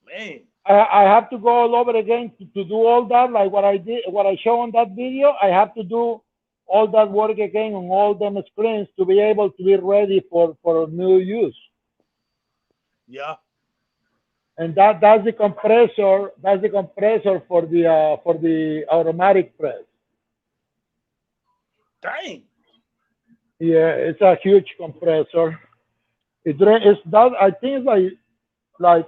Man. I have to go all over again to do all that, like what I did, what I show on that video. I have to do all that work again on all them screens to be able to be ready for new use. Yeah. And that's the compressor. That's the compressor for the automatic press. Dang. Yeah, it's a huge compressor. It's that I think it's like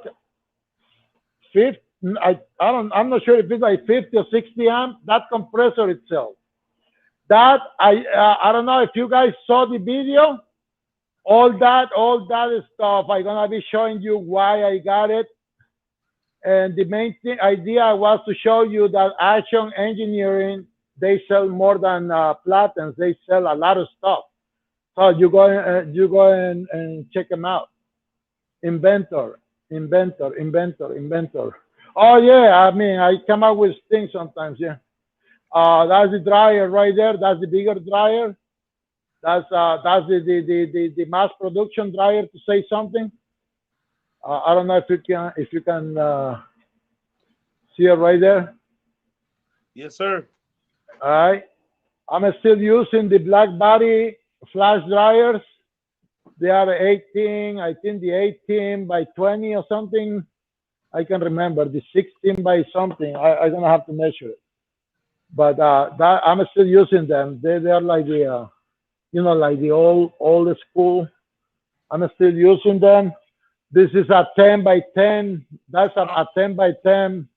50. I'm not sure if it's like 50 or 60 amp. That compressor itself. That I don't know if you guys saw the video. All that stuff. I'm gonna be showing you why I got it. And the main idea was to show you that Action Engineering, they sell more than Platens. They sell a lot of stuff. So you go and check them out. Inventor, inventor, inventor, inventor. Oh yeah, I mean I come up with things sometimes. Yeah. That's the dryer right there. That's the bigger dryer. That's the mass production dryer, to say something. I don't know if you can see it right there. Yes, sir. All right. I'm still using the black body flash dryers. They are 18, I think the 18 by 20 or something. I can remember the 16 by something. I'm gonna have to measure it. But that I'm still using them. They are like the like the old school. I'm still using them. This is a 10 by 10. That's a 10 by 10.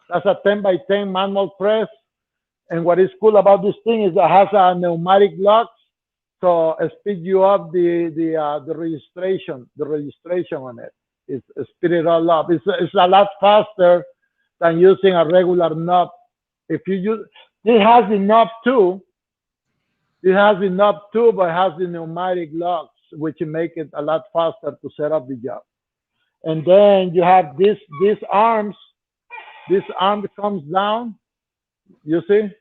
That's a 10 by 10 manual press. And what is cool about this thing is that it has a pneumatic lock, so it speed you up the registration on it. It's speed it all up. It's a lot faster than using a regular knob. If you use, it has the knob too. It has the knob too, but it has the pneumatic locks, which make it a lot faster to set up the job. And then you have these arms. This arm comes down. You see?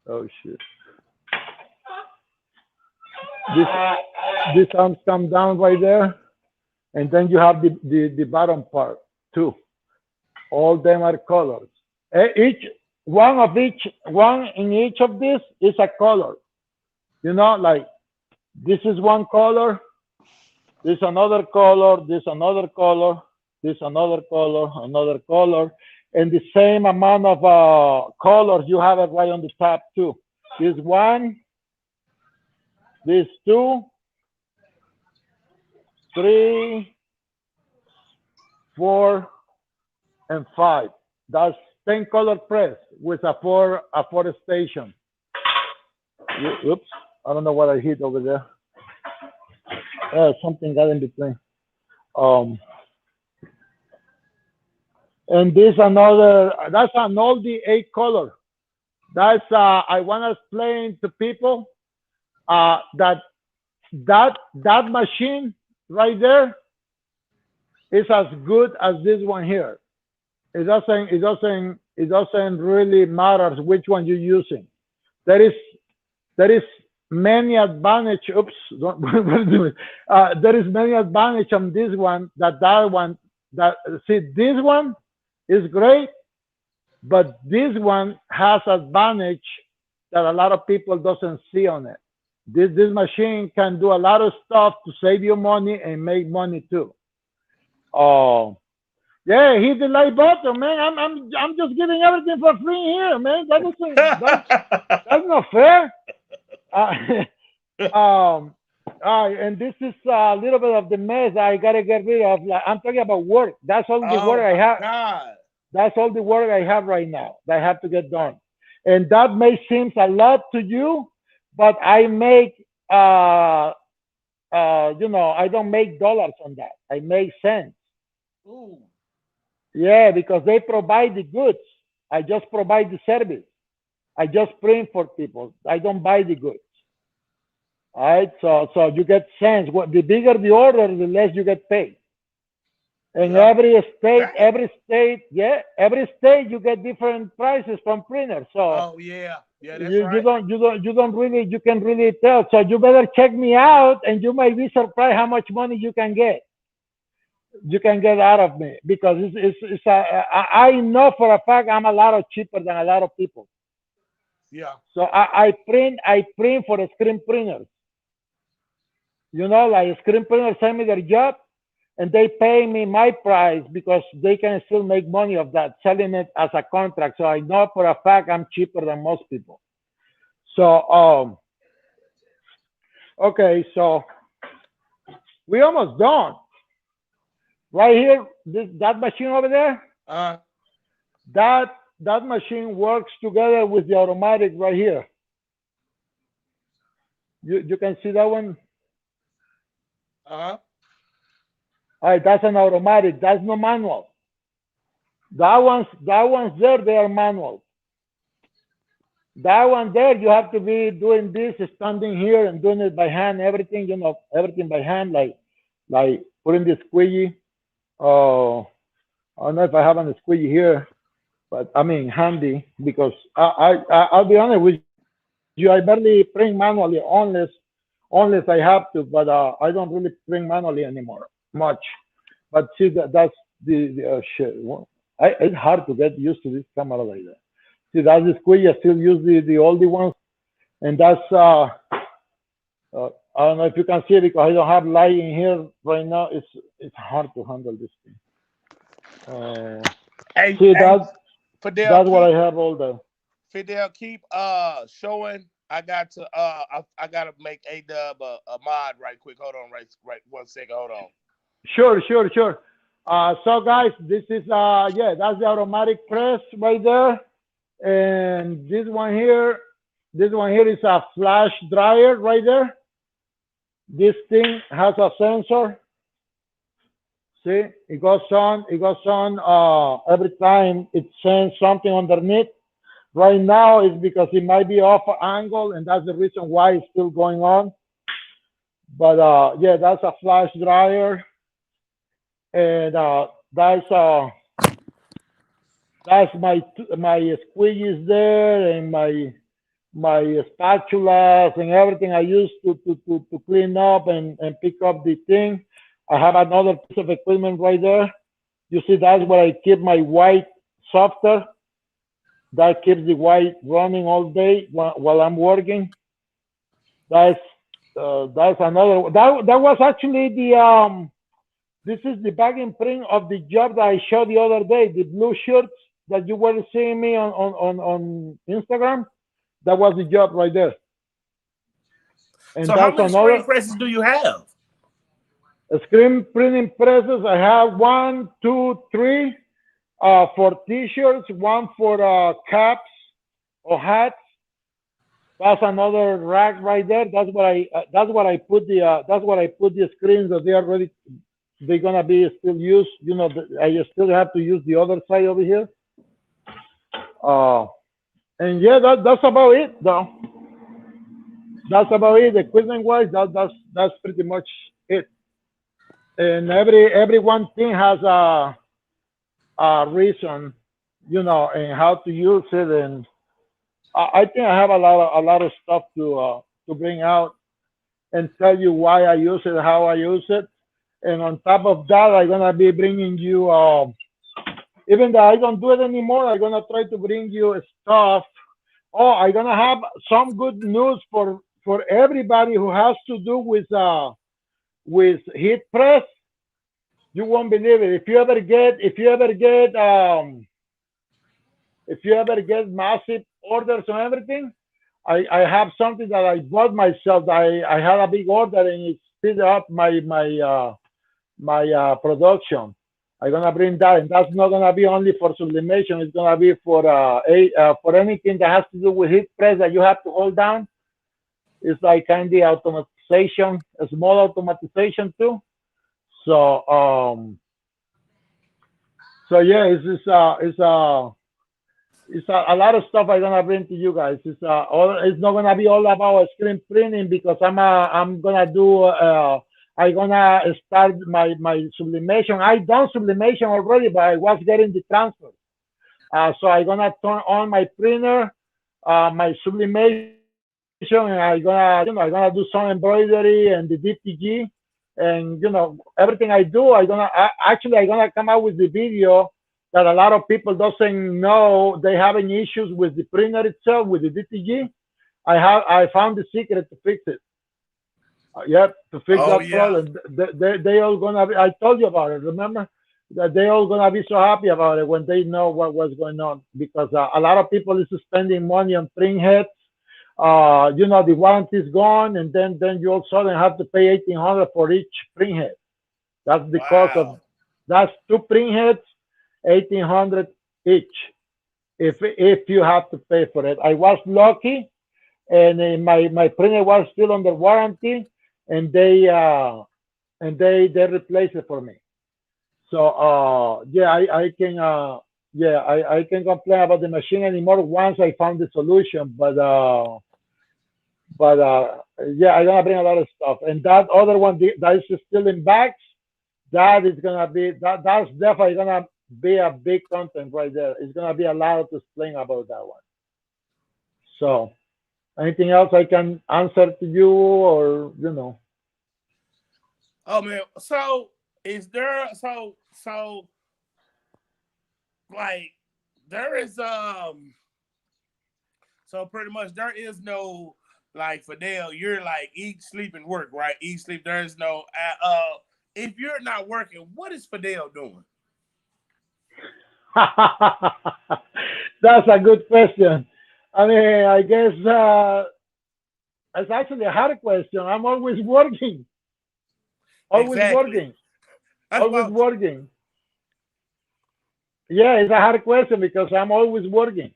Oh shit! These arms come down right there, and then you have the bottom part too. All them are colors. One in each of these is a color. You know, like this is one color, this another color, this another color, this another color, another color, and the same amount of colors you have it right on the top too. This one, this 2, 3, 4, and 5. That's 10 color press with a four station. Oops, I don't know what I hit over there. Something got in between. And this another, that's an oldie 8 color. That's I want to explain to people that machine right there is as good as this one here. It doesn't really matter which one you're using. There is many advantage. Oops, there is many advantage on this one that one. See, this one is great, but this one has advantage that a lot of people doesn't see on it. This machine can do a lot of stuff to save you money and make money too. Oh, yeah, hit the like button, man. I'm just giving everything for free here, man. That's not fair. And this is a little bit of the mess I gotta get rid of. Like, I'm talking about work. That's all the work I have. God. That's all the work I have right now that I have to get done. And that may seem a lot to you, but I make I don't make dollars on that. I make cents. Ooh. Yeah, because they provide the goods. I just provide the service. I just print for people. I don't buy the goods. All right, so you get cents. The bigger the order, the less you get paid. And every state, you get different prices from printers. So that's you right. you can really tell. So you better check me out, and you might be surprised how much money you can get. You can get out of me, because I know for a fact I'm a lot cheaper than a lot of people. Yeah. So I print for the screen printers. You know, like screen printers send me their job, and they pay me my price because they can still make money of that, selling it as a contract. So I know for a fact I'm cheaper than most people. So okay, so we almost done. Right here, that machine over there, that machine works together with the automatic right here. You can see that one. All right, that's an automatic. That's no manual. That one's there. They are manual. That one there, you have to be doing this, standing here and doing it by hand. Everything, everything by hand, like putting the squeegee. I don't know if I have a squeegee here, but I mean handy because I'll be honest with you. I barely print manually unless I have to, but I don't really print manually anymore much. But see that's the shit. It's hard to get used to this camera like that. See, that's the squeegee. I still use the oldie ones, and that's I don't know if you can see it because I don't have light in here right now. It's hard to handle this thing. Hey, See, hey, Fidel, that's what I have all the. Fidel, keep showing. I got to I gotta make A-Dub a mod right quick. Hold on, right 1 second. Hold on. Sure. So guys, this is yeah, that's the automatic press right there, and this one here is a flash dryer right there. This thing has a sensor. See, it goes on every time it sends something underneath. Right now it's because it might be off angle, and that's the reason why it's still going on. But yeah, that's a flash dryer, and that's my squeegees there, and my spatulas and everything I use to clean up and pick up the thing. I have another piece of equipment right there. You see, that's where I keep my white softer. That keeps the white running all day while I'm working. That's another. That was actually the this is the back and print of the job that I showed the other day. The blue shirts that you were seeing me on Instagram. That was the job right there. And so how many screen presses do you have? Screen printing presses. I have 1, 2, 3 for t-shirts, one for caps or hats. That's another rack right there. That's what I put the screens that they are ready. They're gonna be still used. You know, I still have to use the other side over here. And yeah, that's about it, though. That's about it. Equipment wise, that's pretty much it. And every one thing has a reason, you know, and how to use it. And I think I have a lot of stuff to bring out and tell you why I use it, how I use it. And on top of that, I'm gonna be bringing you, even though I don't do it anymore, I'm gonna try to bring you stuff. Oh, I'm gonna have some good news for everybody who has to do with heat press. You won't believe it. If you ever get massive orders on everything, I have something that I bought myself. I had a big order and it speed up my production. I'm gonna bring that, and that's not gonna be only for sublimation. It's gonna be for anything that has to do with heat press that you have to hold down. It's like kind of automatization, a small automatization too. So yeah, it's a lot of stuff I'm gonna bring to you guys. It's not gonna be all about screen printing because I'm gonna start my sublimation. I done sublimation already, but I was getting the transfer. So I'm gonna turn on my printer, my sublimation, and I'm gonna do some embroidery and the DTG, and everything I do. I'm gonna come out with the video that a lot of people doesn't know. They having issues with the printer itself, with the DTG. I found the secret to fix it. Yep, to fix that problem. They all gonna be, I told you about it, remember? That they all gonna be so happy about it when they know what's going on, because a lot of people is spending money on print heads. The warranty is gone, and then you all suddenly have to pay $1,800 for each print head. That's the cost of, that's 2 print heads, $1,800 each. If you have to pay for it. I was lucky, and my printer was still under warranty. And they replaced it for me. So yeah, I can yeah, I can complain about the machine anymore once I found the solution. But yeah, I'm gonna bring a lot of stuff. And that other one that is still in bags, that is gonna be that's definitely gonna be a big content right there. It's gonna be a lot to explain about that one. So anything else I can answer to you, or you know? Oh man, so is there like there is so pretty much there is no like Fidel, you're like eat, sleep, and work, right? Eat, sleep. There is no if you're not working, what is Fidel doing? That's a good question. I mean, I guess it's actually a hard question. I'm always Exactly. working, That's always about working. Yeah, it's a hard question because I'm always working.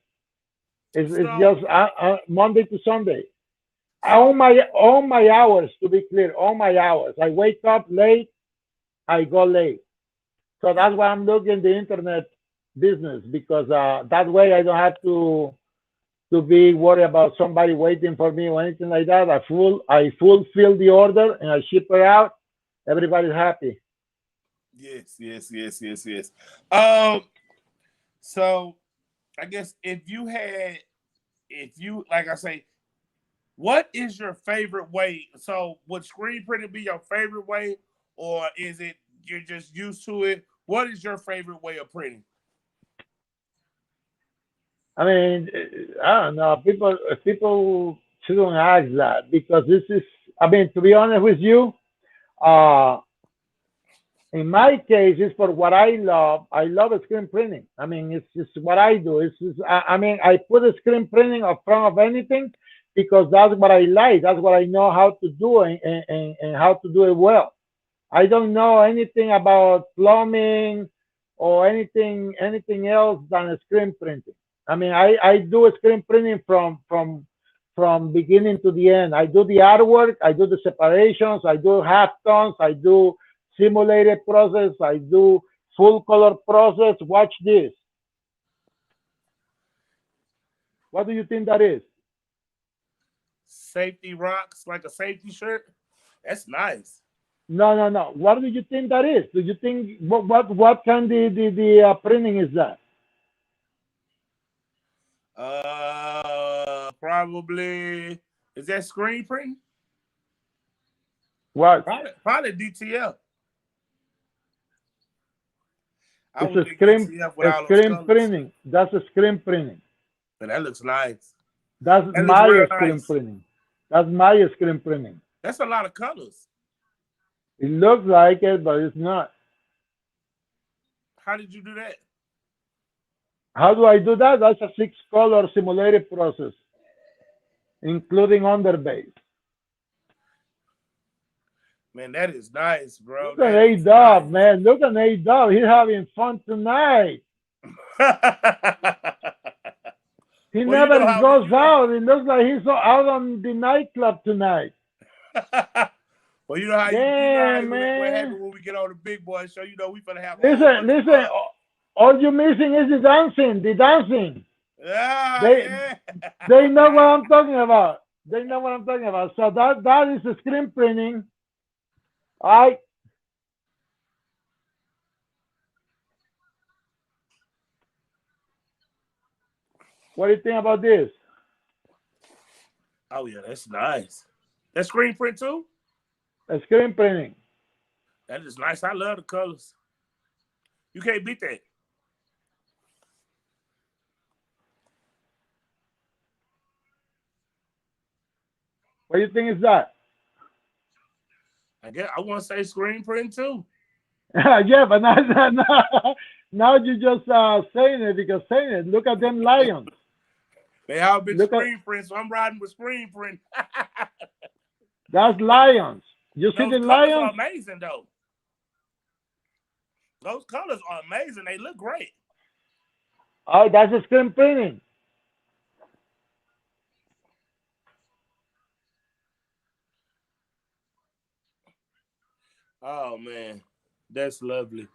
It's so just Monday to Sunday. so All my hours, to be clear, all my hours. I wake up late, I go late. So that's why I'm looking the internet business, because that way I don't have to be worried about somebody waiting for me or anything like that. I fulfill the order and I ship it out. Everybody's happy. yes. Um so I guess if you like I say, what is your favorite way? So would screen printing be your favorite way, or is it you're just used to it? What is your favorite way of printing? I mean, I don't know. People shouldn't ask that, because this is. I mean, to be honest with you, uh, in my case, it's for what I love. I love screen printing. I mean, it's just what I do. It's just, I mean, I put a screen printing in front of anything because that's what I like. That's what I know how to do, and how to do it well. I don't know anything about plumbing or anything else than screen printing. I mean, I do screen printing from beginning to the end. I do the artwork, I do the separations, I do halftones, I do simulated process, I do full color process. Watch this. What do you think that is? Safety rocks like a safety shirt. That's nice. No. What do you think that is? Do you think what kind the printing is that? Probably is that screen printing? What? Probably DTF. I It's would think DTF with a all those screen colors. printing. That's a screen printing. But that looks nice. That's That looks my real screen nice. printing. That's my screen printing. That's a lot of colors. It looks like it, but it's not. How did you do that? How do I do that? That's a 6 color simulated process, including underbase. Man, that is nice, bro. Look at That A is Dub, nice. man. Look at A Dub. He's having fun tonight. He Well, you never know how we, goes out. It looks like he's out on the nightclub tonight. well, you know how Damn, what man. happened when we get on the big boy show. You know we gonna have a whole Listen, bunch of listen. fun. All you missing is the dancing. The dancing. Ah, They yeah. they know what I'm talking about. They know what I'm talking about. So that is a screen printing. I What do you think about this? Oh yeah, that's nice. That screen print too. A screen printing. That is nice. I love the colors. You can't beat that. What do you think is that? I guess I want to say screen print too. Yeah, but now you just saying it because saying it. Look at them lions. They all been Look at screen print, so I'm riding with screen print. That's lions. You see Those the colors are lions? amazing though. Those colors are amazing. They look great. Oh, that's a screen printing. Oh man, that's lovely.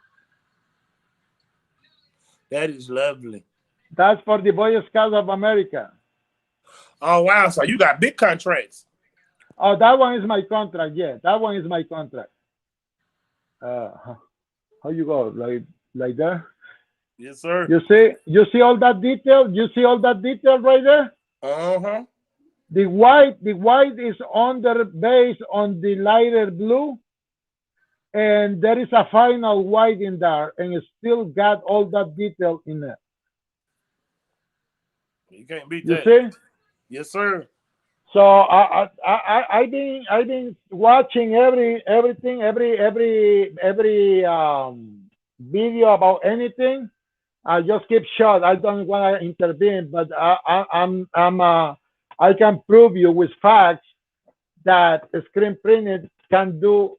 That is lovely. That's for the Boy Scouts of America. Oh wow! So you got big contracts. Oh, that one is my contract. Yeah, that one is my contract. How you go like that? Yes, sir. You see all that detail. You see all that detail right there. Uh-huh. The white is under base on the lighter blue, and there is a final white in there, and it still got all that detail in there. You can't beat You that. see? Yes, sir. So I've been watching every video about anything. I just keep short. I don't want to intervene, but I can prove you with facts that screen printed can do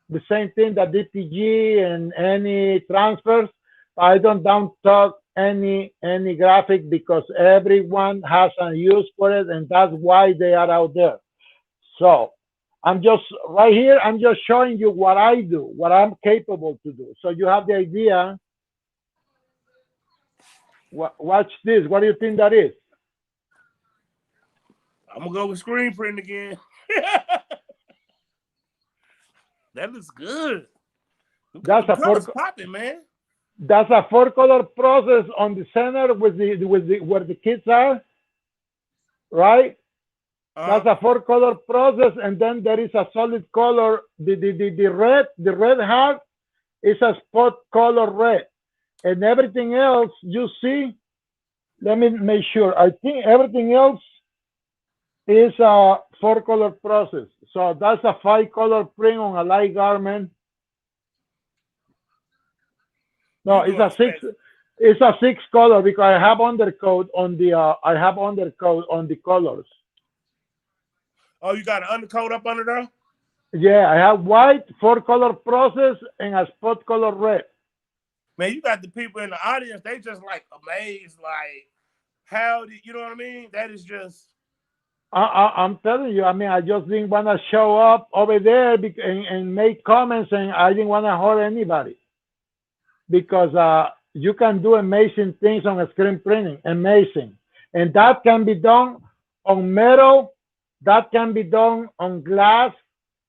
the same thing that DTG and any transfers. I don't talk any graphic because everyone has a use for it, and that's why they are out there. So I'm just right here. I'm just showing you what I do, what I'm capable to do. So you have the idea. Watch this. What do you think that is? I'm gonna go with screen print again. That looks good. That's a colors popping, man. That's a 4-color process on the center with where the kids are, right? That's a 4-color process, and then there is a solid color. The red heart is a spot color red, and everything else you see. Let me make sure. I think everything else is a 4-color process. So that's a 5-color print on a light garment. No, it's a 6. It's a 6-color because I have undercoat on the colors. Oh, you got an undercoat up under there? Yeah, I have white 4-color process and a spot color red. Man, you got the people in the audience. They just like amazed, like how did you know what I mean? That is just. I'm telling you. I mean, I just didn't want to show up over there and make comments, and I didn't want to hurt anybody because you can do amazing things on a screen printing, amazing, and that can be done on metal, that can be done on glass,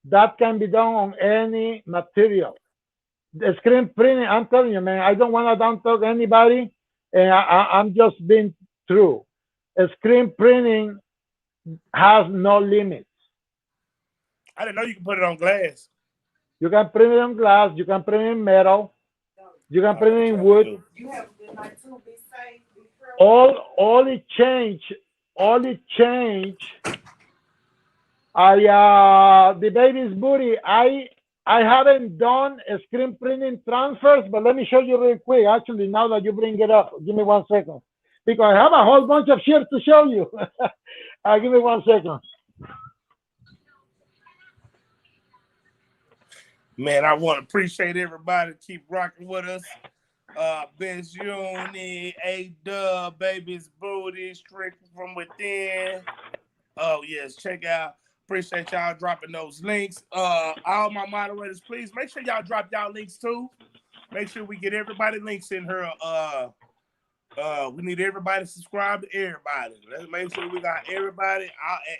that can be done on any material. The screen printing, I'm telling you, man, I don't want to down talk anybody, and I'm just being true. Screen printing has no limits. I didn't know you can put it on glass. You can print it on glass. You can print it in metal. You can print it in wood. You have a good night too. Be safe. Be All it changed. The baby's booty. I haven't done a screen printing transfers, but let me show you real quick. Actually, now that you bring it up, give me 1 second, because I have a whole bunch of shit to show you. Give me 1 second. Man, I want to appreciate everybody. Keep rocking with us. Ben's Uni, A-Dub, Baby's Booty, Strict from Within. Oh, yes, check out. Appreciate y'all dropping those links. All my moderators, please make sure y'all drop y'all links too. Make sure we get everybody links in here. We need everybody to subscribe to everybody. Let's make sure we got everybody,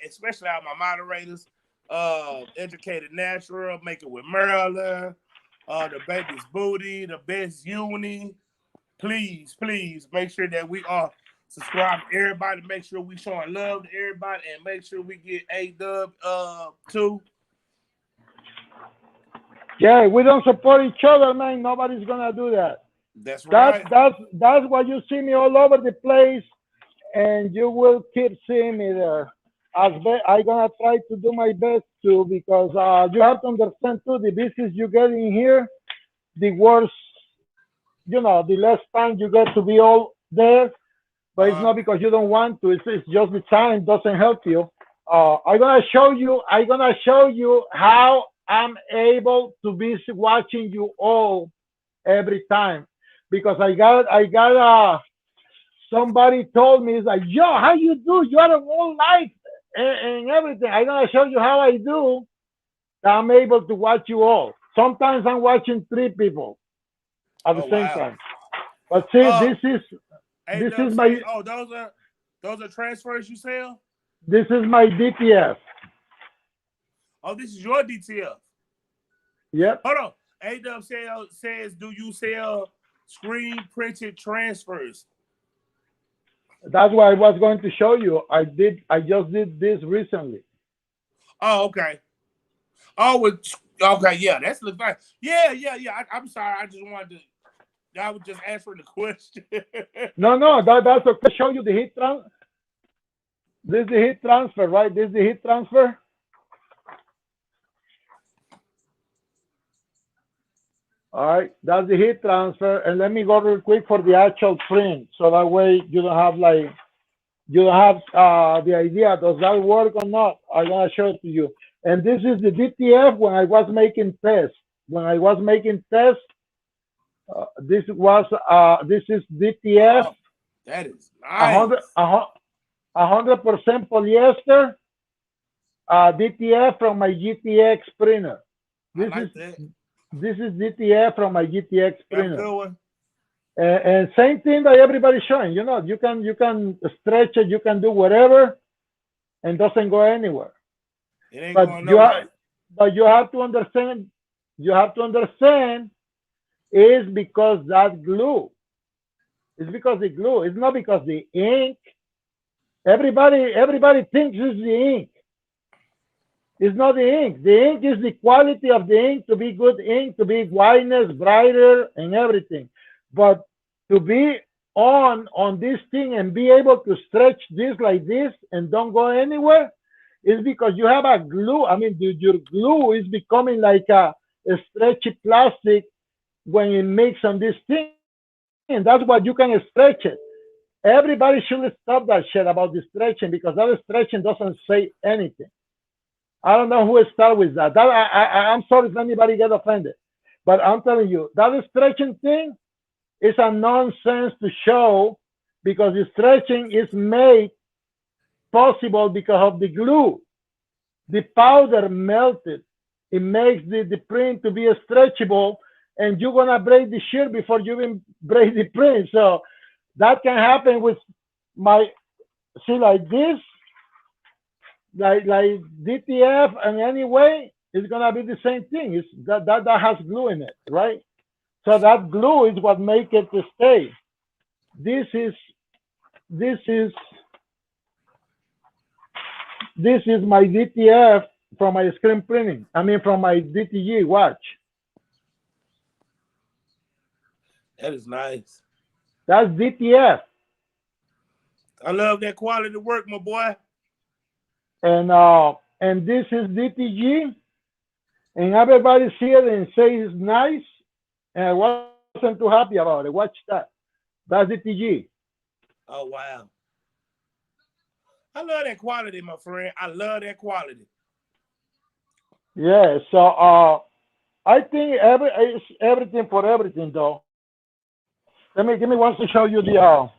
especially all my moderators. Educated Natural, Make It with Maryland, the Baby's Booty, the Best Uni. Please make sure that we are subscribed to everybody. Make sure we showing love to everybody, and make sure we get A-Dub too. Yeah, we don't support each other, man. Nobody's gonna do that. That's right. That's why you see me all over the place, and you will keep seeing me there. I'm gonna try to do my best too, because you have to understand too, the business you get in here, the worse, the less time you get to be all there. But it's not because you don't want to. It's just the time doesn't help you. I'm gonna show you how I'm able to be watching you all every time, because I got somebody told me, it's like, yo, how you do? You are all live and everything. I'm gonna show you how I do. I'm able to watch you all. Sometimes I'm watching 3 people at the same time. But see, this is my oh, those are transfers you sell? this is my DTF. Oh, this is your DTF. Yep. Hold on. A-Dub says, do you sell screen printed transfers? That's what I was going to show you. I just did this recently. Oh, okay. Oh, okay, yeah, that's the thing. Yeah. I'm sorry. I just wanted to. I was just answering the question. No, that's okay. Show you the heat transfer. This is the heat transfer, right? This is the heat transfer. All right, that's the heat transfer. And let me go real quick for the actual print, so that way you don't have the idea, does that work or not? I'm gonna show it to you. And this is the DTF when I was making tests. When I was making tests, this is DTF. Oh, that is nice. 100% polyester. DTF from my GTX printer. This is DTF from my GTX printer. Good one. And same thing that everybody's showing. You know, you can stretch it, you can do whatever, and doesn't go anywhere. It ain't going nowhere. But you have to understand. You have to understand. Is because that glue. It's because the glue. It's not because the ink. Everybody thinks it's the ink. It's not the ink. The ink is the quality of the ink to be good ink, to be whiteness, brighter, and everything. But to be on this thing and be able to stretch this like this and don't go anywhere is because you have a glue. I mean, your glue is becoming like a stretchy plastic when it makes on this thing. And that's why you can stretch it. Everybody should stop that shit about the stretching, because that stretching doesn't say anything. I don't know who started with that. I'm sorry if anybody get offended, but I'm telling you, that stretching thing is a nonsense to show, because the stretching is made possible because of the glue. The powder melted. It makes the print to be stretchable, and you're gonna break the shirt before you even break the print. So that can happen with my, see, like this, like DTF, and anyway, it's gonna be the same thing. It's that has glue in it, right? So that glue is what make it to stay. This is my DTF from my screen printing. I mean, from my DTG watch. That is nice. That's DTF. I love that quality work, my boy. And this is DTG, and everybody see it and say it's nice, and I wasn't too happy about it. Watch that. That's DTG. Oh wow. I love that quality, my friend. I love that quality. Yeah. So I think it's everything for everything, though. Give me one to show you the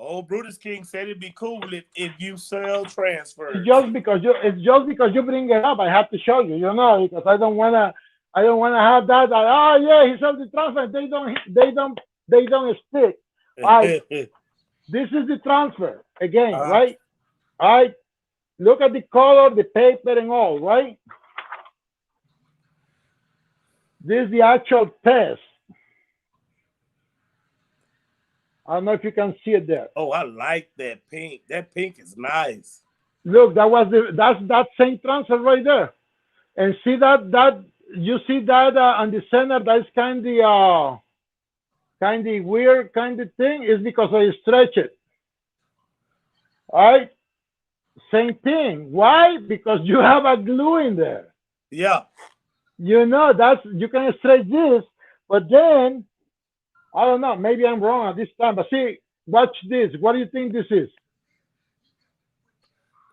Oh, Brutus King said it'd be cool if you sell transfers. It's just because you bring it up, I have to show you, because I don't wanna have that. Oh yeah, he sells the transfer. They don't stick. This is the transfer again, right? All right. Look at the color, the paper, and all, right? This is the actual test. I don't know if you can see it there. Oh, I like that pink. That pink is nice. Look, that's that same transfer right there. And see that you see that on the center, that's kind of weird kind of thing, is because I stretch it. All right. Same thing. Why? Because you have a glue in there. Yeah. You can stretch this, but then I don't know. Maybe I'm wrong at this time. But see, watch this. What do you think this is?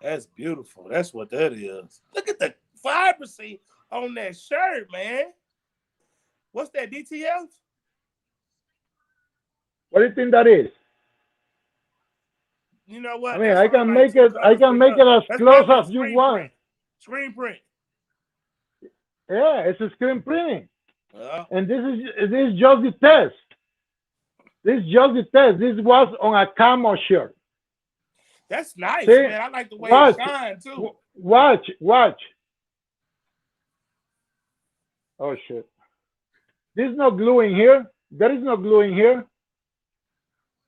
That's beautiful. That's what that is. Look at the vibrancy on that shirt, man. What's that, DTF? What do you think that is? You know what? I mean, That's I what I can like make too, it. I colors can print make up. it as That's close probably a as you screen want. print. Screen print. Yeah, it's a screen printing, Yeah. and this is just the test. This is just the test. This was on a camo shirt. That's nice, See, man. I like the way it watch, shines too. watch. Oh shit! There's no glue in here. There is no glue in here.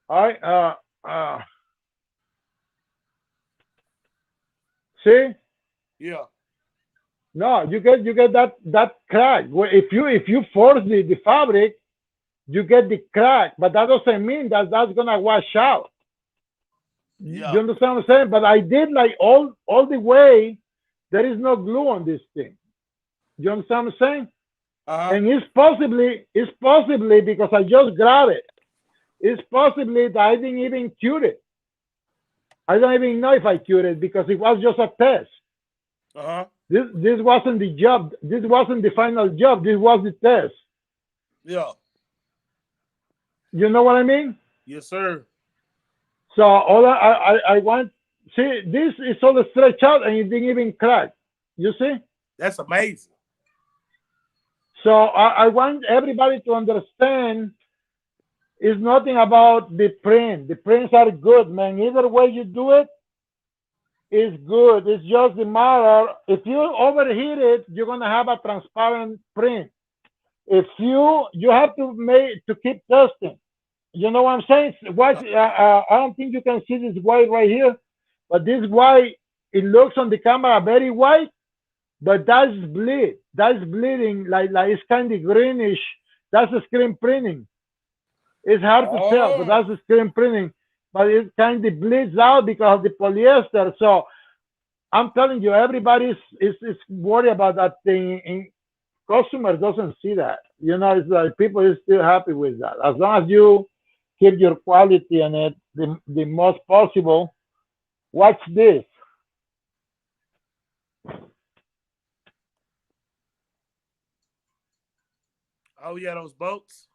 All right. See? Yeah. No, you get that crack. Well, if you force the fabric, you get the crack, but that doesn't mean that that's gonna wash out. Yeah. You understand what I'm saying? But I did like all the way. There is no glue on this thing. You understand what I'm saying? And it's possibly because I just grabbed it. It's possibly that I didn't even cure it. I don't even know if I cured it because it was just a test. This wasn't the job. This wasn't the final job. This was the test. Yeah. You know what I mean? Yes, sir. So all I want, see, this is all stretched out and it didn't even crack. You see? That's amazing. So I want everybody to understand it's nothing about the print. The prints are good, man. Either way you do it, it's good. It's just the matter. If you overheat it, you're gonna have a transparent print. If you have to keep testing. You know what I'm saying? Watch. I don't think you can see this white right here, but this white, it looks on the camera very white, but that's bleed. That's bleeding. Like it's kind of greenish. That's the screen printing. It's hard to tell, but that's the screen printing. But it kind of bleeds out because of the polyester. So I'm telling you, everybody is worried about that thing. And customers doesn't see that. You know, it's like people is still happy with that. As long as you keep your quality in it the most possible. Watch this. Oh yeah, those boats.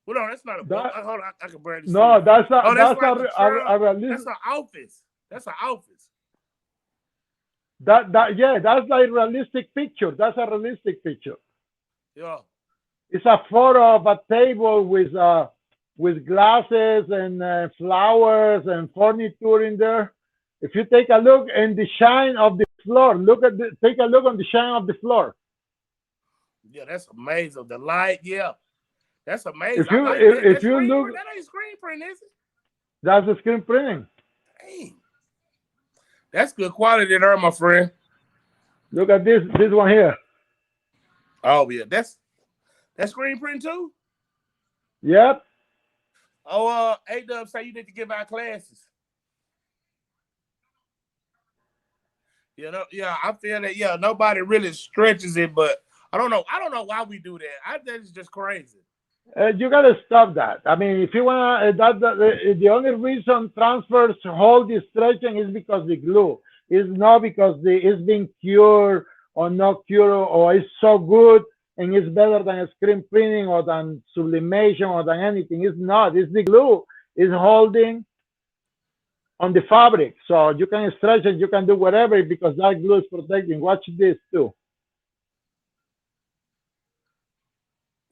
Well, no, that's not a boat. Hold on, I can barely see. No, that's a, oh, that's like that's an office. That's an office. Yeah, that's like realistic picture. That's a realistic picture. Yeah. It's a photo of a table with glasses and flowers and furniture in there. If you take a look and the shine of the floor, take a look on the shine of the floor. Yeah, that's amazing. The light, yeah. That's amazing. If you look, that ain't screen print, is it? That's the screen printing. Dang. That's good quality there, my friend. Look at this one here. Oh yeah, that's screen print too? Yep. Oh, A-Dub say you need to give out classes. Yeah, I feel that. Yeah, nobody really stretches it, but I don't know why we do that. That is just crazy. You gotta stop that. I mean, if you wanna, the only reason transfers hold the stretching is because the glue. It's not because it's being cured or not cured or it's so good and it's better than screen printing or than sublimation or than anything. It's not. It's the glue. It's holding on the fabric. So you can stretch it, you can do whatever because that glue is protecting. Watch this too.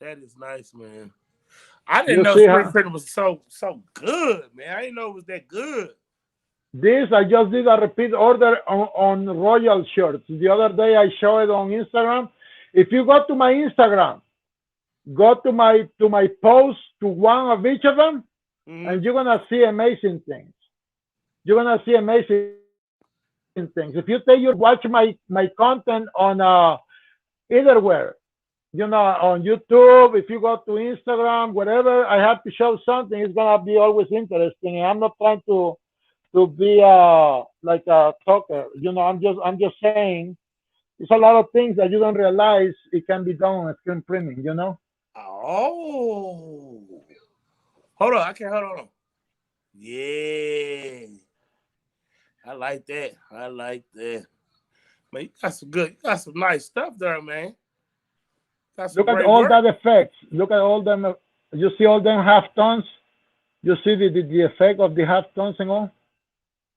That is nice, man. I didn't know screen printing was so good, man. I didn't know it was that good. This, I just did a repeat order on Royal shirts. The other day I showed it on Instagram. If you go to my Instagram, go to my post to one of each of them, and you're gonna see amazing things. You're gonna see amazing things. If you watch my content on either where, you know, on YouTube, if you go to Instagram, whatever, I have to show something. It's gonna be always interesting. And I'm not trying to be like a talker. You know, I'm just saying. It's a lot of things that you don't realize it can be done on screen printing. You know. Oh, hold on! I can't hold on. Yeah, I like that. Man, you got some nice stuff there, man. Look at all that effects. Look at all them. You see all them halftones. You see the effect of the halftones and all.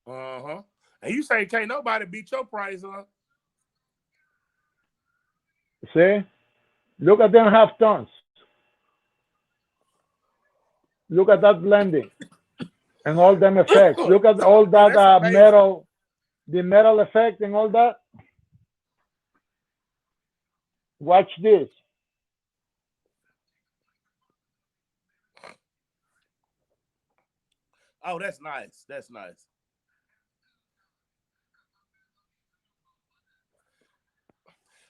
Uh-huh. And you say can't nobody beat your price, huh? See? Look at them halftones. Look at that blending and all them effects. Look at all Oh, that that's amazing. metal, the metal effect and all that. Watch this. Oh, that's nice. That's nice.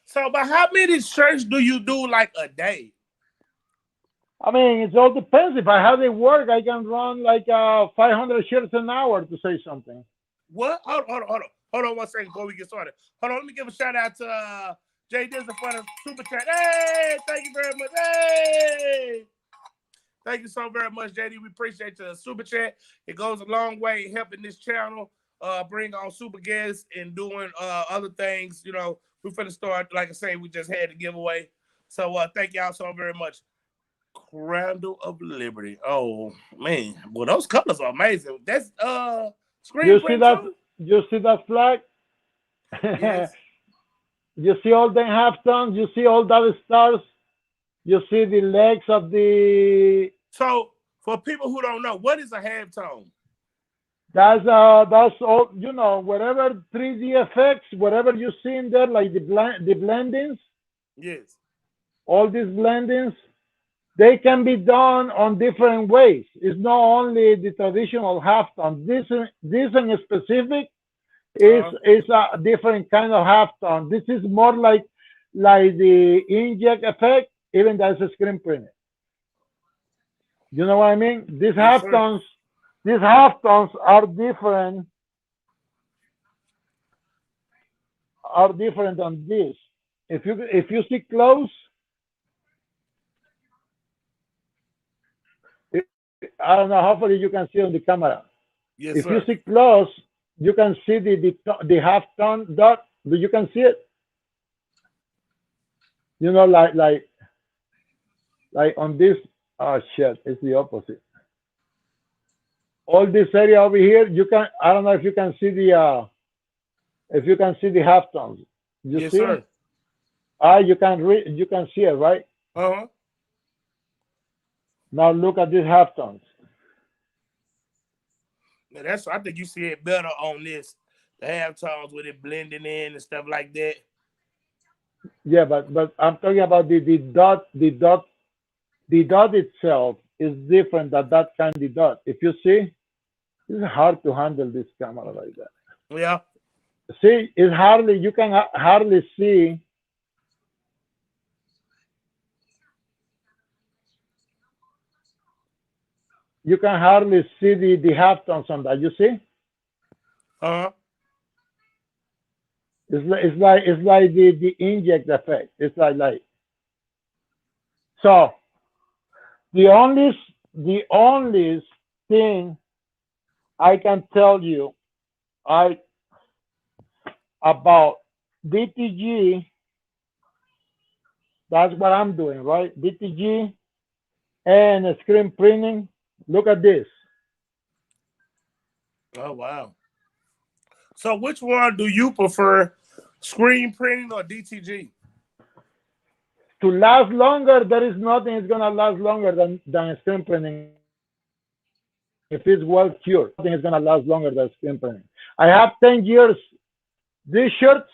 So, but how many shirts do you do like a day? I mean, it all depends. If I have it work, I can run like 500 shirts an hour to say something. What? Hold on 1 second before we get started. Hold on, let me give a shout out to Jay Dizzle for the super chat. Hey, thank you very much. Hey, thank you so very much, JD. We appreciate the super chat. It goes a long way helping this channel bring on super guests and doing other things. You know, we're finna start, like I say, we just had the giveaway. So thank y'all so very much. Crandall of Liberty. Oh man, well those colors are amazing. That's screen You see print that? too. You see that flag? Yes. You see all the halftones. You see all that stars. You see the legs of the. So for people who don't know, what is a halftone? That's all. You know, whatever 3D effects, whatever you see in there, like the blendings, Yes. all these blendings, they can be done on different ways. It's not only the traditional halftone. This in specific is a different kind of halftone. This is more like the inject effect, even that's a screen printing. You know what I mean? Yes, sir. These halftones are different than this. If you see close, I don't know. Hopefully you can see on the camera. Yes, If you sir. see close, you can see the halftone dot. But you can see it. You know, like on this. Oh shit! It's the opposite. All this area over here, you can. I don't know if you can see the halftones. You Yes, see? sir. You can read. You can see it, right? Uh-huh. Now look at these halftones. Now, that's I think you see it better on this. The halftones with it blending in and stuff like that. Yeah, but I'm talking about the dot itself is different than that kind of dot. If you see, it's hard to handle this camera like that. Yeah. See, you can hardly see. You can hardly see the halftones on that. You see, Uh-huh. it's like the inject effect. It's like so. The only thing I can tell you I about DTG, that's what I'm doing, right? DTG and screen printing. Look at this. Oh wow. So which one do you prefer? Screen printing or DTG? To last longer, there is nothing is gonna last longer than screen printing. If it's well cured, nothing is gonna last longer than screen printing. I have 10 years. These shirts,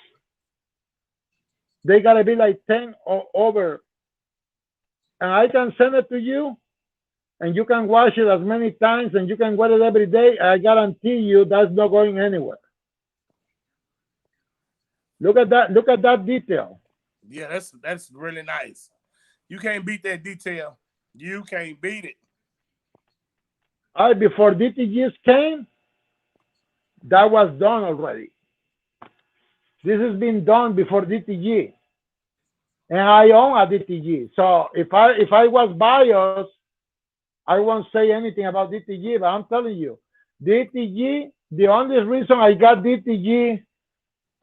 they gotta be like 10 or over, and I can send it to you, and you can wash it as many times, and you can wear it every day. I guarantee you that's not going anywhere. Look at that. Look at that detail. Yeah, that's really nice. You can't beat that detail. You can't beat it. Before DTGs came, that was done already. This has been done before DTG, and I own a DTG. So if I was biased, I won't say anything about DTG. But I'm telling you, DTG. The only reason I got DTG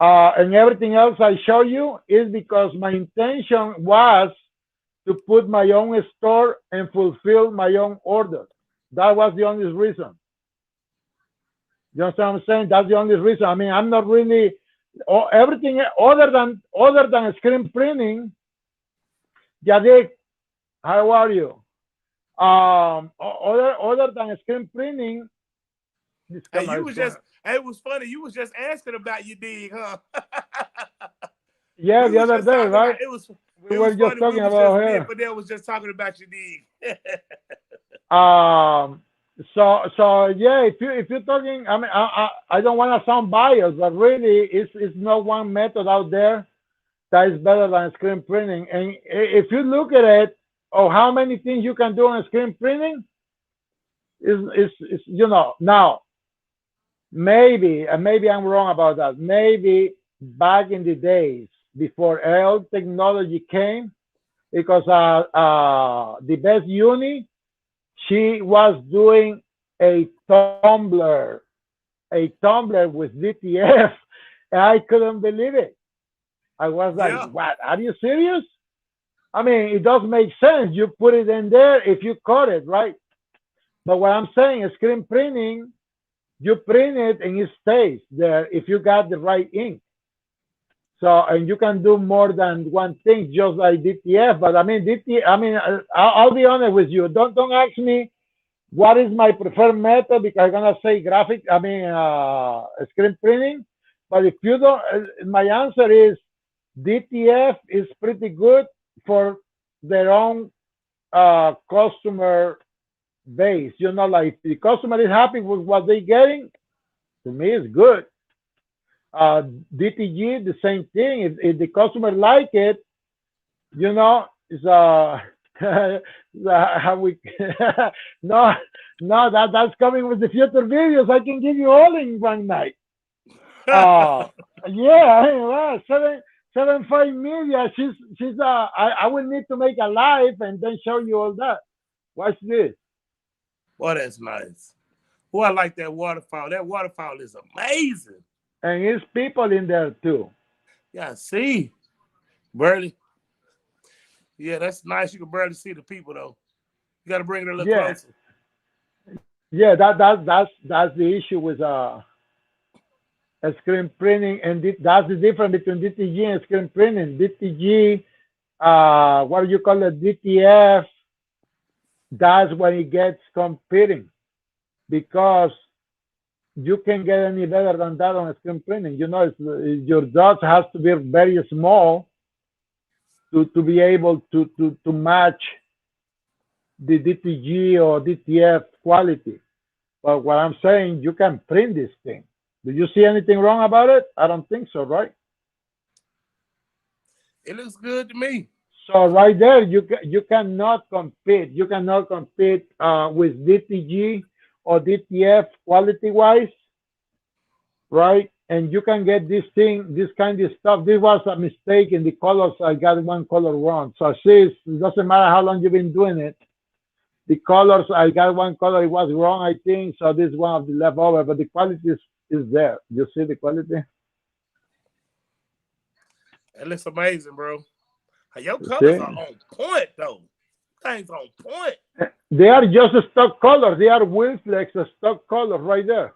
and everything else I show you is because my intention was to put my own store and fulfill my own order. That was the only reason. You understand what I'm saying? That's the only reason. I mean, I'm not really everything other than screen printing. Yadik, how are you? Other than screen printing, this Hey, camera you is was going. just. Hey, it was funny. You was just asking about your dig, huh? Yeah, We the was other just day, talking about right? it. Was We it were was just funny. We talking was just about me and here. Fidel was just talking about your dig. Um, so yeah, if you're talking, I mean, I don't want to sound biased, but really, it's not one method out there that is better than screen printing. And if you look at it, oh, how many things you can do on screen printing is now maybe, and maybe I'm wrong about that. Maybe back in the days before all technology came, because the best uni, she was doing a tumbler, with DTF, and I couldn't believe it. I was like, Yeah. "What? Are you serious?" I mean, it does make sense. You put it in there if you cut it, right? But what I'm saying is screen printing, you print it and it stays there if you got the right ink. So, and you can do more than one thing, just like DTF. But I mean, I mean, I'll be honest with you. Don't ask me what is my preferred method, because I'm gonna say screen printing. But if you don't, my answer is DTF is pretty good for their own customer base. Like if the customer is happy with what they're getting, to me it's good. Uh, DTG, the same thing. If the customer like it, it's how we no, that's coming with the future videos. I can give you all in one night. Uh, yeah, seven five media. I will need to make a live and then show you all that. Watch this. Well, that's nice. Boy, I like that waterfall. That waterfall is amazing. And it's people in there too. Yeah, see, barely. Yeah, that's nice. You can barely see the people though. You got to bring it a little Yeah, closer. yeah. That's the issue with screen printing, and that's the difference between DTG and screen printing. DTG, what do you call it? DTF. That's when it gets competing, because you can get any better than that on screen printing. Your dots has to be very small to be able to match the DTG or DTF quality. But what I'm saying, you can print this thing. Do you see anything wrong about it? I don't think so, right? It looks good to me. So right there, you cannot compete. You cannot compete with DTG or DTF quality wise, right? And you can get this kind of stuff. This was a mistake in the colors. I got one color wrong. So see, it doesn't matter how long you've been doing it. The colors, I got one color, it was wrong, I think. So this is one of the leftover, but the quality is there. You see the quality? It looks amazing, bro. Your You colors are see? on point though. Things on point. They are just stock colors. They are Wilflex stock colors right there.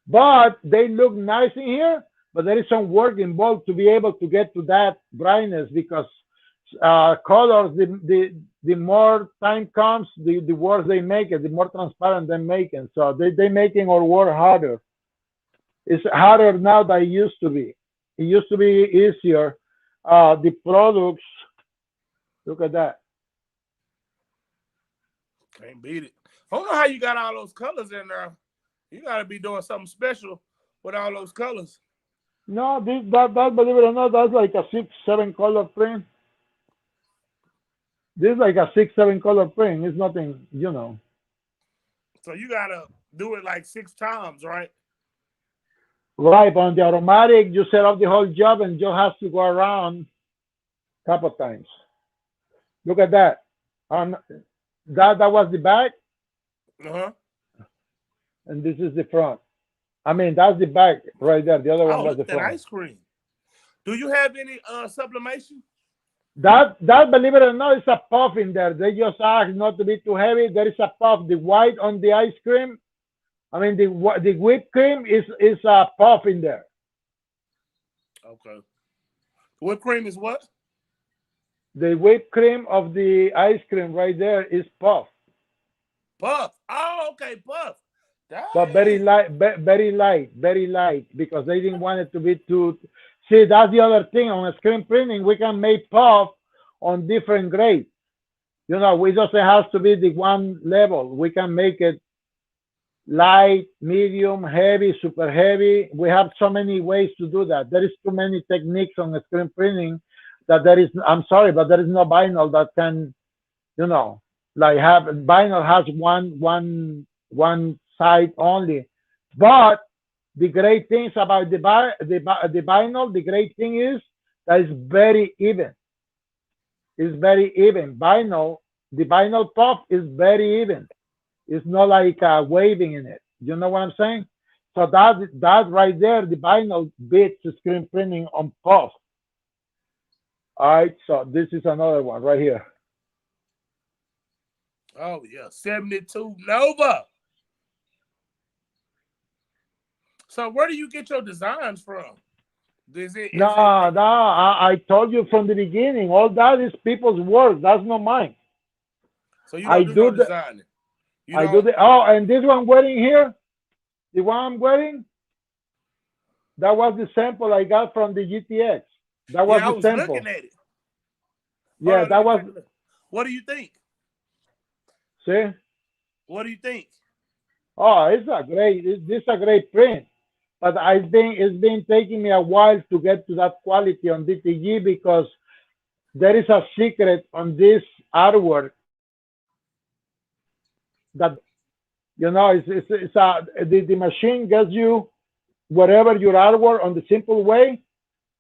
But they look nice in here, but there is some work involved to be able to get to that brightness, because colors, the more time comes, the worse they make it, the more transparent they make it. So they making our work harder. It's harder now than it used to be. It used to be easier. The products, look at that. Can't beat it. I don't know how you got all those colors in there. You got to be doing something special with all those colors. No, that believe it or not, that's like a 6-7 color print. This is like a 6-7 color print. It's nothing. So you got to do it like 6 times, right? Right, on the automatic, you set up the whole job and just has to go around a couple times. Look at that. That was the back, Uh-huh. and this is the front. I mean, that's the back right there. The other one, Oh, that's look the at that front. ice cream. Do you have any sublimation? That, believe it or not, is a puff in there. They just ask not to be too heavy. There is a puff, the white on the ice cream. I mean, the whipped cream is puff in there. Okay. Whipped cream is what? The whipped cream of the ice cream right there is puff, Puff. Oh, okay, puff. but very Dang. light, very light, because they didn't want it to be too. See, that's the other thing on screen printing. We can make puff on different grades. You know, it doesn't have to be the one level. We can make it light, medium, heavy, super heavy. We have so many ways to do that. There is too many techniques on screen printing that there is. I'm sorry, but there is no vinyl that can, you know, like have vinyl has one side only. But the great things about the vinyl, the great thing is that it's very even. It's very even. Vinyl, the vinyl puff is very even. It's not like waving in it. You know what I'm saying? So that right there, the vinyl beats the screen printing on puff. All right, so this is another one right here. Oh yeah, 72 Nova. So where do you get your designs from? No, I told you from the beginning. All that is people's work. That's not mine. So you I don't do no do the designing. You I do don't. the oh, and this one wearing here, the one I'm wearing, that was the sample I got from the GTX. That was Yeah, I the was looking sample. at it. Hold Yeah, on, let that me was. take a look. What do you think? See? What do you think? Oh, this is a great print. But I think it's been taking me a while to get to that quality on DTG because there is a secret on this artwork that you know the machine gets you whatever your artwork on the simple way,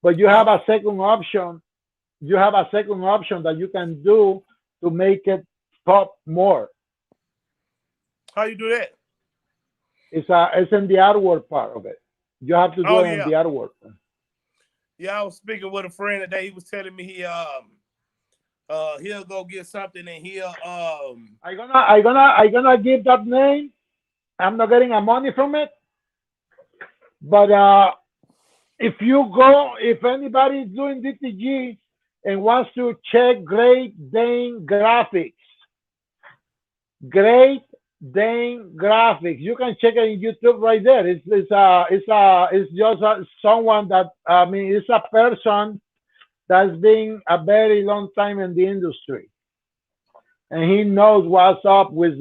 but you have Uh-huh. a second option. You have a second option that you can do to make it pop more. How you do that? It's in the artwork part of it. You have to do Oh it on yeah, the artwork. yeah. I was speaking with a friend today. He was telling me he'll go get something and he'll I gonna give that name. I'm not getting a money from it, but if anybody is doing DTG and wants to check Great Dane Graphics, Great Dane Graphics, you can check it in YouTube right there. It's just someone that I mean, it's a person that's been a very long time in the industry, and he knows what's up with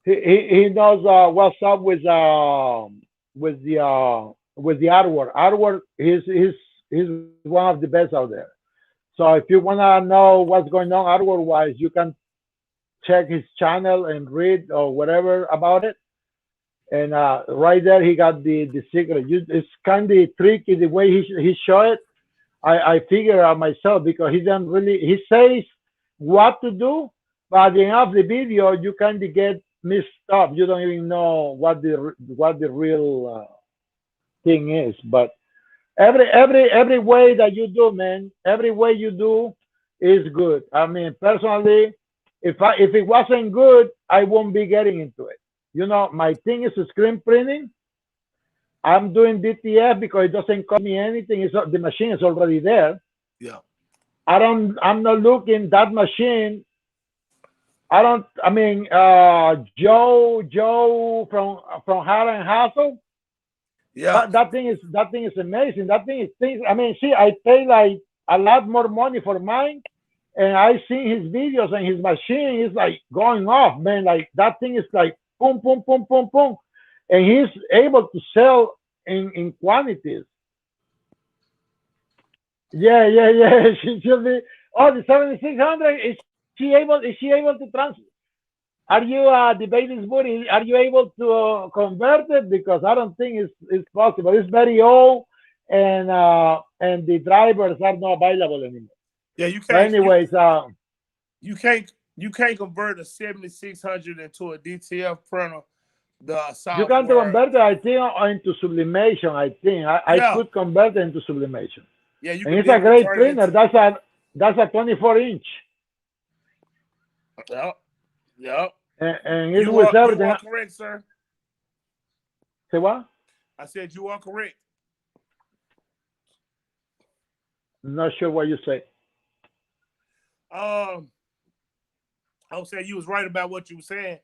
he knows what's up with the artwork. Artwork he's one of the best out there. So if you wanna know what's going on artwork wise, you can check his channel and read or whatever about it. And right there he got the secret. It's kind of tricky the way he show it. I figure out myself because he doesn't really he says what to do, but at the end of the video you kind of get mixed up. You don't even know what the real thing is. But every way that you do, man, every way you do is good. I mean, personally, if it wasn't good, I won't be getting into it. You know, my thing is screen printing. I'm doing DTF because it doesn't cost me anything. The machine is already there. yeah. I'm not looking that machine. I don't. I mean, Joe from Harlem Hustle. Yeah. That thing is amazing. That thing is things. I mean, see, I pay like a lot more money for mine, and I see his videos and his machine is like going off, man. Like that thing is like boom, boom, boom, boom, boom, and he's able to sell in quantities. Yeah. She should be. Oh, the 7600. Is she able to trans? Are you the baby's booty? Are you able to convert it? Because I don't think it's possible. It's very old, and the drivers are not available anymore. Yeah, you But can't anyways, you can't convert a 7600 into a DTF printer. The you can software. convert it, I think, into sublimation. I think I Yeah. could convert it into sublimation, Yeah, you and can it's a definitely great turn it printer. into. That's a 24 inch. Yep. Yep. and it's with everything. You are correct, sir. Say what? I said you are correct. Not sure what you say. I was saying you was right about what you were saying,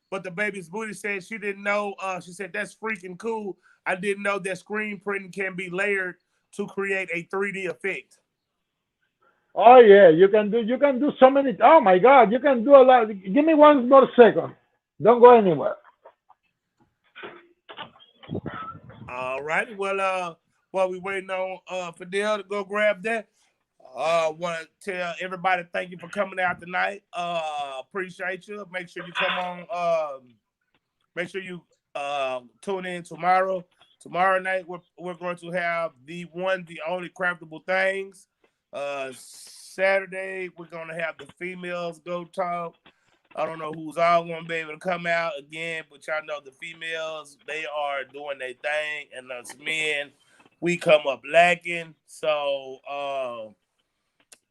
but the baby's booty said she didn't know. She said that's freaking cool. I didn't know that screen printing can be layered to create a 3D effect. Oh yeah, you can do so many. Oh my God, you can do a lot. Give me one more second. Don't go anywhere. All right. Well, while we waiting on Fidel to go grab that, want to tell everybody thank you for coming out tonight. Appreciate you. Make sure you come on. Make sure you tune in tomorrow. Tomorrow night we're going to have the one, the only craftable things. Saturday we're gonna have the females go talk. I don't know who's all gonna be able to come out again, but y'all know the females, they are doing their thing, and us men, we come up lacking. So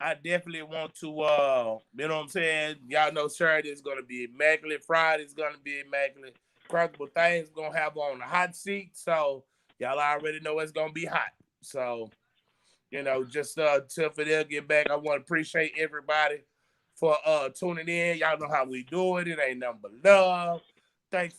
I definitely want to you know what I'm saying? Y'all know Saturday is gonna be immaculate, Friday is gonna be immaculate. Craftable things gonna have on the hot seat, so y'all already know it's gonna be hot. So you know, just till Fidel get back, I want to appreciate everybody for tuning in. Y'all know how we do it. It ain't nothing but love. I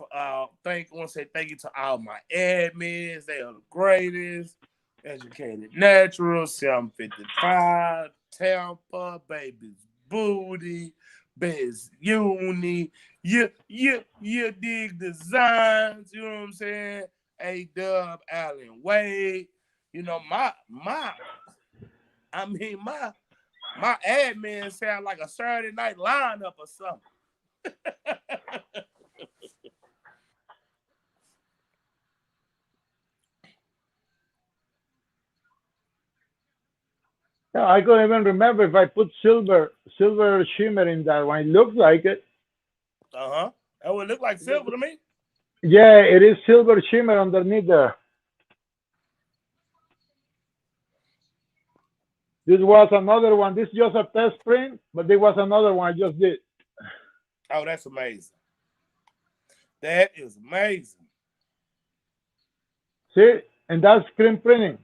want to say thank you to all my admins. They are the greatest. Educated Natural, 755, Tampa, Baby's Booty, Biz Uni. You dig designs, you know what I'm saying? A-Dub, Allen Wade. You know, my admin sound like a Saturday night lineup or something. Yeah, I couldn't even remember if I put silver shimmer in that one. It looks like it. That would look like silver to me. Yeah, it is silver shimmer underneath there. This was another one. This is just a test print, but there was another one I just did. Oh, that's amazing. That is amazing. See, and that's screen printing.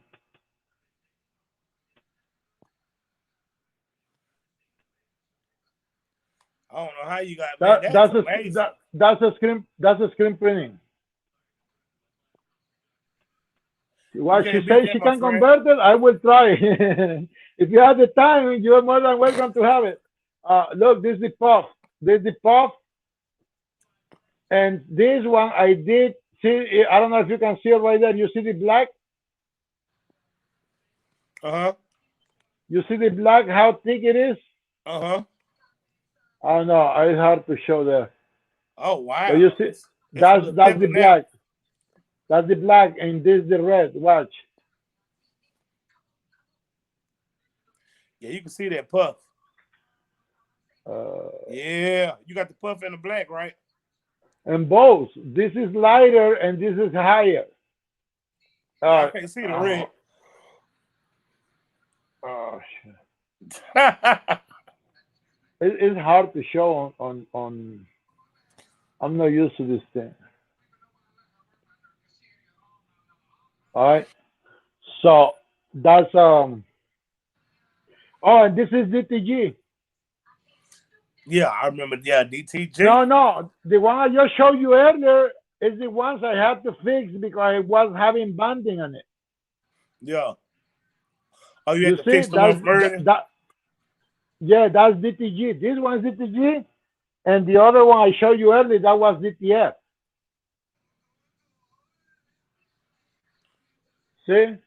I don't know how you got that. That's amazing. That's a screen printing. What she says she can convert it, I will try. If you have the time, you are more than welcome to have it. Look, this is the puff. This is the puff. And this one I did see. I don't know if you can see it right there. You see the black? You see the black, how thick it is? I don't know. It's hard to show there. Oh wow! But you see, that's the black. That's the black, and this is the red. Watch. Yeah, you can see that puff. Yeah, you got the puff and the black, right? And both. This is lighter, and this is higher. I can't see the red. Oh shit. It's hard to show on. I'm not used to this thing. All right. So that's Oh, and this is DTG. Yeah, I remember. Yeah, DTG. No, the one I just showed you earlier is the ones I had to fix because I was having banding on it. Yeah. Oh, you had to fix the one earlier? Yeah, that's DTG. This one is DTG, and the other one I showed you earlier, that was DTF. See?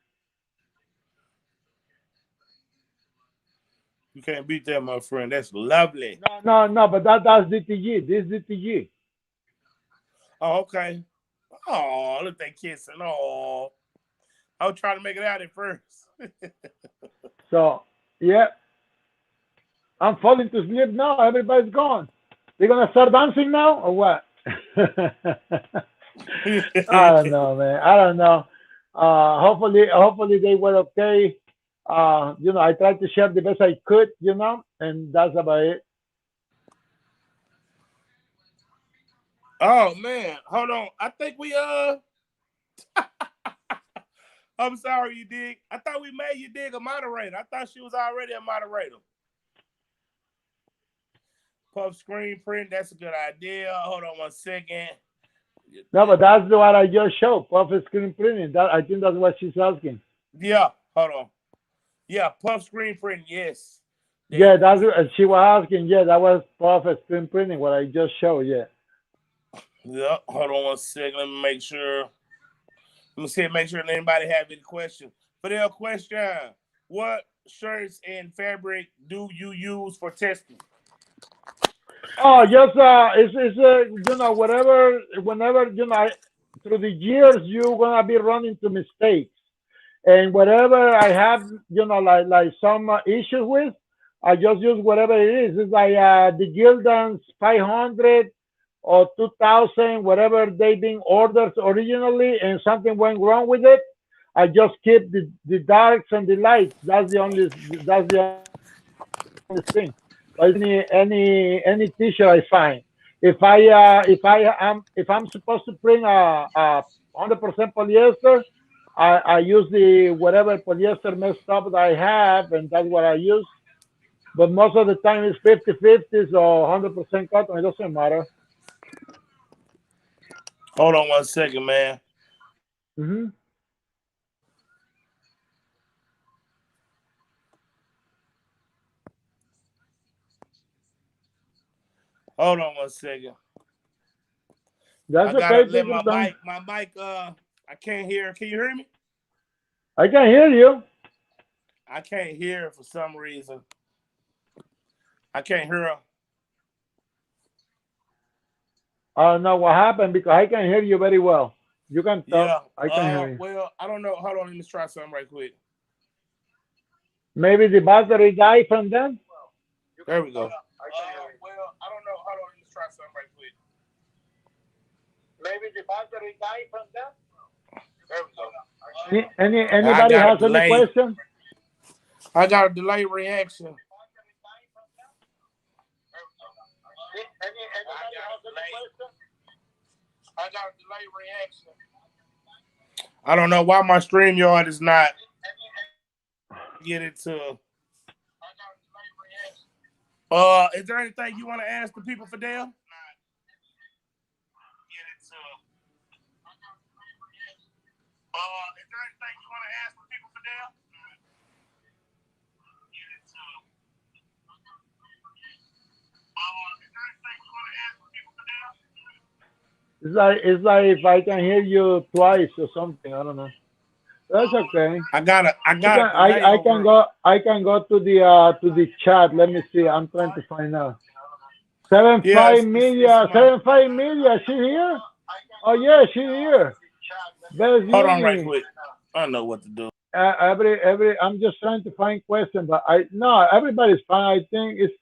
You can't beat that, my friend. That's lovely. No, but that's DTG. This is DTG. Oh, okay. Oh, look at that kissing. Oh, I was trying to make it out at first. So, yeah. I'm falling to sleep now. Everybody's gone. They're going to start dancing now or what? I don't know, man. I don't know. Hopefully they were okay. You know, I tried to share the best I could, you know, and that's about it. Oh man, hold on. I think we I'm sorry, you dig. I thought we made you dig a moderator. I thought she was already a moderator. Puff screen print, that's a good idea. Hold on 1 second. No, but that's what I just showed. Puff screen printing. That I think that's what she's asking. Yeah, hold on. Yeah, puff screen print, yes. Yeah, that's what she was asking. Yeah, that was Puff screen printing. What I just showed. Yeah. Yeah, hold on 1 second. Let me make sure. Let me see, make sure that anybody have any questions. Fidel, question: what shirts and fabric do you use for testing? Oh, just it's you know, whatever, whenever through the years you're gonna be running into mistakes, and whatever I have, like some issues with, I just use whatever it is. It's like the Gildan's 500 or 2000, whatever they been ordered originally, and something went wrong with it. I just keep the darks and the lights. That's the only thing. But any t-shirt I find. If I'm supposed to print a 100% polyester, I use the whatever polyester messed up that I have, and that's what I use. But most of the time it's 50/50s or 100% cotton. It doesn't matter. Hold on 1 second, man. Mm-hmm. Hold on 1 second. That's I gotta okay. let Take your time. my mic, I can't hear. Can you hear me? I can hear you. I can't hear for some reason. I can't hear her. I don't know what happened because I can hear you very well. You can talk. Yeah. I can hear you. Well, I don't know. Hold on, let me try something right quick. Maybe the battery died from them. There we go. Well, I don't know. Hold on, let me try something right quick. Maybe the battery died from them. There we go. Anybody has any question? I got a delayed reaction. I got a delayed reaction. I don't know why my StreamYard is not get it to. Is there anything you want to ask the people, Fidel? Is there anything you want to ask the people, Fidel? It's like if I can hear you twice or something. I don't know. That's okay. I can go to the chat. Let me see. I'm trying to find out. 75 media. She here? Oh yeah, she here. Hold on right quick. I don't know what to do. I'm just trying to find questions, but everybody's fine. I think it's.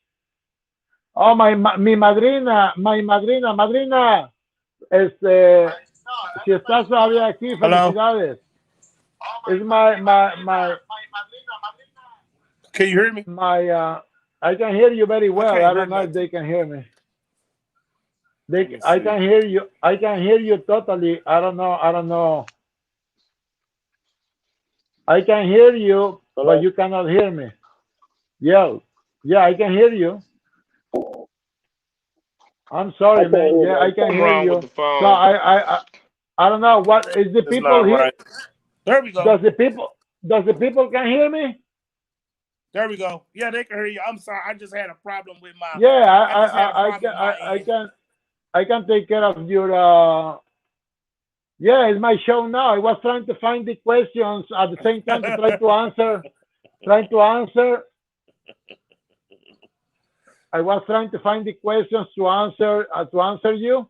Oh, mi madrina, madrina. Si estás todavía aquí, felicidades. It's my. Can you hear me? I can hear you very well. I don't know if they can hear me. I can hear you. I can hear you totally. I don't know. I can hear you, but you cannot hear me. Yeah, I can hear you. I'm sorry, man. Yeah, I can hear you. So I don't know what is the people here. Right. There we go. Does the people can hear me? There we go. Yeah, they can hear you. I'm sorry. I just had a problem with my. Yeah, I can take care of your. Yeah, it's my show now. I was trying to find the questions at the same time to try to answer. I was trying to find the questions to answer you,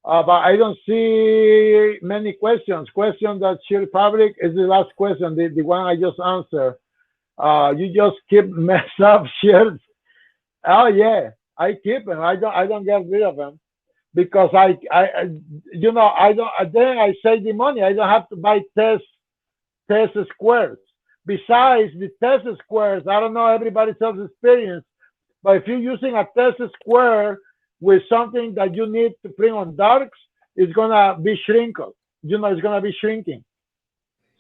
but I don't see many questions. Question that sheer fabric is the last question, the one I just answered. You just keep mess up shirts. Oh yeah, I keep them. I don't get rid of them because I don't. Then I save the money. I don't have to buy test squares. Besides the test squares, I don't know everybody else's experience. But if you're using a test square, with something that you need to print on darks, it's gonna be shrinkled. It's gonna be shrinking.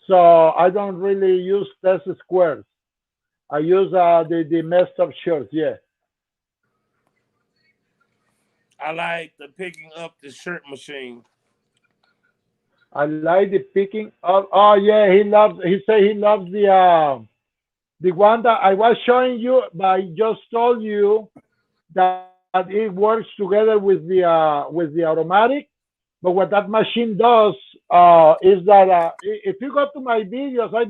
So I don't really use test squares. I use the messed up shirts. Yeah, I like the picking up the shirt machine. I like the picking up. Oh yeah, he loves. He say he loves the one that I was showing you, but I just told you that it works together with the automatic. But what that machine does is that if you go to my videos, I've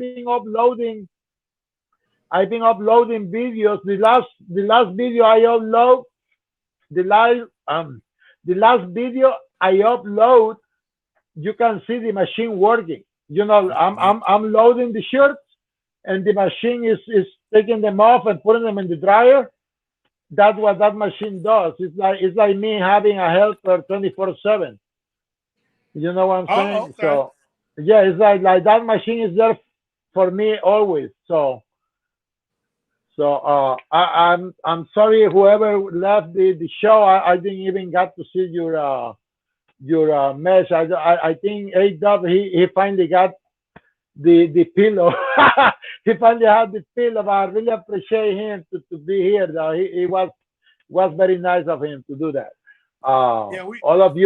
been uploading videos. The last video I upload the last the last video I upload, you can see the machine working. I'm loading the shirts, and the machine is taking them off and putting them in the dryer. That's what that machine does. It's like me having a helper 24/7. You know what I'm Oh, saying? okay. So yeah, it's like that machine is there for me always. I'm sorry whoever left the show. I didn't even got to see your mess. I think A Dub he finally got the pillow. He finally had the pillow. But I really appreciate him to be here. Though he was very nice of him to do that. Yeah, we. All of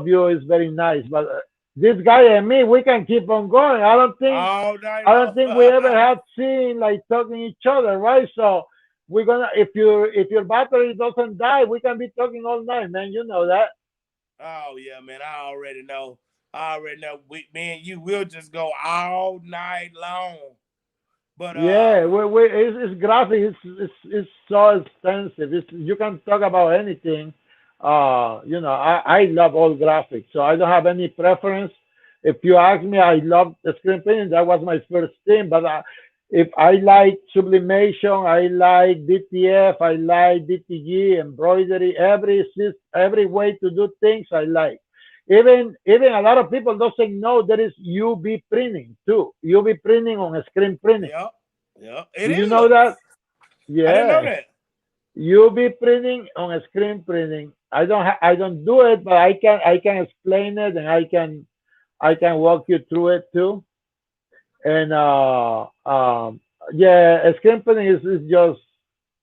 you is very nice. But this guy and me, we can keep on going. I don't think All night I don't long. think we ever had seen like talking each other, right? So we're gonna if your battery doesn't die, we can be talking all night, man. You know that. Oh yeah, man. I already know. I already know. Me and you will just go all night long. But Yeah, it's graphic. It's so extensive. You can talk about anything. I love all graphics, so I don't have any preference. If you ask me, I love the screen printing. That was my first thing. But if I like sublimation, I like DTF, I like DTG, embroidery, every way to do things I like. Even a lot of people doesn't know there is UV printing too. UV printing on screen printing. yep, yep. It Do you know is. that? I didn't know Yeah. that. UV printing on screen printing. I don't do it, but I can explain it, and I can walk you through it too. And yeah, screen printing is just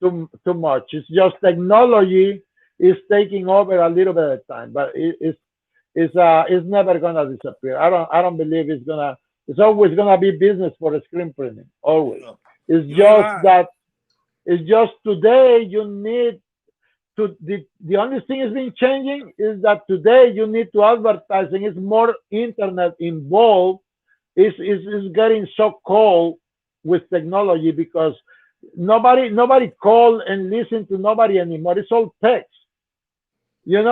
too much. It's just technology is taking over a little bit at a time, but it's never gonna disappear. I don't believe it's gonna. It's always gonna be business for the screen printing. Always. Yeah. It's You ain't just lying. that it's just today you need to the only thing is been changing is that today you need to advertising. It's more internet involved. It's getting so cold with technology because nobody call and listen to nobody anymore. It's all text. And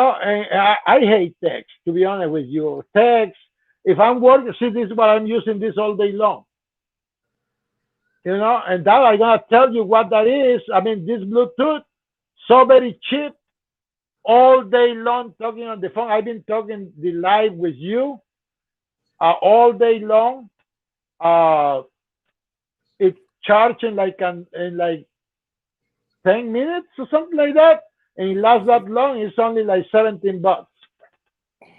I hate text, to be honest with you. Text, if I'm working, see, this is what I'm using this all day long. And that I'm gonna tell you what that is. I mean, this Bluetooth, so very cheap, all day long talking on the phone. I've been talking the live with you all day long. Uh, it's charging like in like 10 minutes or something like that, and it lasts that long. It's only like $17.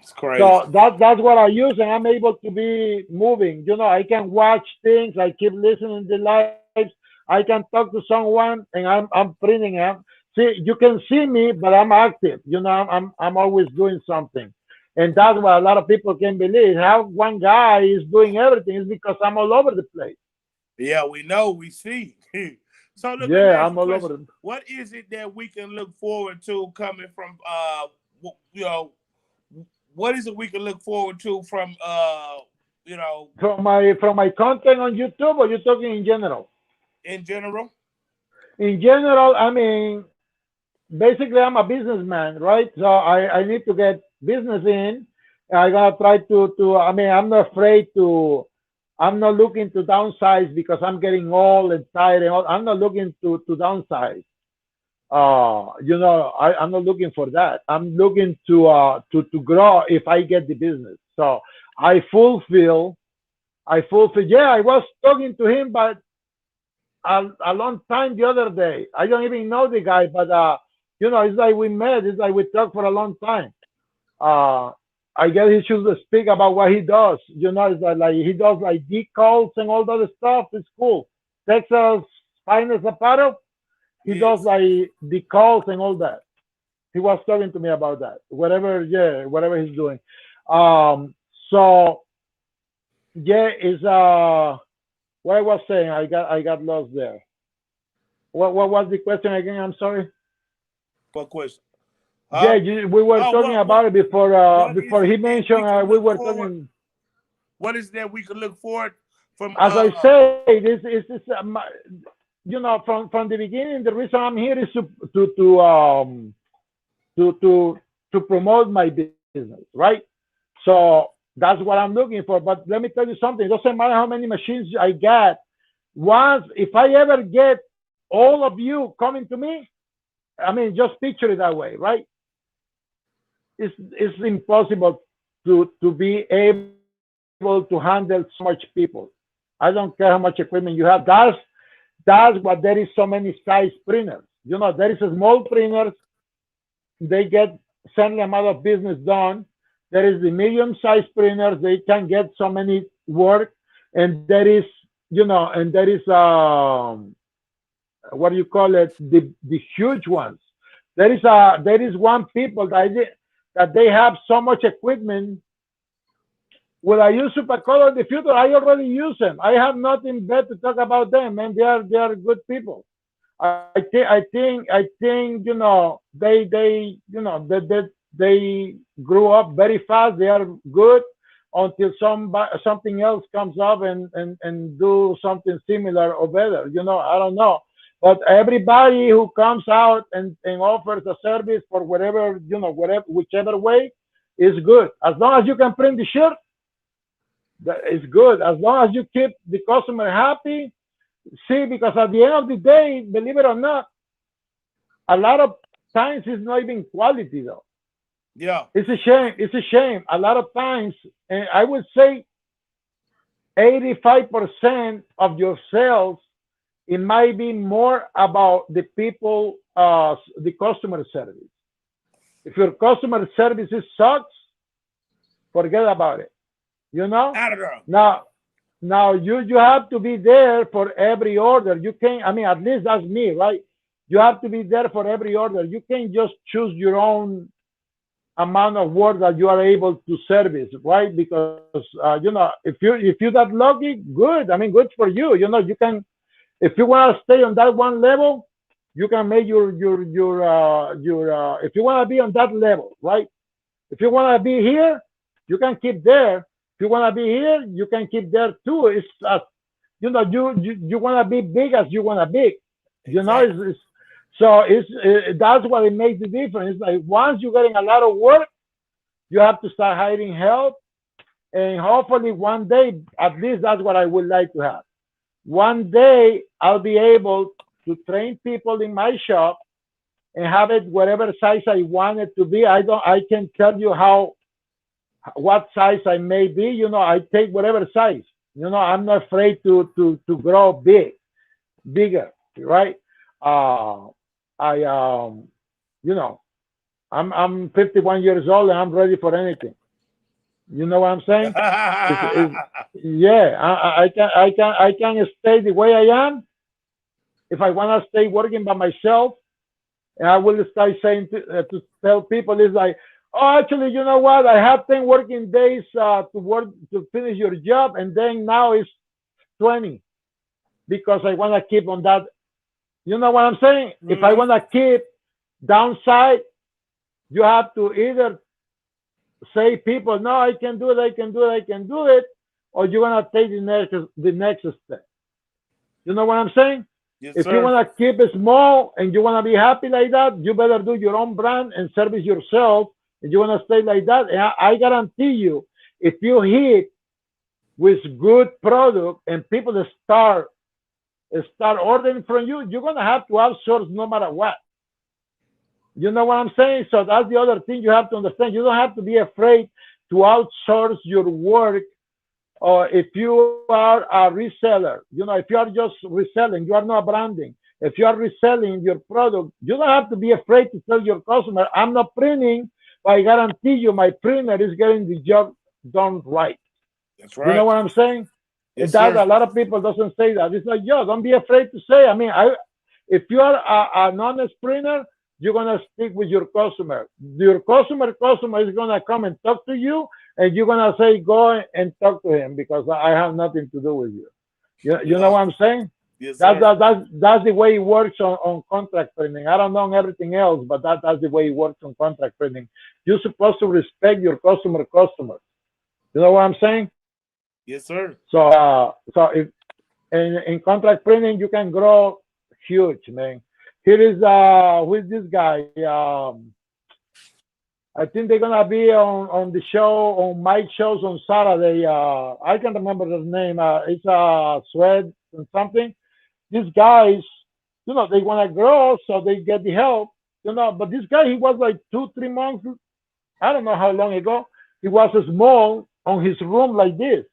It's crazy. So that's what I use, and I'm able to be moving. I can watch things. I keep listening to lives. I can talk to someone, and I'm printing them. See, you can see me, but I'm active. I'm always doing something, and that's what a lot of people can believe. How one guy is doing everything is because I'm all over the place. Yeah, we know. We see. So look, let me Yeah, ask you I'm a all over question. the. What is it that we can look forward to coming from you know what is it we can look forward to from you know From my content on YouTube, or you're talking in general? in general? In general, I mean, basically I'm a businessman, right? So I need to get business in. I gotta try to I mean, I'm not looking to downsize because I'm getting old and tired and all. I'm not looking to downsize. I'm not looking for that. I'm looking to grow if I get the business. So I fulfill. Yeah, I was talking to him, but a long time the other day. I don't even know the guy, but You know, it's like we met. It's like we talked for a long time. Uh, I guess he should speak about what he does. You know, it's like he does like decals and all that stuff. It's cool. Texas finest apparel. He does Yes. like decals and all that. He was talking to me about that. Whatever, yeah, whatever he's doing. So yeah, is what I was saying. I got lost there. What was the question again? I'm sorry. What question? Yeah, Huh? we were Oh, talking what about it before. what is Before he it that we mentioned, can we look were forward? talking. What is that we can look forward from As I say, this is from the beginning. The reason I'm here is to to promote my business, right? So that's what I'm looking for. But let me tell you something. It doesn't matter how many machines I got. Once, if I ever get all of you coming to me, I mean, just picture it that way, right? It's impossible to be able to handle so much people. I don't care how much equipment you have. That's what there is so many size printers. You know, there is a small printers, they get certain amount of business done. There is the medium sized printers, they can get so many work, and there is, and there is what do you call it, the huge ones. There is one people that they have so much equipment. Will I use Supercolor in the future? I already use them. I have nothing bad to talk about them, and they are good people. I think they grew up very fast. They are good until something else comes up and do something similar or better. I don't know. But everybody who comes out and offers a service for whatever, whatever, whichever way, is good. As long as you can print the shirt, that is good. As long as you keep the customer happy. See, because at the end of the day, believe it or not, a lot of times it's not even quality though. yeah. It's a shame. It's a shame. A lot of times, and I would say 85% of your sales, it might be more about the people, the customer service. If your customer service sucks, forget about it. You know. Out of there. Now you have to be there for every order. You can't. I mean, at least that's me, right? You have to be there for every order. You can't just choose your own amount of work that you are able to service, right? Because if you that lucky, good. I mean, good for you. You can, if you want to stay on that one level, you can make your if you want to be on that level, right? If you want to be here, you can keep there. If you want to be here, you can keep there too. It's you want to be big as you want to be. Exactly. That's what it makes the difference. It's like once you're getting a lot of work, you have to start hiring help, and hopefully one day, at least that's what I would like to have. One day I'll be able to train people in my shop and have it whatever size I want it to be. I can tell you what size I may be. I take whatever size. I'm not afraid to grow bigger, right? Uh, I you know, I'm 51 years old and I'm ready for anything. You know what I'm saying? Is Yeah, I can stay the way I am. If I want to stay working by myself, and I will start saying to tell people, is like, oh, actually, you know what? I have 10 working days to work to finish your job, and then now it's 20 because I want to keep on that. You know what I'm saying? If I hmm want to keep downside, you have to either say people, no, I can do it, I can do it, I can do it, or you're gonna take the next step. You know what I'm saying? Yes, If you sir. want to keep it small and you want to be happy like that, you better do your own brand and service yourself. And you want to stay like that, and I guarantee you, if you hit with good product and people start ordering from you, you're gonna have to outsource no matter what. You know what I'm saying? So that's the other thing you have to understand. You don't have to be afraid to outsource your work, or if you are a reseller, if you are just reselling, you are not branding, if you are reselling your product, you don't have to be afraid to tell your customer, I'm not printing, but I guarantee you my printer is getting the job done right. That's You know right. what I'm saying? And Yes, that sir. a lot of people doesn't say that. It's like, yo, don't be afraid to say. I mean, if you are an honest printer, you're gonna stick with your customer. Your customer is gonna come and talk to you, and you're gonna say, go and talk to him because I have nothing to do with you. You know Yeah. what I'm saying? Yes, That's sir. that, that's the way it works on contract printing. I don't know on everything else, but that's the way it works on contract printing. You're supposed to respect your customers. You know what I'm saying? Yes, sir. So if in contract printing you can grow huge, man. Here is who is this guy? I think they're gonna be on the show on my shows on Saturday. I can't remember his name. It's Swed and something. These guys, they want to grow, so they get the help. But this guy, he was like 2, 3 months. I don't know how long ago. He was small on his room like this.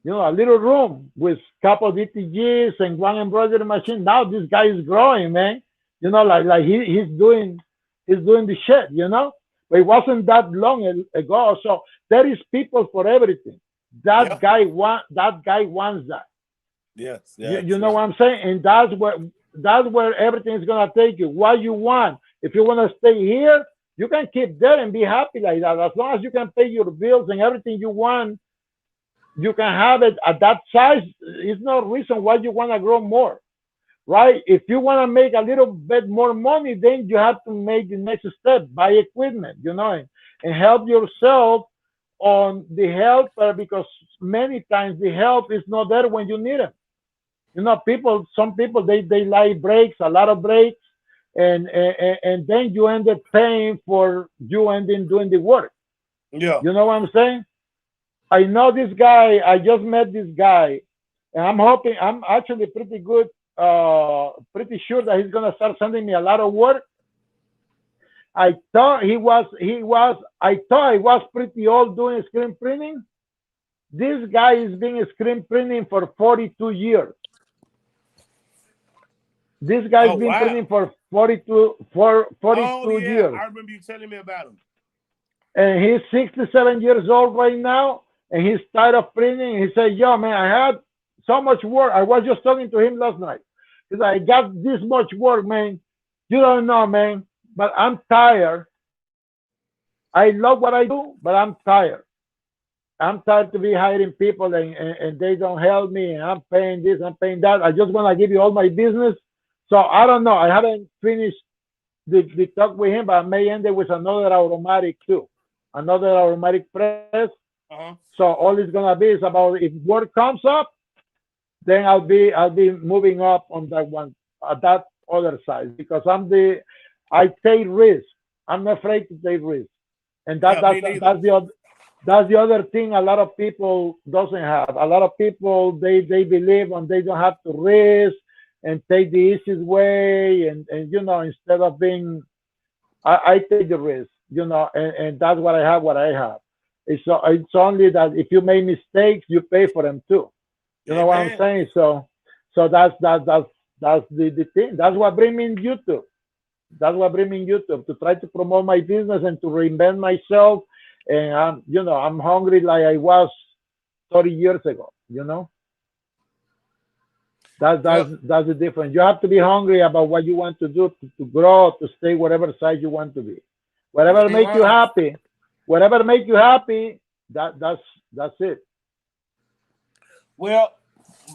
A little room with couple of DTGs and one embroidery machine. Now this guy is growing, man. Like he's doing the shit. But it wasn't that long ago. So there is people for everything. Yeah. That guy wants that. Yes. You Yes. know Yeah. what I'm saying? And that's where everything is gonna take you. What you want. If you wanna stay here, you can keep there and be happy like that. As long as you can pay your bills and everything you want, you can have it at that size. It's no reason why you wanna grow more, right? If you wanna make a little bit more money, then you have to make the next step, buy equipment, and help yourself on the helper because many times the help is not there when you need it. Some people they like breaks, a lot of breaks, and then you end up paying for you ending doing the work. Yeah. You know what I'm saying? I know this guy. I just met this guy, and I'm actually pretty good, pretty sure that he's gonna start sending me a lot of work. I thought he was pretty old doing screen printing. This guy has been screen printing for 42 years. This guy's Oh been wow. printing for 42 Oh yeah. years. I remember you telling me about him. And he's 67 years old right now. And he's tired of printing. He said, yo, man, I had so much work. I was just talking to him last night. He said, I got this much work, man. You don't know, man. But I'm tired. I love what I do, but I'm tired. I'm tired to be hiring people and they don't help me. And I'm paying this, I'm paying that. I just want to give you all my business. So I don't know. I haven't finished the talk with him, but I may end it with another automatic too, another automatic press. Uh-huh. So all it's gonna be is about if work comes up, then I'll be moving up on that one that other side because I take risk. I'm not afraid to take risk, and that Yeah, that's me neither. that's the other thing a lot of people doesn't have. A lot of people they believe and they don't have to risk and take the easiest way and instead of being I take the risk, and that's what I have. What I have. It's only that if you make mistakes, you pay for them too. You know what I'm Amen. saying? So that's the thing. That's what bring me in YouTube. That's what bring me in YouTube to try to promote my business and to reinvent myself. And I'm hungry like I was 30 years ago. Well, That's the difference. You have to be hungry about what you want to do to grow, to stay whatever size you want to be. you Whatever ain't make you wrong. happy, whatever make you happy, that's it. Well,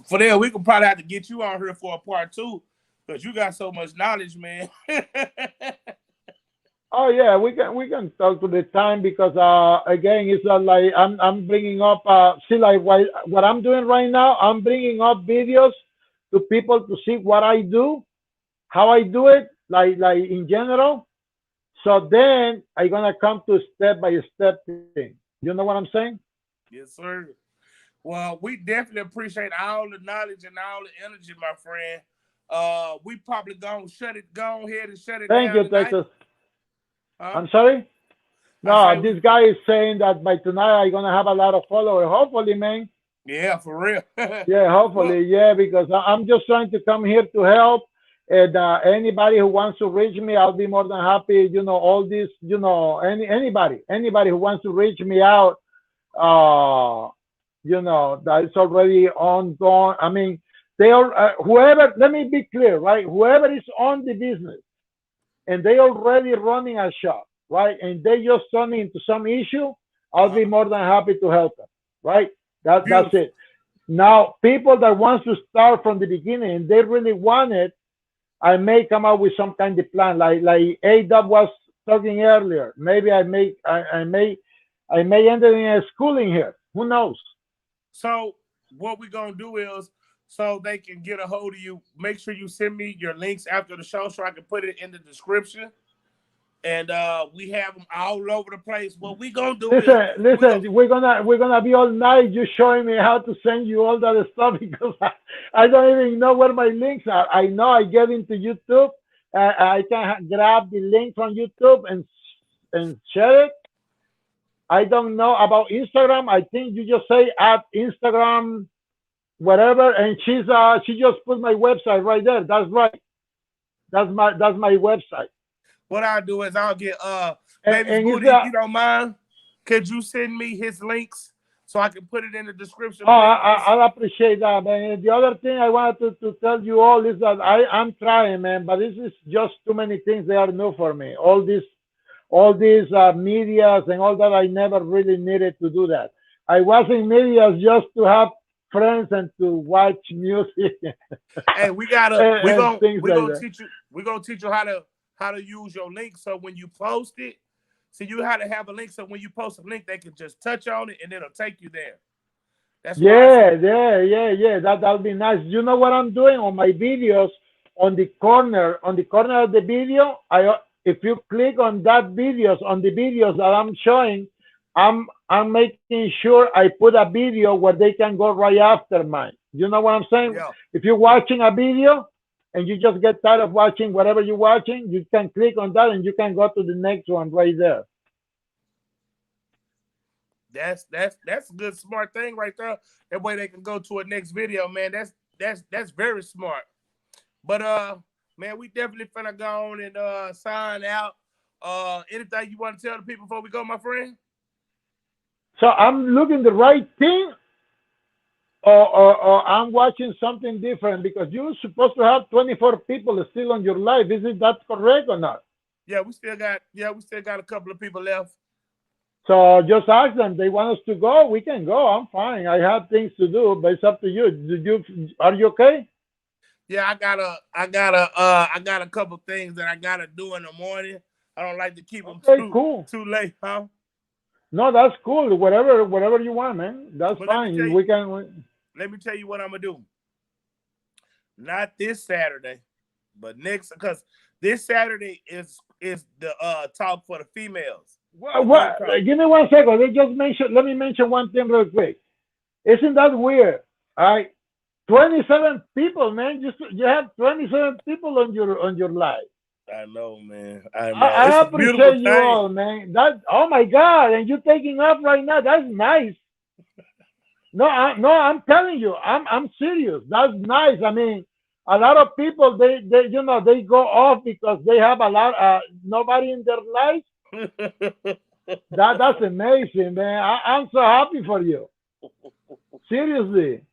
for that, we could probably have to get you on here for a part two because you got so much knowledge, man. Oh yeah, we can talk to the time because again it's like I'm bringing up see like what I'm doing right now. I'm bringing up videos to people to see what I do, how I do it, like in general. So then I'm gonna come to step by step thing. You know what I'm saying? Yes, sir. Well, we definitely appreciate all the knowledge and all the energy, my friend. We probably go ahead and shut it Thank down you, tonight. Texas. Huh? I'm sorry. I No, say we this guy is saying that by tonight I'm gonna have a lot of followers. Hopefully, man. Yeah, for real. Yeah, Well, hopefully, yeah, because I'm just trying to come here to help. And anybody who wants to reach me, I'll be more than happy. All this, anybody who wants to reach me out, uh, that's already ongoing. I mean, they are whoever. Let me be clear, right? Whoever is on the business and they already running a shop, right? And they just turn into some issue, I'll be uh-huh. more than happy to help them, right? That's Beautiful. it. Now, people that wants to start from the beginning and they really want it, I may come up with some kind of plan, like AW was talking earlier. Maybe I may end up in a schooling here. Who knows? So what we gonna do is, so they can get a hold of you. Make sure you send me your links after the show so I can put it in the description. And we have them all over the place. What we gonna do is Listen, we go. listen. We're gonna be all night. You showing me how to send you all that stuff because I don't even know where my links are. I know I get into YouTube. I can grab the link from YouTube and share it. I don't know about Instagram. I think you just say at Instagram whatever, and she just put my website right there. That's right. That's my website. What I'll do is I'll get baby's And it's booty if you don't mind. Could you send me his links so I can put it in the description, oh, please? I'll appreciate that, man. The other thing I wanted to tell you all is that I'm trying, man, but this is just too many things they are new for me. All these medias and all that. I never really needed to do that. I was in medias just to have friends and to watch music Hey, we and, gotta and things we like gonna that. teach you how to use your link so when you post it, so you how to have a link so when you post a link they can just touch on it and it'll take you there. That's why I said, Yeah, yeah, yeah, yeah. That'll be nice. You know what I'm doing on my videos? On the corner of the video, if you click on the videos that I'm showing, I'm making sure I put a video where they can go right after mine. You know what I'm saying? yeah, If you're watching a video and you just get tired of watching whatever you're watching, you can click on that and you can go to the next one right there. that's a good smart thing right there. That way they can go to a next video, man. That's very smart. But man, we definitely finna go on and sign out. Anything you want to tell the people before we go, my friend? So I'm looking the right thing, or I'm watching something different because you're supposed to have 24 people still on your live. Is it that correct or not? We still got a couple of people left. So just ask them. They want us to go. We can go. I'm fine. I have things to do, but it's up to you. Are you okay? Yeah, I got a couple things that I gotta do in the morning. I don't like to keep them Okay, cool. too late, huh? No, that's cool. Whatever you want, man. That's But fine. We can. let me tell you what I'm gonna do. Not this Saturday, but next, because this Saturday is the talk for the females, the group What? talk. Give me 1 second. Let me mention one thing real quick. Isn't that weird? All right, 27 people, man. You have 27 people on your live. I know, man. I I, know. It's I a beautiful appreciate you thing. all, man. That Oh my God, and you taking off right now. That's nice. No, I'm telling you, I'm serious. That's nice. I mean, a lot of people they go off because they have a lot nobody in their life. That's amazing, man. I'm so happy for you. Seriously.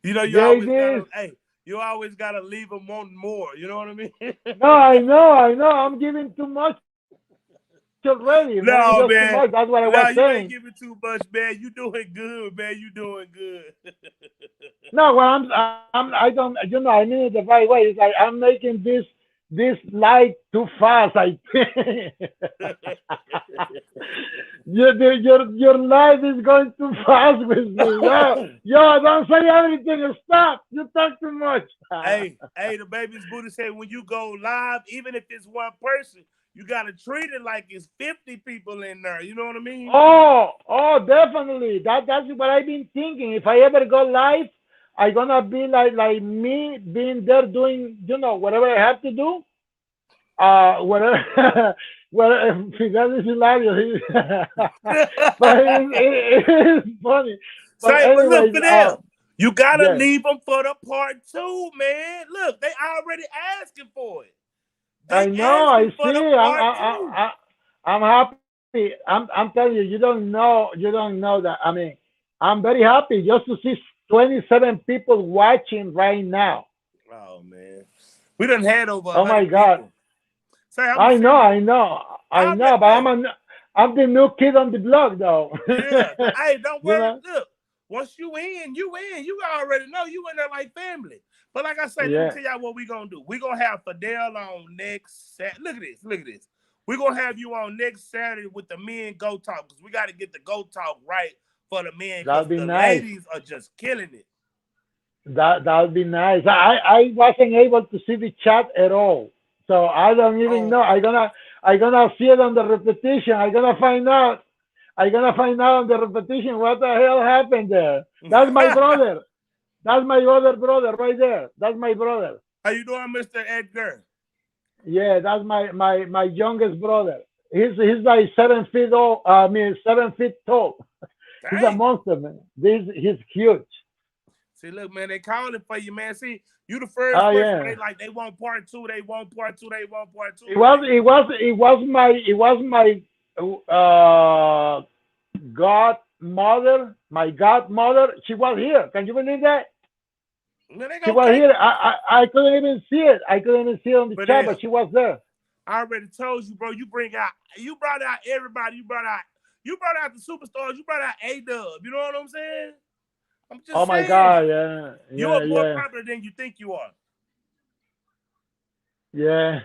You know, JD. you always gotta leave them wanting more. You know what I mean? No, I know. I'm giving too much already, man. No, Just too man. much. That's what I No, was you ain't saying. giving too much, man. You doing good, man. You doing good. No, well, I don't, I mean it the right way. It's like I'm making this light too fast. I think your life is going too fast with me. Yo, don't say anything. Stop. You talk too much. The baby's booty said when you go live, even if it's one person, you gotta treat it like it's 50 people in there. You know what I mean? Oh, definitely. That's what I've been thinking. If I ever go live, I gonna be like me being there doing whatever I have to do. Whatever. Well, that is hilarious. But it's funny. But Say, but look, anyways, Fidel, you gotta yeah, leave them for the part 2, man. Look, they already asking for it. I They know. I asking for the see. part 2. I'm happy. I'm telling you, you don't know. You don't know that. I mean, I'm very happy just to see 27 people watching right now. Oh man, we done had over Oh my 100 God. people. Say, I'm gonna I know. send you. I know. I I know. already But look. I'm the new kid on the block, though. Yeah, hey, don't You worry. know. Look, once you in, you in. You already know you in there like family. But like I say, let me Yeah. tell y'all what we gonna do. We gonna have Fidel on next Saturday. Look at this. Look at this. We gonna have you on next Saturday with the men go talk because we got to get the go talk right for the men because That'd be the nice. ladies are just killing it. That'd be nice. I wasn't able to see the chat at all, so I don't even Oh, know. I gonna see it on the repetition. I gonna find out on the repetition what the hell happened there. That's my brother. That's my other brother right there. That's my brother. how you doing, Mr. Edgar? Yeah, that's my youngest brother. He's like 7 feet old. I mean 7 feet tall. He's a Dang. monster, man. He's huge. See, look, man, they calling for you, man. See, you the first Oh person they yeah. like. They want part 2. They want part 2. They want part 2 It was today. it was it was my uh godmother. She was here. Can you believe that? Man, they She gonna was cake here. it. I couldn't even see it. I couldn't even see it on the But chat, but she was there. I already told you, bro. You brought out everybody. You brought out the superstars. You brought out A-Dub. You know what I'm saying? I'm Oh just my God! saying. Yeah, You yeah, are more yeah, popular than you think you are. yeah,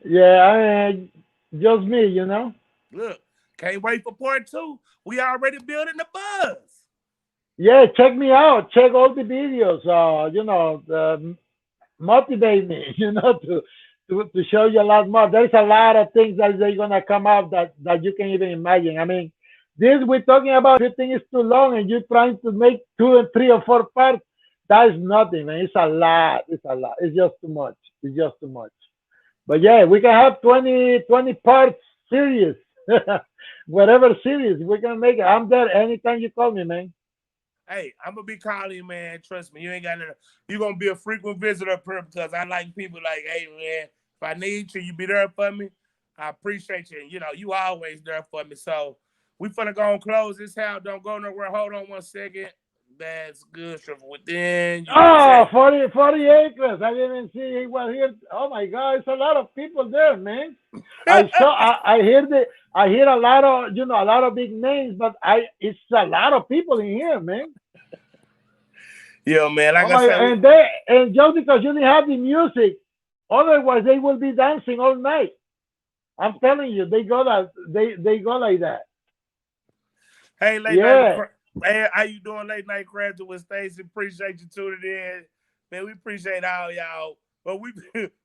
yeah. I mean, just me, you know. Look, can't wait for part 2. We already building the buzz. Yeah, check me out. Check all the videos. Motivate me, to show you a lot more. There's a lot of things that they're gonna come out that you can even imagine. I mean, this we're talking about. If you think it's too long and you're trying to make 2 and 3 or 4 parts, that is nothing, man. It's a lot. It's a lot. It's just too much. It's just too much. But yeah, we can have 20 parts series, whatever series we can make it. I'm there anytime you call me, man. Hey, I'm gonna be calling you, man. Trust me, you ain't got to. You're gonna be a frequent visitor up here because I like people like, hey, man, if I need you, you be there for me. I appreciate you. And, you always there for me. So we finna go and close this out. Don't go nowhere. Hold on 1 second. That's good. From within, you can Oh, say. 40 acres. I didn't see he was here. Oh my God, it's a lot of people there, man. I hear a lot of, a lot of big names, but it's a lot of people in here, man. Yeah, man. Oh Like I my, said, and just because you didn't have the music, otherwise they will be dancing all night. I'm telling you, they go like that. hey, late night with Yeah. hey, how you doing? Late night crafting with Stacy. Appreciate you tuning in, man. We appreciate all y'all. But we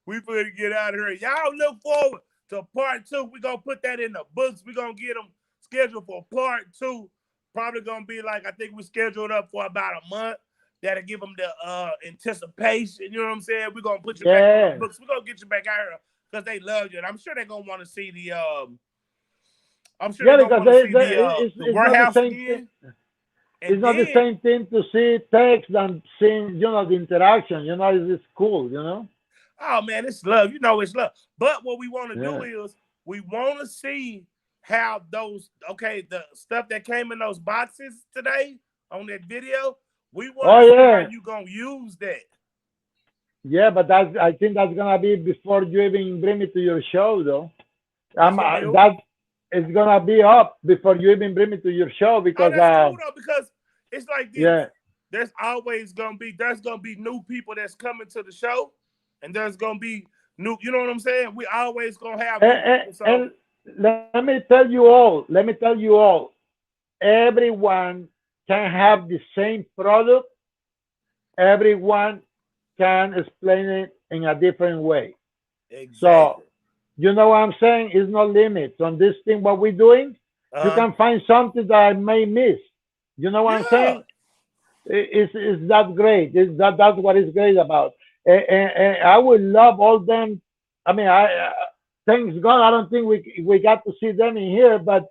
finna get out of here. Y'all look forward to part 2. We gonna put that in the books. We gonna get them scheduled for part 2. Probably gonna be like I think we scheduled up for about a month. That'll give them the anticipation. You know what I'm saying? We're gonna put you back on the Yeah. books. We're gonna get you back out here because they love you. And I'm sure they're gonna want to see the I'm sure they're Yeah, gonna because want to see the it's not the warehouse same thing. again. It's And not the then, same thing to see text than seeing, the interaction. It's cool. oh man, it's love. It's love. But what we want to do Yeah. is we want to see how the stuff that came in those boxes today on that video, we want Oh to see how yeah, you gonna use that. yeah. But I think that's gonna be before you even bring me to your show, though. It's gonna be who? That is gonna be up before you even bring me to your show Oh, because that's cool though, because it's like this. yeah. There's gonna be new people that's coming to the show, and there's gonna be new, you know what I'm saying? We always gonna have new people. So And let me tell you all, everyone can have the same product. Everyone can explain it in a different way. So, exactly. you know what I'm saying? It's no limits on this thing. What we're doing, you Uh-huh. can find something that I may miss. You know what I'm Yeah. saying? It's that great. That's what it's great about. And I would love all them. I mean, thanks God, I don't think we got to see them in here, but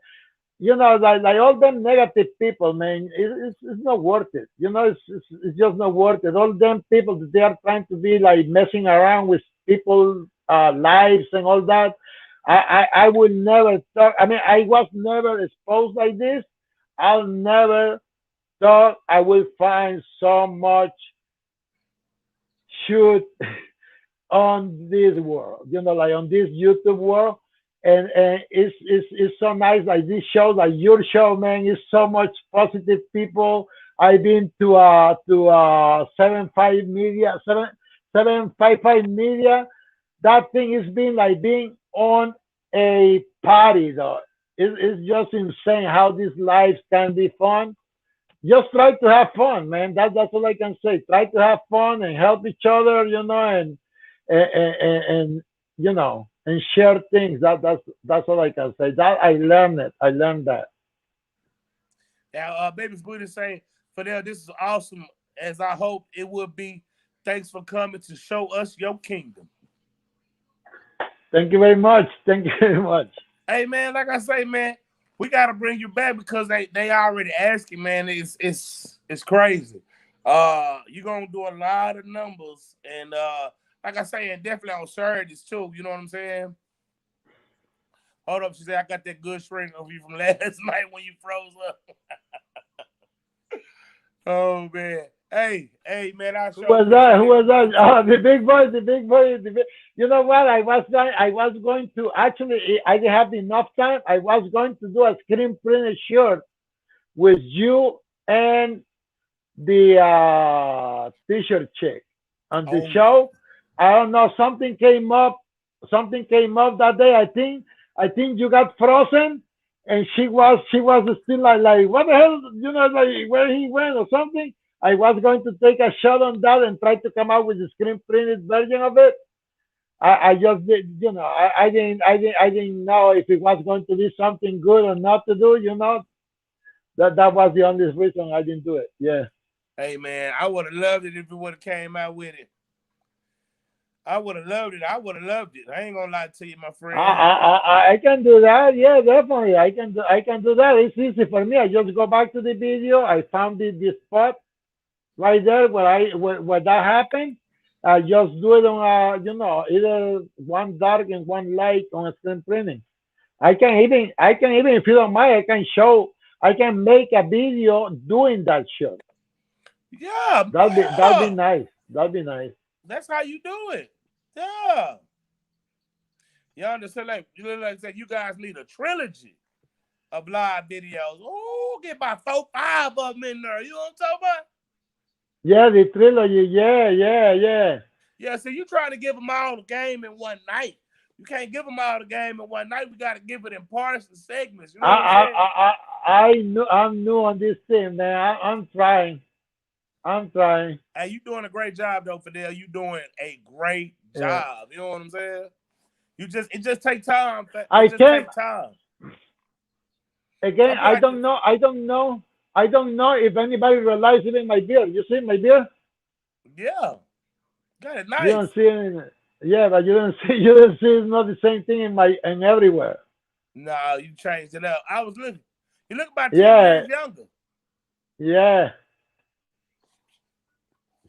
you know, like all them negative people, man, it's not worth it. You know, it's just not worth it. All them people that they are trying to be like messing around with people lives and all that. I would never talk. I mean, I was never exposed like this. I'll never thought I will find so much shoot on this world, you know, like on this YouTube world. And it's so nice, like this show, like your show, man, is so much positive people. I've been to 755 media. That thing has been like being on a party though. It's just insane how these lives can be fun. Just try to have fun, man. That's all I can say. Try to have fun and help each other, you know, and you know, and share things. That's all I can say. That I learned it. I learned that. Now, Baby's Booty saying, Fidel, this is awesome, as I hope it will be. Thanks for coming to show us your kingdom. Thank you very much. Thank you very much. Hey, man, like I say, man, we got to bring you back because they already asking, man. It's crazy. You're going to do a lot of numbers. And like I say, and definitely on Saturdays, too. You know what I'm saying? Hold up. She said, I got that good string of you from last night when you froze up. Oh, man. Hey, man, I'll show you. Who was that? Who was that? Oh, the big boy, the big boy. You know what? I was going to, actually, I didn't have enough time. I was going to do a screen printed shirt with you and the t-shirt chick on the show. I don't know, something came up that day. I think you got frozen, and she was still like what the hell, you know, like where he went or something. I was going to take a shot on that and try to come out with the screen printed version of it. I just did, you know, I didn't know if it was going to be something good or not to do, you know. That was the only reason I didn't do it. Yeah. Hey, man, I would have loved it if it would have came out with it. I would have loved it. I ain't gonna lie to you, my friend. I can do that. Yeah, definitely. I can do that. It's easy for me. I just go back to the video. I found the spot right there where that happened. I just do it on you know, either one dark and one light on a screen printing. I can even, if you don't mind, I can make a video doing that shot. Yeah, that'd be nice. That'd be nice. That's how you do it. Yeah. You understand? Like I said, you guys need a trilogy of live videos. Oh, get about 4, 5 of them in there. You know what I'm talking about? Yeah, the trilogy. Yeah. Yeah, so you trying to give them all the game in one night. You can't give them all the game in one night. We got to give it in parts and segments. You know what I'm saying? I'm new on this thing, man. I'm trying. Hey, you doing a great job, though, Fidel. You doing a great job. You know what I'm saying? It just takes time. Take time. Again, I don't know if anybody realized it in my beard. You see my beard? Yeah. Got it nice. You don't see it. Yeah, but you don't see it's not the same thing in everywhere. No, you changed it up. I was looking. You look about 10 years younger. Yeah.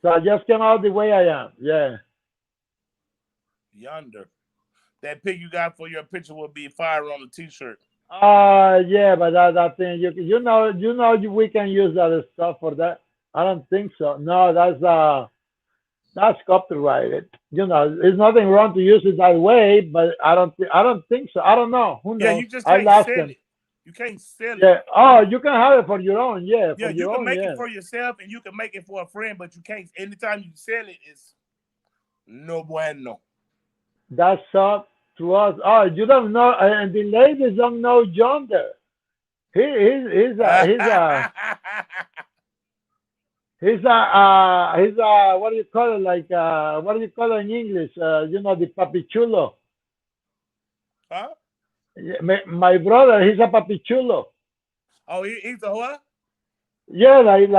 So I just came out the way I am. Yeah. Yonder. That pic you got for your picture will be fire on the t-shirt. Yeah, but that thing you know we can use that stuff for that. I don't think so. No, that's copyrighted. You know, there's nothing wrong to use it that way, but I don't think so. I don't know. Who knows? Yeah, you just can't sell it. You can't sell it. Yeah. Oh, you can have it for your own. Yeah. Yeah, you can make it for yourself and you can make it for a friend, but you can't. Anytime you sell it, it's no bueno. That's up to us. Oh, you don't know, and the ladies don't know Yonder. He's a what do you call it? Like what do you call it in English? You know, the papichulo. Huh? My brother, he's a papichulo. Oh, he's a what? Yeah, like he's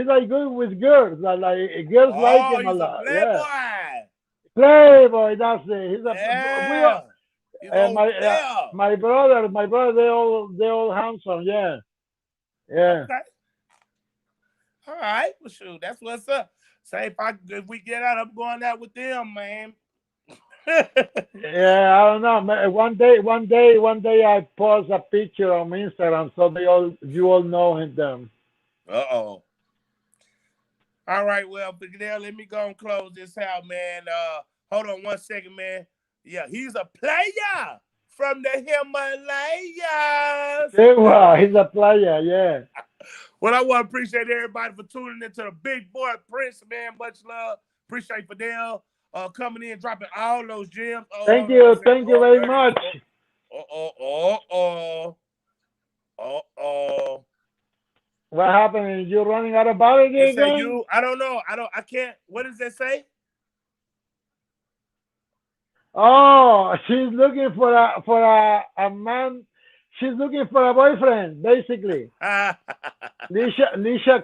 like good with girls. Like girls like him a lot. Playboy. Yeah. Playboy, that's it. He's a He's over there. My brother, they all handsome. Yeah, yeah. Okay. All right. Well, shoot, that's what's up. Say if we get out, I'm going out with them, man. Yeah, I don't know. One day, I post a picture on Instagram, so you all know them. Uh-oh. All right, well, Fidel, let me go and close this out, man. Hold on 1 second, man. Yeah, he's a player from the Himalayas. He's a player, yeah. Well, I want to appreciate everybody for tuning into the Big Boy Prince, man. Much love. Appreciate Fidel coming in, dropping all those gems. Thank you very much. What happened? You running out of battery It say again? you. I don't know. I can't. What does that say? Oh, she's looking for a man. She's looking for a boyfriend, basically. Lisha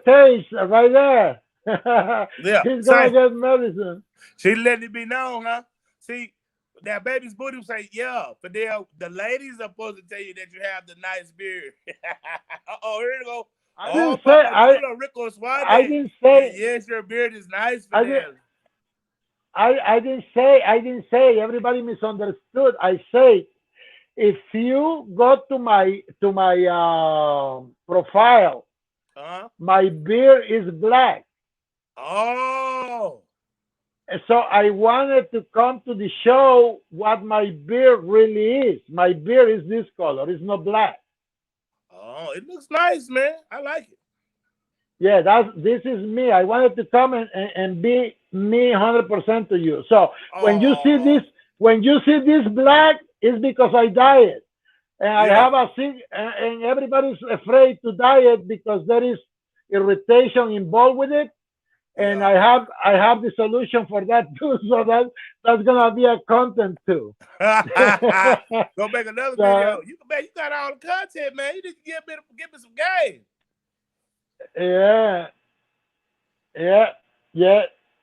Teez, right there. Yeah. He's gonna get medicine. She letting it be known, huh? See, that baby's booty will say, yeah, Fidel, the ladies are supposed to tell you that you have the nice beard. Uh-oh, here we go. I didn't say. Yes, your beard is nice, Fidel. I didn't say. Everybody misunderstood. I say, if you go to my profile, my beard is black. Oh. So I wanted to come to the show what my beard really is. My beard is this color. It's not black. Oh, it looks nice, man. I like it. Yeah, this is me. I wanted to come and be me 100% to you. So when you see this black, it's because I dye it, and I have and everybody's afraid to dye it because there is irritation involved with it, and I have the solution for that too. So that's gonna be a content too. Go make another video. You got all the content, man. You need to give me some game. Yeah.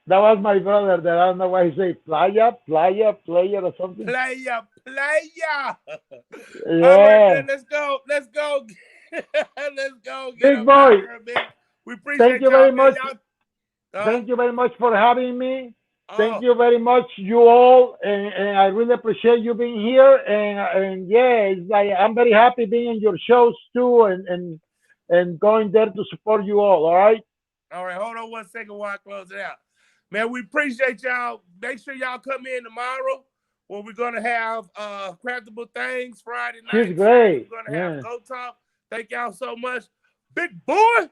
That was my brother. That I don't know why he say playa or something. Playa. Yeah. All right, man, let's go. Let's go. Big boy. We appreciate Thank you very much. Thank you very much for having me. Thank you very much, you all, and I really appreciate you being here. And yeah, it's like I'm very happy being in your shows too, and going there to support you all. All right. All right. Hold on 1 second while I close it out. Man, we appreciate y'all. Make sure y'all come in tomorrow where we're gonna have Craftable Thangz Friday night. She's great. We're gonna have Go Talk. Thank y'all so much. Big boy.